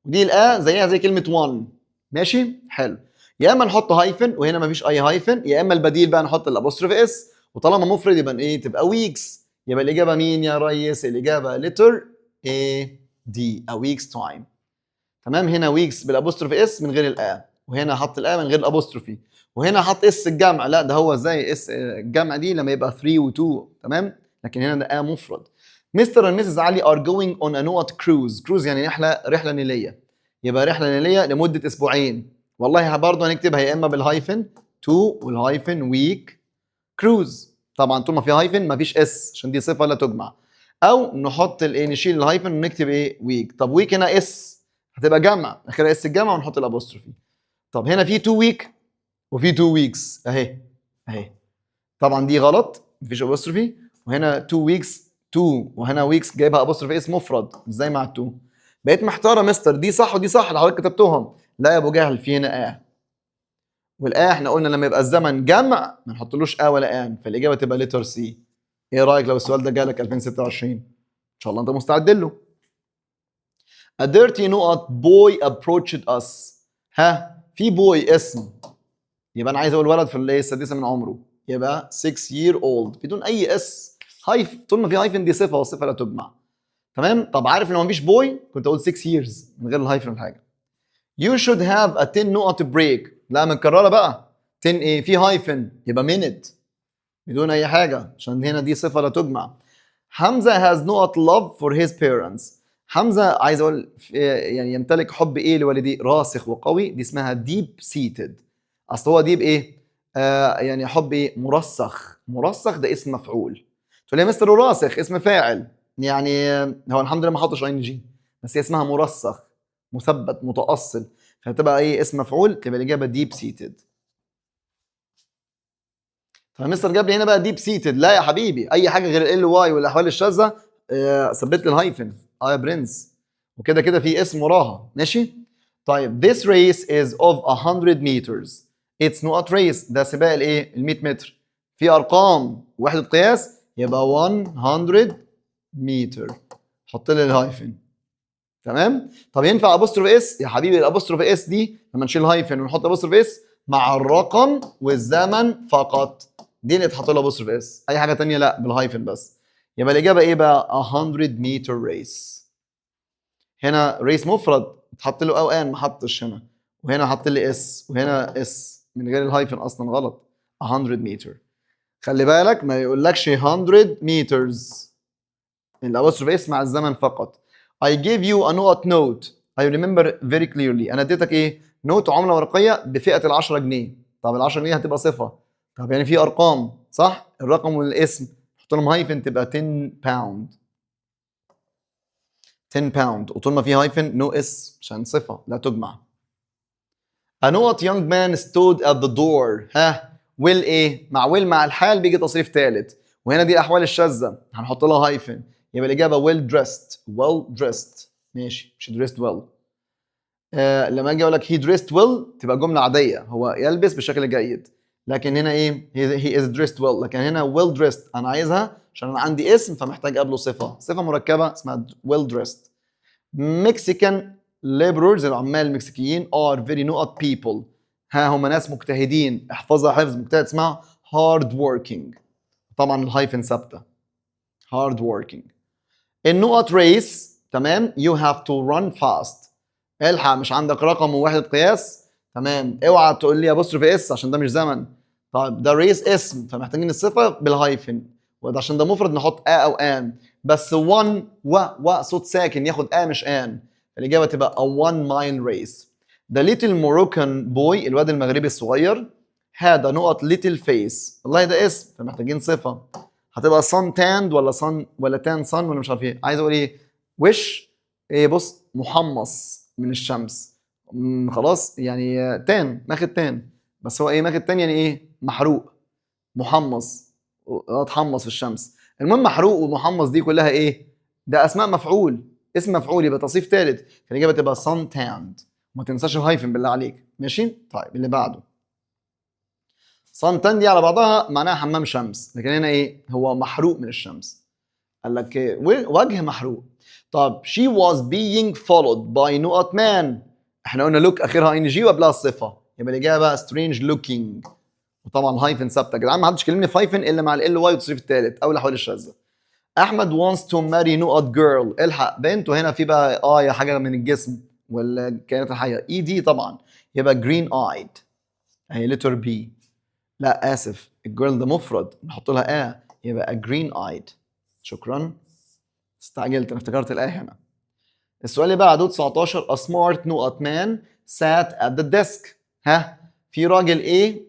ودي زيها زي كلمه 1. ماشي حلو. يا اما نحط هايفن وهنا مفيش اي هايفن، يا اما البديل بقى نحط الابوستروف اس، وطالما مفرد يبقى ايه؟ تبقى ويكس. يبقى الاجابه مين يا ريس؟ الاجابه لتر دي a week's time. تمام. هنا ويكس بالابوستروفي اس من غير وهنا حط من غير الابوستروفي، وهنا حط اس الجمع. لا ده هو زي اس الجمع دي لما يبقى 3 و2. تمام. لكن هنا ده مفرد. مستر اند مسز علي are going on a نوت cruise يعني رحله نيليه، يبقى رحله نيليه لمده اسبوعين. والله برضه هنكتبها يا اما بالهايفن 2 والهايفن ويك كروز. طبعا طول ما في هايفن مفيش اس عشان دي صفه لا تجمع، او نحط نشيل الهايفن ونكتب ويك. طب ويك هنا اس هتبقى جمع اخرها اس الجمع ونحط الابوستروفي. طب هنا في 2 ويك وفي 2 ويكس اهي. طبعا دي غلط مفيش ابوستروفي، وهنا 2 ويكس 2 وهنا ويكس جايبها ابوستروفي اس مفرد ازاي مع 2؟ بقيت محتاره مستر دي صح ودي صح اللي حضرتك كتبتهم. لا يا ابو جهل في هنا احنا قلنا لما يبقى الزمن جمع ما نحطلوش ولا ان، فالاجابه تبقى لتر سي. ايه رايك لو السؤال ده جالك 2026؟ ان شاء الله انت مستعد له. A dirty نقط boy approached us. في boy اسم، يبقى انا عايز اقول ولد في السادسه من عمره، يبقى 6 year old بدون اي اس. طول ما في هايفن دي صفه والصفه لا تجمع. تمام. طب عارف لو مفيش boy كنت اقول 6 years من غير الهايفن ولا حاجه. You should have a 10 نقط break. لا متكرره بقى 10 في هايفن يبقى minute بدون اي حاجه عشان هنا دي صفه لا تجمع. حمزه has نقط love for his parents. حمزه عايز اقول يعني يمتلك حب لوالديه راسخ وقوي، دي اسمها deep seated. اصل هو ديب يعني حب مرسخ ده اسم مفعول. تقول لي يا مستر راسخ اسم فاعل، يعني هو الحمد لله ما حطش ان جي، بس هي اسمها مرسخ مثبت متأصل، فتبقى اسم مفعول تبقى الاجابه deep seated. فمستر جاب لي هنا بقى ديب سيتد. لا يا حبيبي اي حاجه غير ال واي والاحوال الشاذه ثبت لي الهايفن يا برنس، وكده كده في اسم وراها. ماشي. طيب this race is of 100 meters. it's not race ده سباق ال 100 متر، في ارقام وحده قياس يبقى 100 متر. حط لي الهايفن. تمام؟ طب ينفع ابوستروف اس؟ يا حبيبي الابوستروف اس دي لما نشيل هايفن ونحط ابوستروف اس مع الرقم والزمن فقط. دي اللي تحط لها ابوستروف اس، اي حاجه ثانيه لا، بالهايفن بس. يبقى الاجابه ايه بقى؟ 100 متر ريس. هنا ريس مفرد اتحط له او ان، ما حطش هنا، وهنا حط لي اس، وهنا اس من غير الهايفن اصلا غلط. 100 متر. خلي بالك ما يقولكش 100 meters. الابوستروف اس مع الزمن فقط. I gave you a note. I remember very clearly. انا اديتك ايه؟ نوت عمله ورقيه بفئه ال 10 جنيه. طب ال 10 جنيه هتبقى صفه. طب يعني في ارقام صح؟ الرقم والاسم حط لهم هايفن تبقى 10 باوند. 10 باوند، وطول ما في هايفن نو اس عشان صفه لا تجمع. A note young man stood at the door. ها will ايه؟ مع will مع الحال بيجي تصريف ثالث، وهنا دي الاحوال الشاذه هنحط لها هايفن. يبقى الاجابه well dressed. well dressed ماشي، مش dressed well. لما اجي اقول لك he dressed well تبقى جمله عاديه، هو يلبس بشكل جيد. لكن هنا ايه؟ he is dressed well. لكن هنا well dressed انا عايزها عشان انا عندي اسم فمحتاج قبله صفه مركبه اسمها well dressed. Mexican laborers العمال المكسيكيين are very not people. ها هم ناس مجتهدين. احفظها حفظ مجتهد اسمها hard working. طبعا الهايفن ثابته. hard working. النقط race تمام. you have to run fast. الحق مش عندك رقم ووحدة قياس؟ تمام. اوعى تقول لي ابوستروف اس عشان ده مش زمن. طيب ده ريس اسم فمحتاجين الصفة بالهايفن، وده عشان ده مفرد نحط او ان. بس one و صوت ساكن ياخد مش ان. الإجابة تبقى a 1 mile race. The little Moroccan boy الواد المغربي الصغير had a نقط little face. والله ده اسم فمحتاجين صفة. هتبقى sun tanned ولا sun ولا tan sun ولا مش عارف ايه. عايز اقول ايه؟ وش ايه؟ بص محمص من الشمس. خلاص يعني تان، ماخد تان، بس هو ايه ماخد تان يعني ايه؟ محروق محمص. اتحمص في الشمس. المهم محروق ومحمص دي كلها ايه؟ ده اسماء مفعول، اسم مفعول يبقى تصريف ثالث، فالاجابه تبقى sun tanned. ما تنساش الهايفن بالله عليك ماشي؟ طيب اللي بعده. sun tan دي على بعضها معناها حمام شمس، لكن هنا ايه؟ هو محروق من الشمس. قال لك إيه؟ وجه محروق. طب she was being followed by نقط man. احنا قلنا look اخرها ان جي وقبلها الصفه، يبقى الاجابه strange looking. وطبعا الهايفن ثابته يا جدعان، ما حدش كلمني في هايفن الا مع ال واي والتصريف الثالث او الاحوال الشاذه. احمد wants to marry نقط girl. الحق بنت، وهنا في بقى يا حاجه من الجسم والكائنات الحيه اي دي طبعا، يبقى green eyed اهي letter بي. لا اسف الجيرل ده مفرد نحط لها يبقى green eyed. شكرا استعجلت انا افتكرت هنا. السؤال اللي بعده 19 a smart نقط man sat at the desk. ها في راجل ايه؟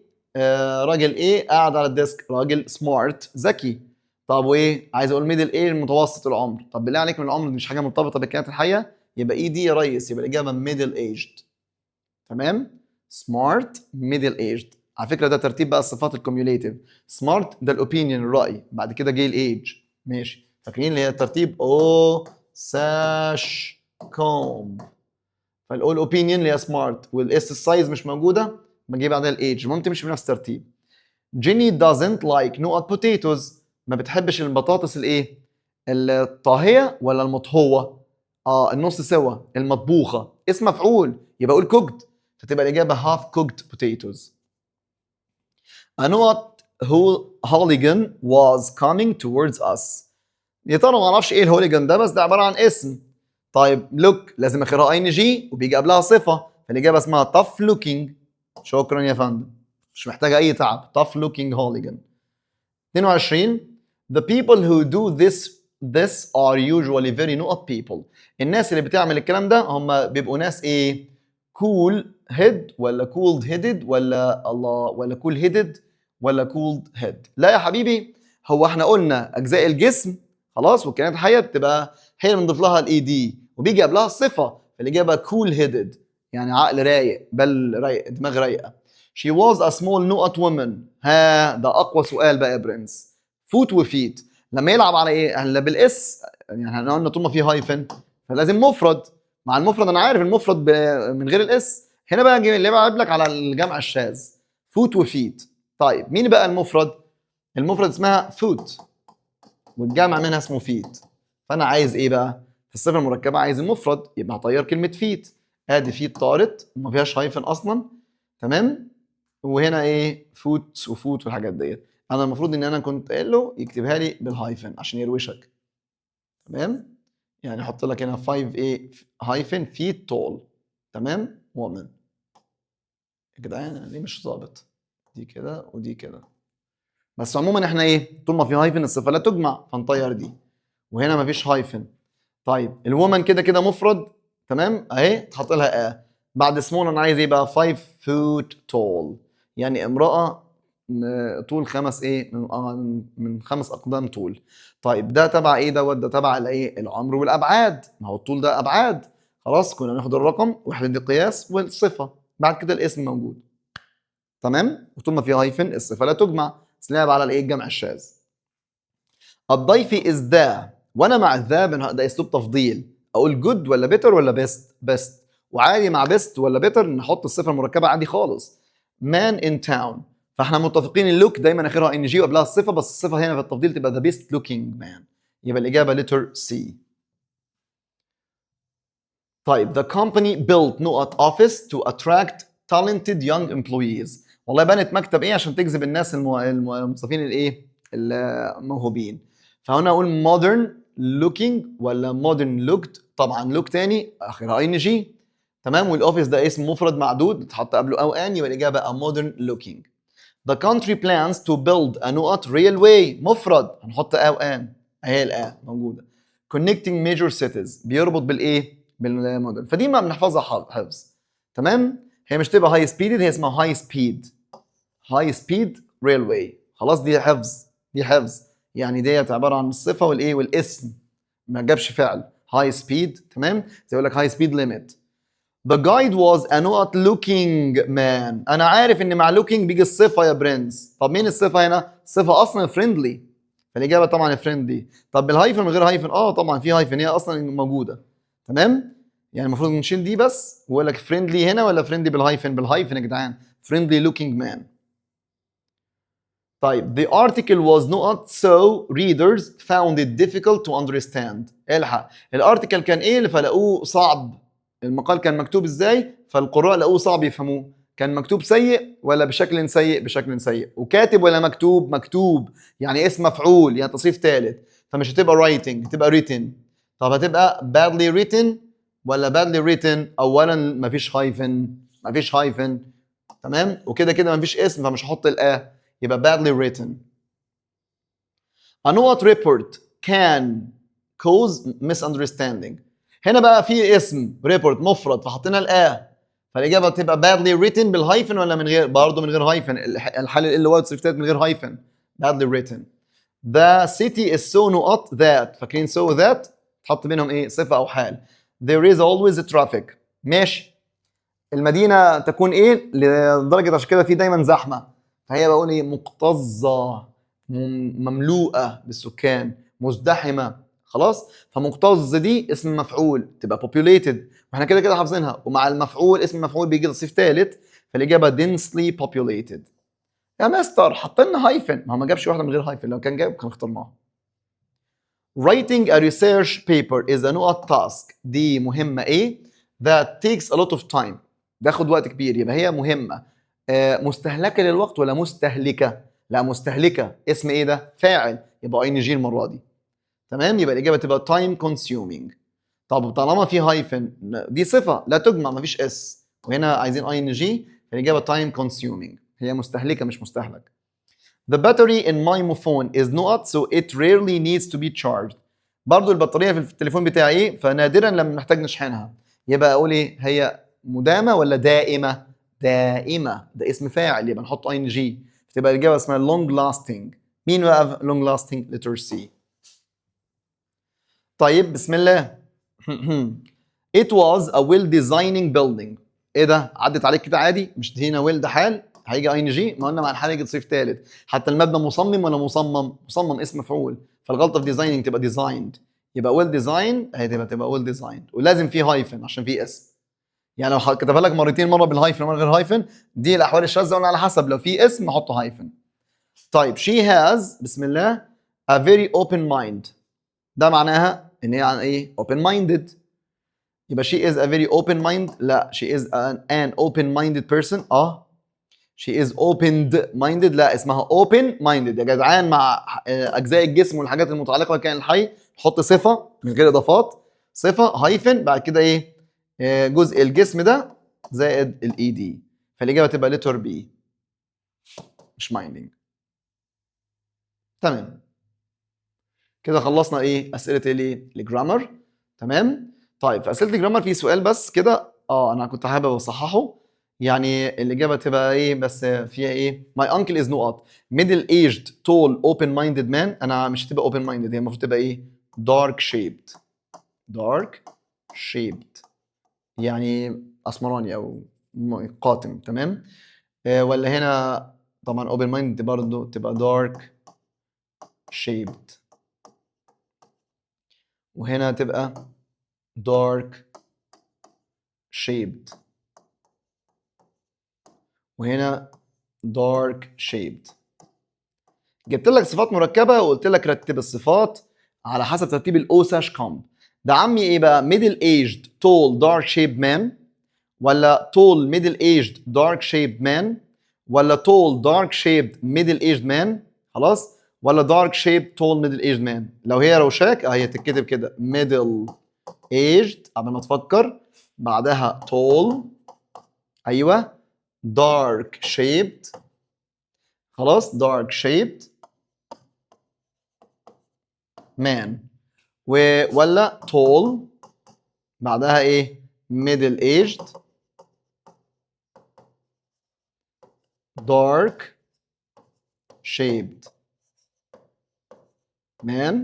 راجل ايه قاعد على الديسك؟ راجل سمارت ذكي. طب وايه؟ عايز اقول ميدل ايه؟ المتوسط العمر. طب بالله عليك من العمر مش حاجه مرتبطه بالكائنات الحيه، يبقى اي دي يا ريس، يبقى الاجابه ميدل ايجد. تمام؟ سمارت ميدل ايجد. على فكره ده ترتيب بقى الصفات الكوميوليتيف. سمارت ده الاوبينيون الراي، بعد كده جه الايج. ماشي فاكرين اللي هي الترتيب او ساش كوم. فالاول اوبينيون اللي هي سمارت، والاس السايز مش موجوده بجي بعدها الايج. المهم تمشي بنفس الترتيب. جيني doesn't like نقط potatoes. ما بتحبش البطاطس الايه؟ الطاهيه ولا المطهوه؟ النص سوا المطبوخه. اسم مفعول يبقى اقول cooked، فتبقى الاجابه half cooked potatoes. نقط هوليجان was coming towards us. يا ترى ما اعرفش ايه الهوليجان ده، بس ده عباره عن اسم. طيب لوك لازم اخرها ان جي وبيجي قبلها صفه، فالاجابه اسمها tough looking. شكرا يا فندم مش محتاجه اي تعب. tough looking hooligan. 22 the people who do this are usually very not people. الناس اللي بتعمل الكلام ده هم بيبقوا ناس ايه؟ cool head ولا cooled headed ولا الله ولا cool headed ولا cooled head. لا يا حبيبي، هو احنا قلنا اجزاء الجسم خلاص والكائنات الحيه بتبقى هي اللي بنضيف لها الاي دي وبيجي قبلها الصفه، فالاجابه cool headed يعني عقل رايق، بل رايق، دماغ رايقه. she was a small نقط woman. ها ده اقوى سؤال بقى يا برنس. فوت وفيت لما يلعب على ايه؟ هلا بالاس يعني احنا قلنا طول ما فيه هايفن فلازم مفرد. مع المفرد انا عارف المفرد من غير الاس. هنا بقى اللي بلعب لك على الجمع الشاذ فوت وفيت. طيب مين بقى المفرد؟ المفرد اسمها فوت والجمع منها اسمه فيت، فانا عايز ايه بقى؟ في الصفه المركبه عايز المفرد، يبقى هطير كلمه فيت. ادي فيت طارت وما فيهاش هايفن اصلا. تمام. وهنا ايه؟ فوت وفوت والحاجات ديت. انا المفروض ان انا كنت قايل له يكتبها لي بالهايفن عشان يروشك. تمام. يعني احط لك هنا 5 ايه هايفن فيت تول. تمام. وومن. يا جدعان انا ليه مش ظابط؟ دي كده ودي كده. بس عموما احنا ايه؟ طول ما في هايفن الصفه لا تجمع، فنطير دي. وهنا مفيش هايفن. طيب الومن كده كده مفرد. تمام اهي تحط لها بعد سمول انا عايز ايه بقى؟ 5 foot tall، يعني امراه طول 5 ايه من 5 اقدام طول. طيب ده تبع ايه دوت؟ ده تبع الايه؟ العمر والابعاد. ما هو الطول ده ابعاد. خلاص كنا ناخد الرقم وحده القياس والصفه، بعد كده الاسم موجود. تمام. وطول ما في هايفن الصفه لا تجمع، بس نلعب على الايه؟ الجمع الشاذ. الضيفي از ذا، وانا مع ذا ده اسلوب تفضيل. اقول جود ولا بيتر ولا بيست؟ بيست. وعادي مع بيست ولا بيتر نحط الصفه المركبه عادي خالص. مان ان تاون. فاحنا متفقين اللوك دايما اخرها ان جي وقبلها الصفه، بس الصفه هنا في التفضيل تبقى ذا بيست لوكينج مان. يبقى الاجابه لتر سي. طيب the company built نقط office to attract talented young employees. والله بنت مكتب ايه عشان تجذب الناس الموظفين الايه؟ الموهوبين. فهنا اقول modern looking ولا modern looked؟ طبعا look تاني اخرها اي ان جي. تمام. والاوفيس ده اسم مفرد معدود تحط قبله او ان، يبقى الاجابه a modern looking. The country plans to build a نقط railway مفرد هنحط او ان اهي الان موجوده. Connecting major cities بيربط بالايه؟ بالمدن. فدي ما بنحفظها حفظ. تمام. هي مش تبقى هاي سبيد، هي اسمها هاي سبيد. هاي سبيد ريلوي. خلاص دي حفظ. دي حفظ. يعني ديت عباره عن الصفه والايه؟ والاسم. ما جابش فعل. هاي سبيد. تمام. زي يقول لك هاي سبيد ليميت. The guide was a not looking man. انا عارف ان مع looking بيجي الصفه يا برنس. طب مين الصفه هنا؟ الصفه اصلا فريندلي، فالاجابه طبعا فريندلي. طب بالهايفن من غير هايفن؟ طبعا في هايفن، هي اصلا موجوده. تمام. يعني المفروض نشيل دي بس ويقول لك فريندلي هنا ولا فريندلي بالهايفن؟ بالهايفن يا جدعان. فريندلي لوكينج مان. طيب the article was not so readers found it difficult to understand. الحق الارتكل كان ايه اللي فلقوه صعب؟ المقال كان مكتوب ازاي فالقراء لقوه صعب يفهموه؟ كان مكتوب سيء ولا بشكل سيء؟ بشكل سيء. وكاتب ولا مكتوب؟ مكتوب. يعني اسم مفعول يعني تصريف ثالث، فمش هتبقى writing هتبقى written. طب هتبقى badly written ولا badly written؟ اولا مفيش هايفن. مفيش هايفن. تمام. وكده كده مفيش اسم فمش هحط يبقى badly written. A note report can cause misunderstanding. هنا بقى في اسم report مفرد فحطينا فالإجابة تبقى badly written بالهايفن ولا من غير؟ برضه من غير هايفن. الحل اللي هو تصريفتات من غير هايفن. badly written. The city is so نقط that. فاكرين so that تحط بينهم ايه؟ صفة أو حال. There is always traffic. ماشي. المدينة تكون ايه؟ لدرجة عشان كده في دايما زحمة. فهي بقول ايه؟ مكتظة، مملوءة بالسكان، مزدحمة. خلاص. فمكتظ دي اسم مفعول تبقى populated، واحنا كده كده حافظينها. ومع المفعول اسم المفعول بيجي تصريف ثالث، فالإجابة densely populated. يا مستر حط لنا هايفن. ما هو ما جابش واحدة من غير هايفن، لو كان جايب كان اخترناها. Writing a research paper is a نقط task. دي مهمة ايه؟ that takes a lot of time. بياخد وقت كبير، يبقى هي مهمة. مستهلكة للوقت ولا مستهلكة؟ لا مستهلكة. اسم ايه ده؟ فاعل، يبقى اي ان جي المرة دي. تمام. يبقى الإجابة تبقى time consuming. طب طالما في هايفن دي صفة لا تجمع مفيش اس، وهنا عايزين اي ان جي، فالإجابة time consuming. هي مستهلكة مش مستهلك. The battery in my phone is not so it rarely needs to be charged. برضو البطارية في التليفون بتاعي ايه؟ فنادرا لما نحتاج نشحنها. يبقى اقول ايه؟ هي مدامة ولا دائمة؟ دائمة. ده اسم فاعل يبقى نحط اي ان جي، تبقى الإجابة اسمها long lasting. مين بقى long lasting؟ letter C. طيب بسم الله. It was a well designing building. ايه ده؟ عدت عليك كده عادي؟ مش هنا well ده حال هيجي اي ان جي؟ ما قلنا مع الحال يجي تصريف ثالث. حتى المبنى مصمم ولا مصمم؟ مصمم اسم مفعول، فالغلطه في ديزايننج تبقى ديزايند. يبقى ويل ديزاين تبقى ويل ديزايند، ولازم فيه هايفن عشان فيه اسم. يعني لو كتبها لك مرتين، مره بالهايفن ومره غير هايفن، دي الاحوال الشاذه قلنا على حسب. لو في اسم نحط هايفن. طيب she has بسم الله a very open mind. ده معناها ان هي عن ايه؟ open minded. يبقى she is a very open mind. لا she is an open minded person. she is opened minded. لا اسمها open minded يا جدعان. مع اجزاء الجسم والحاجات المتعلقه بالكائن الحي حط صفه من غير اضافات، صفه هايفن بعد كده ايه؟ جزء الجسم ده زائد الاي دي. فالاجابه تبقى letter B مش minding. تمام كده خلصنا ايه؟ اسئله الايه؟ الجرامر. تمام. طيب في اسئله الجرامر في سؤال بس كده انا كنت حابب اصححه. يعني الاجابه تبقى ايه بس فيها ايه؟ my uncle is نقط middle aged tall open minded man. انا مش هتبقى open minded، هي المفروض تبقى ايه؟ dark shaped. dark shaped يعني اسمراني او قاتم. تمام. ولا هنا طبعا open minded برضه تبقى dark shaped، وهنا تبقى dark shaped، وهنا dark shaped. جبت لك صفات مركبه وقلت لك رتب الصفات على حسب ترتيب الاو ساش كومب. ده عمي ايه بقى؟ middle aged tall dark shaped man، ولا tall middle aged dark shaped man، ولا tall dark shaped middle aged man؟ خلاص. ولا dark shaped tall middle aged man؟ لو هي روشاك هي تتكتب كده middle aged قبل ما تفكر، بعدها tall، ايوه dark shaped، خلاص dark shaped man، ولا tall بعدها ايه؟ middle aged dark shaped man،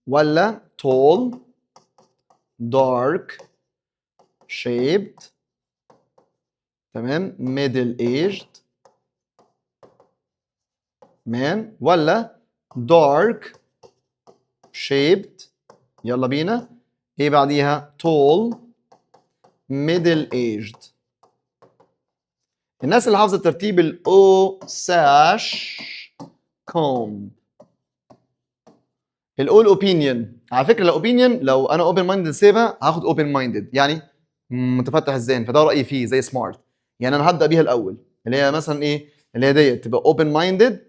ولا tall dark shaped تمام middle aged man، ولا dark shaped يلا بينا ايه بعديها؟ tall middle aged. الناس اللي حافظه ترتيب الاو ساش كوم. الاول اوبينيون على فكره، الاوبينيون لو انا اوبن مايندد سيبها هاخد اوبن مايندد يعني متفتح الذهن، فده رايي فيه زي سمارت. يعني انا هبدا بيها الاول اللي هي مثلا ايه؟ اللي هي ديت تبقى اوبن مايندد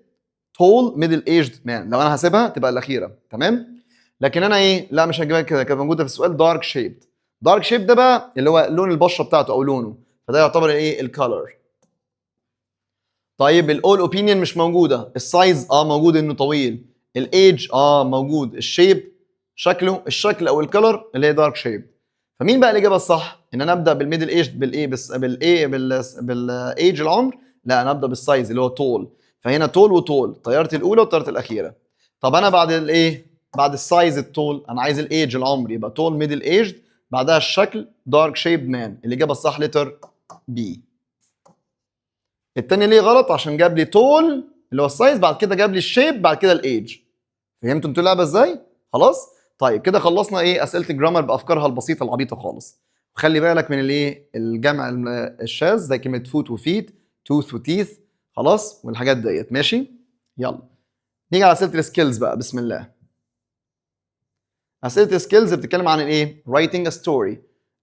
تول ميدل ايجد مان. لو انا هسيبها تبقى الاخيره. تمام. لكن انا ايه؟ لا مش هجيبها كده، كانت موجوده في السؤال دارك شيبد. دارك شيب ده بقى اللي هو لون البشره بتاعته او لونه، فده يعتبر ايه؟ الكالر. طيب الاول اوبينيون مش موجوده. السايز موجود انه طويل. الايج موجود. الشيب شكله الشكل او الكلر اللي هي دارك شيب. فمين بقى الاجابه الصح؟ ان انا ابدا بالميدل ايج بالايه بالايج العمر؟ لا انا ابدا بالسايز اللي هو طول. فهنا طول وطول، طيارتي الاولى وطيارتي الاخيره. طب انا بعد الايه؟ بعد السايز الطول انا عايز الايج العمر، يبقى طول ميدل ايج بعدها الشكل دارك شيب مان. الاجابه الصح لتر بي. التاني ليه غلط؟ عشان جاب لي طول اللي هو السايز، بعد كده جاب لي الشيب، بعد كده الايج. فهمتوا انتوا اللعبه ازاي؟ خلاص؟ طيب كده خلصنا ايه؟ اسئله الجرامر بافكارها البسيطه العبيطه خالص. وخلي بالك من الايه؟ الجمع الشاذ زي كلمه فوت وفيت، توث وتيث، خلاص؟ والحاجات ديت ماشي؟ يلا. نيجي على اسئله السكيلز بقى، بسم الله. اسئله السكيلز بتتكلم عن الايه؟ writing a story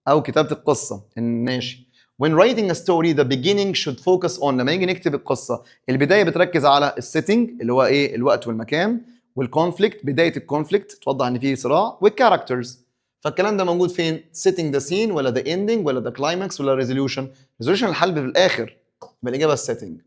او كتابه القصه. ماشي. When writing a story the beginning should focus on. لما نيجي نكتب القصه البدايه بتركز على السيتنج اللي هو ايه؟ الوقت والمكان، والكونفليكت بدايه الكونفليكت توضح ان في صراع، والكاركترز. فالكلام ده موجود فين؟ setting the scene ولا the ending ولا the climax ولا resolution؟ resolution الحل في الاخر، يبقى الاجابه السيتنج.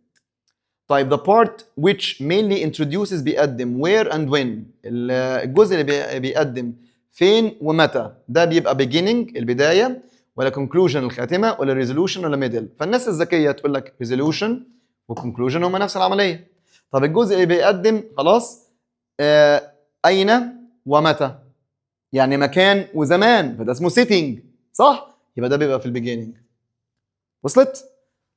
طيب the part which mainly introduces بيقدم where and when. الجزء اللي بيقدم فين ومتى، ده بيبقى beginning البدايه، ولا conclusion الخاتمه، ولا resolution ولا middle. فالناس الذكيه تقول لك resolution وconclusion هما نفس العمليه. طب الجزء اللي بيقدم خلاص اين ومتى، يعني مكان وزمان، فده اسمه setting صح؟ يبقى ده بيبقى في البيجيننج. وصلت؟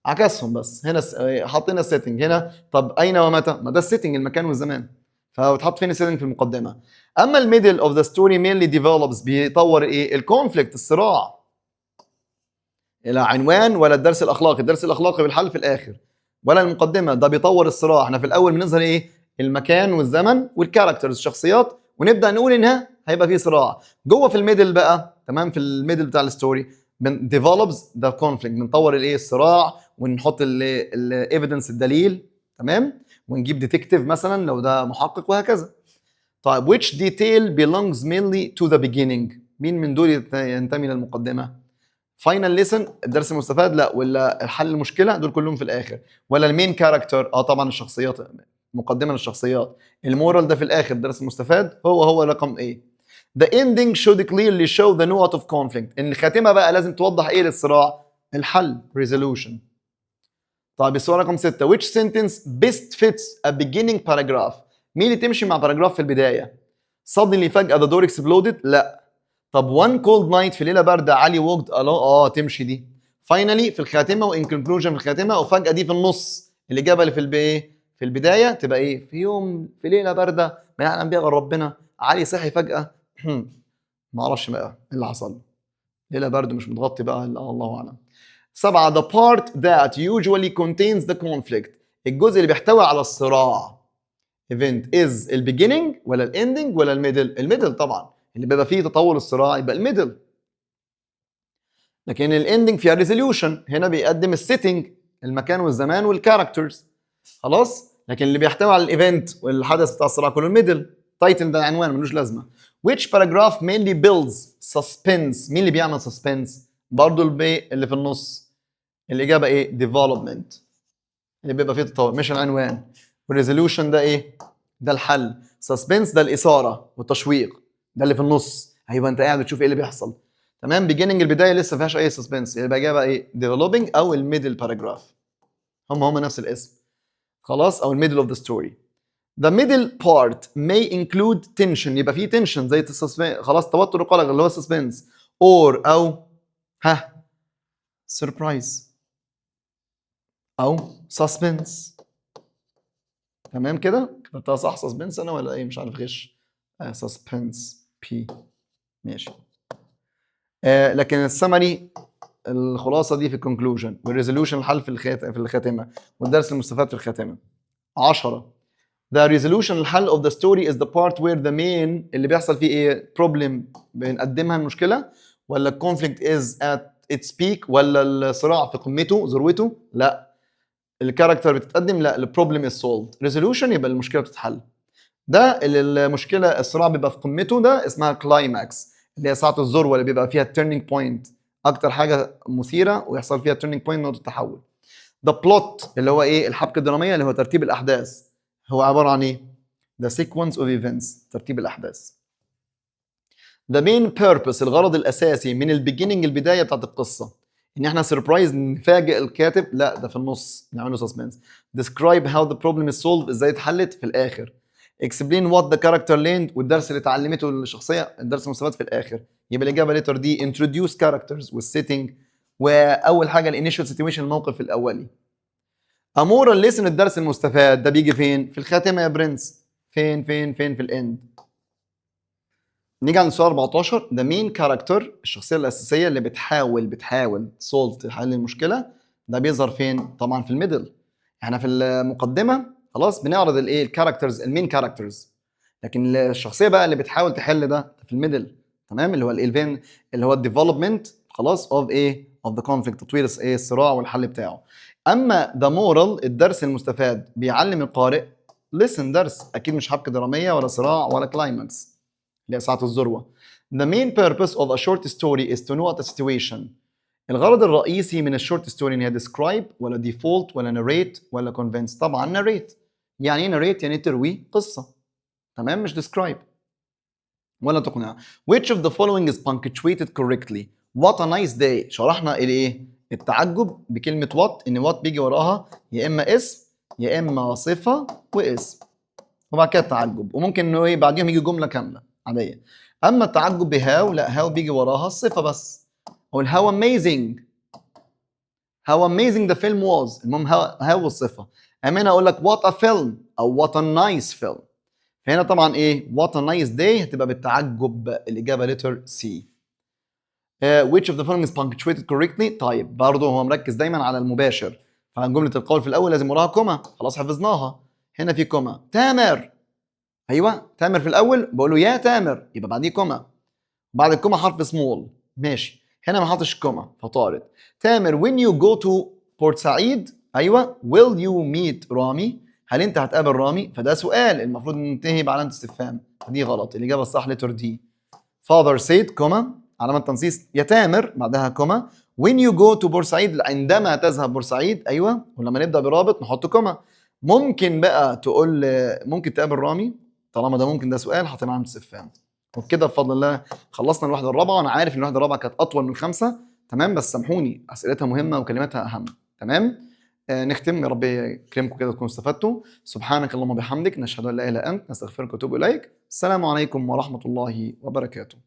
عكسهم بس هنا حاطين السيتنج هنا. طب اين ومتى؟ ما ده السيتنج المكان والزمان، فبتحط فين السيتنج؟ في المقدمه. اما الميدل اوف ذا ستوري مينلي ديفلوبس بيطور ايه؟ الكونفليكت الصراع الى عنوان، ولا الدرس الاخلاقي؟ الدرس الاخلاقي بالحل في الاخر، ولا المقدمه ده بيطور الصراع. احنا في الاول بنظهر ايه؟ المكان والزمن والكاركترز الشخصيات، ونبدا نقول انها هيبقى في صراع. جوه في الميدل بقى، تمام، في الميدل بتاع الستوري develops the conflict، بنطور الايه الصراع، ونحط الايفيدنس الدليل، تمام، ونجيب ديتكتيف مثلا لو ده محقق وهكذا. طيب which detail belongs mainly to the beginning؟ مين من دول ينتمي للمقدمه؟ فاينل ليسن الدرس المستفاد، لا، ولا حل المشكله، دول كلهم في الاخر، ولا المين كاركتر؟ طبعا الشخصيات، مقدمه للشخصيات. المورال ده في الاخر، الدرس المستفاد هو رقم ايه. The ending should clearly show the note of conflict. الخاتمه بقى لازم توضح ايه للصراع؟ الحل resolution. طيب السؤال رقم 6 which sentence best fits a beginning paragraph؟ مين اللي تمشي مع باراجراف في البدايه؟ suddenly فجأة the door exploded؟ لا. طب one cold night في ليله بارده علي walked alone، تمشي دي. finally في الخاتمه، وان conclusion في الخاتمه، وفجأة دي في النص. الاجابه اللي في البدايه تبقى ايه؟ في يوم في ليله بارده ما يعلم بها غير ربنا علي صحي فجأة ما اعرفش بقى ايه اللي حصل، ليله برد مش متغطي بقى، الله اعلم. 7 the part that usually contains the conflict، الجزء اللي بيحتوي على الصراع. event is البيجيننج ولا الاندنج ولا الميدل؟ الميدل طبعا، اللي بيبقى فيه تطور الصراع يبقى الميدل. لكن الاندنج فيها ريزوليوشن، هنا بيقدم السيتنج، المكان والزمان والكاركترز، خلاص. لكن اللي بيحتوي على الايفنت والحدث بتاع الصراع كله الميدل. تايتل ده عنوان ملوش لازمه. which paragraph mainly builds suspense؟ مين اللي بيعمل suspense؟ برضه اللي في النص. الاجابه ايه؟ development، اللي بيبقى فيه تطور، مش العنوان. والريزوليوشن ده ايه؟ ده الحل. suspense ده الاثاره والتشويق، ده اللي في النص، هيبقى انت قاعد بتشوف ايه اللي بيحصل، تمام. beginning البدايه لسه ما فيهاش اي suspense، يبقى اجابه ايه؟ developing او الميدل باراجراف، هم نفس الاسم، خلاص، او الميدل اوف ذا ستوري. The middle part may include tension، يبقى فيه tension زي خلاص توتر وقلق اللي هو suspense، or او surprise او suspense، تمام كده؟ كتبتها صح suspense انا ولا ايه؟ مش عارف غش. suspense P، ماشي. لكن السمري الخلاصه دي في الكونكلوجن، والريزولوشن الحل في الخاتمه، والدرس المستفاد في الخاتمه. 10 The resolution الحل of the story is the part where the main اللي بيحصل فيه ايه؟ problem بنقدمها المشكله، ولا conflict is at its peak، ولا الصراع في قمته ذروته؟ لا. الكاركتر بتتقدم، لا، البروبلم is solved. resolution يبقى المشكله بتتحل. ده اللي المشكله الصراع بيبقى في قمته، ده اسمها كلايماكس، اللي هي ساعه الذروه اللي بيبقى فيها turning point، اكتر حاجه مثيره ويحصل فيها turning point، نقطه تحول. The plot اللي هو ايه؟ الحبكه الدراميه، اللي هو ترتيب الاحداث، هو عباره عن ايه؟ The sequence of events، ترتيب الاحداث. The main purpose الغرض الاساسي من البيجيننج البدايه بتاعت القصه، ان احنا سربرايز نفاجئ الكاتب، لا، ده في النص نعمله سسبنس. Describe how the problem is solved، ازاي اتحلت، في الاخر. Explain what the character learned، والدرس اللي اتعلمته الشخصيه، الدرس المستفاد في الاخر. يبقى الاجابه لتر دي introduce characters والsetting، واول حاجه الانيشال سيتويشن، الموقف الاولي. امورال ليسن الدرس المستفاد ده بيجي فين؟ في الخاتمه يا برنس. فين في الاند. نيجي عند السؤال 14 ده مين كاركتر، الشخصيه الاساسيه اللي بتحاول سولف تحل المشكله، ده بيظهر فين؟ طبعا في الميدل. احنا في المقدمه خلاص بنعرض الايه؟ الكاركترز، المين كاركترز، لكن الشخصيه بقى اللي بتحاول تحل ده في الميدل، تمام، اللي هو الالفين، اللي هو الديفلوبمنت، خلاص، اوف ايه؟ اوف ذا كونفليكت، تطوير ايه؟ الصراع والحل بتاعه. اما ذا مورال الدرس المستفاد بيعلم القارئ، لسن درس، اكيد مش حبكه دراميه ولا صراع ولا كلايماكس اللي هي ساعه الذروه. The main purpose of a short story is to note a situation. الغرض الرئيسي من الشورت ستوري ان هي describe ولا default ولا narrate ولا convince؟ طبعا narrate. يعني ايه narrate؟ يعني تروي قصه، تمام، مش describe ولا تقنع. Which of the following is punctuated correctly؟ What a nice day، شرحنا الايه؟ التعجب بكلمه what، ان what بيجي وراها يا اما اسم يا اما صفه واسم، وبعد كده التعجب، وممكن انه ايه بعديهم يجي جمله كامله عاديه. اما التعجب بهاو، لا، هاو بيجي وراها الصفه بس. اقول هاو amazing، هاو amazing the film was، المهم هاو الصفه. اما انا اقول لك what a film او what a nice film، فهنا طبعا ايه؟ what a nice day هتبقى بالتعجب، الاجابه letter C. which of the following is punctuated correctly؟ طيب برضه هو مركز دايما على المباشر، فجمله القول في الاول لازم وراها كوما، خلاص حفظناها. هنا في كوما. تامر ايوه تامر في الاول بقول له يا تامر، يبقى بعديه كوما، بعد الكوما حرف سمول. ماشي، هنا ما حطش كوما فطارت. تامر when you go to بورسعيد، ايوه will you meet رامي، هل انت هتقابل رامي؟ فده سؤال المفروض ننتهي بعلامه استفهام، دي غلط. الاجابه الصح لتر دي. father said كوما علامه تنصيص يا تامر بعدها كوما. when you go to بورسعيد عندما تذهب بورسعيد، ايوه، ولما نبدا برابط نحط كوما. ممكن بقى تقول ممكن تقابل رامي، طالما ده ممكن ده سؤال حاطين علامه استفهام. وبكده بفضل الله خلصنا الوحده الرابعه. انا عارف ان الوحده الرابعه كانت اطول من خمسه، تمام، بس سامحوني اسئلتها مهمه وكلماتها اهم. تمام. نختم، يا رب يكرمكم كده تكونوا استفدتوا. سبحانك اللهم وبحمدك، نشهد ان لا اله الا انت، نستغفرك ونتوب اليك. السلام عليكم ورحمه الله وبركاته.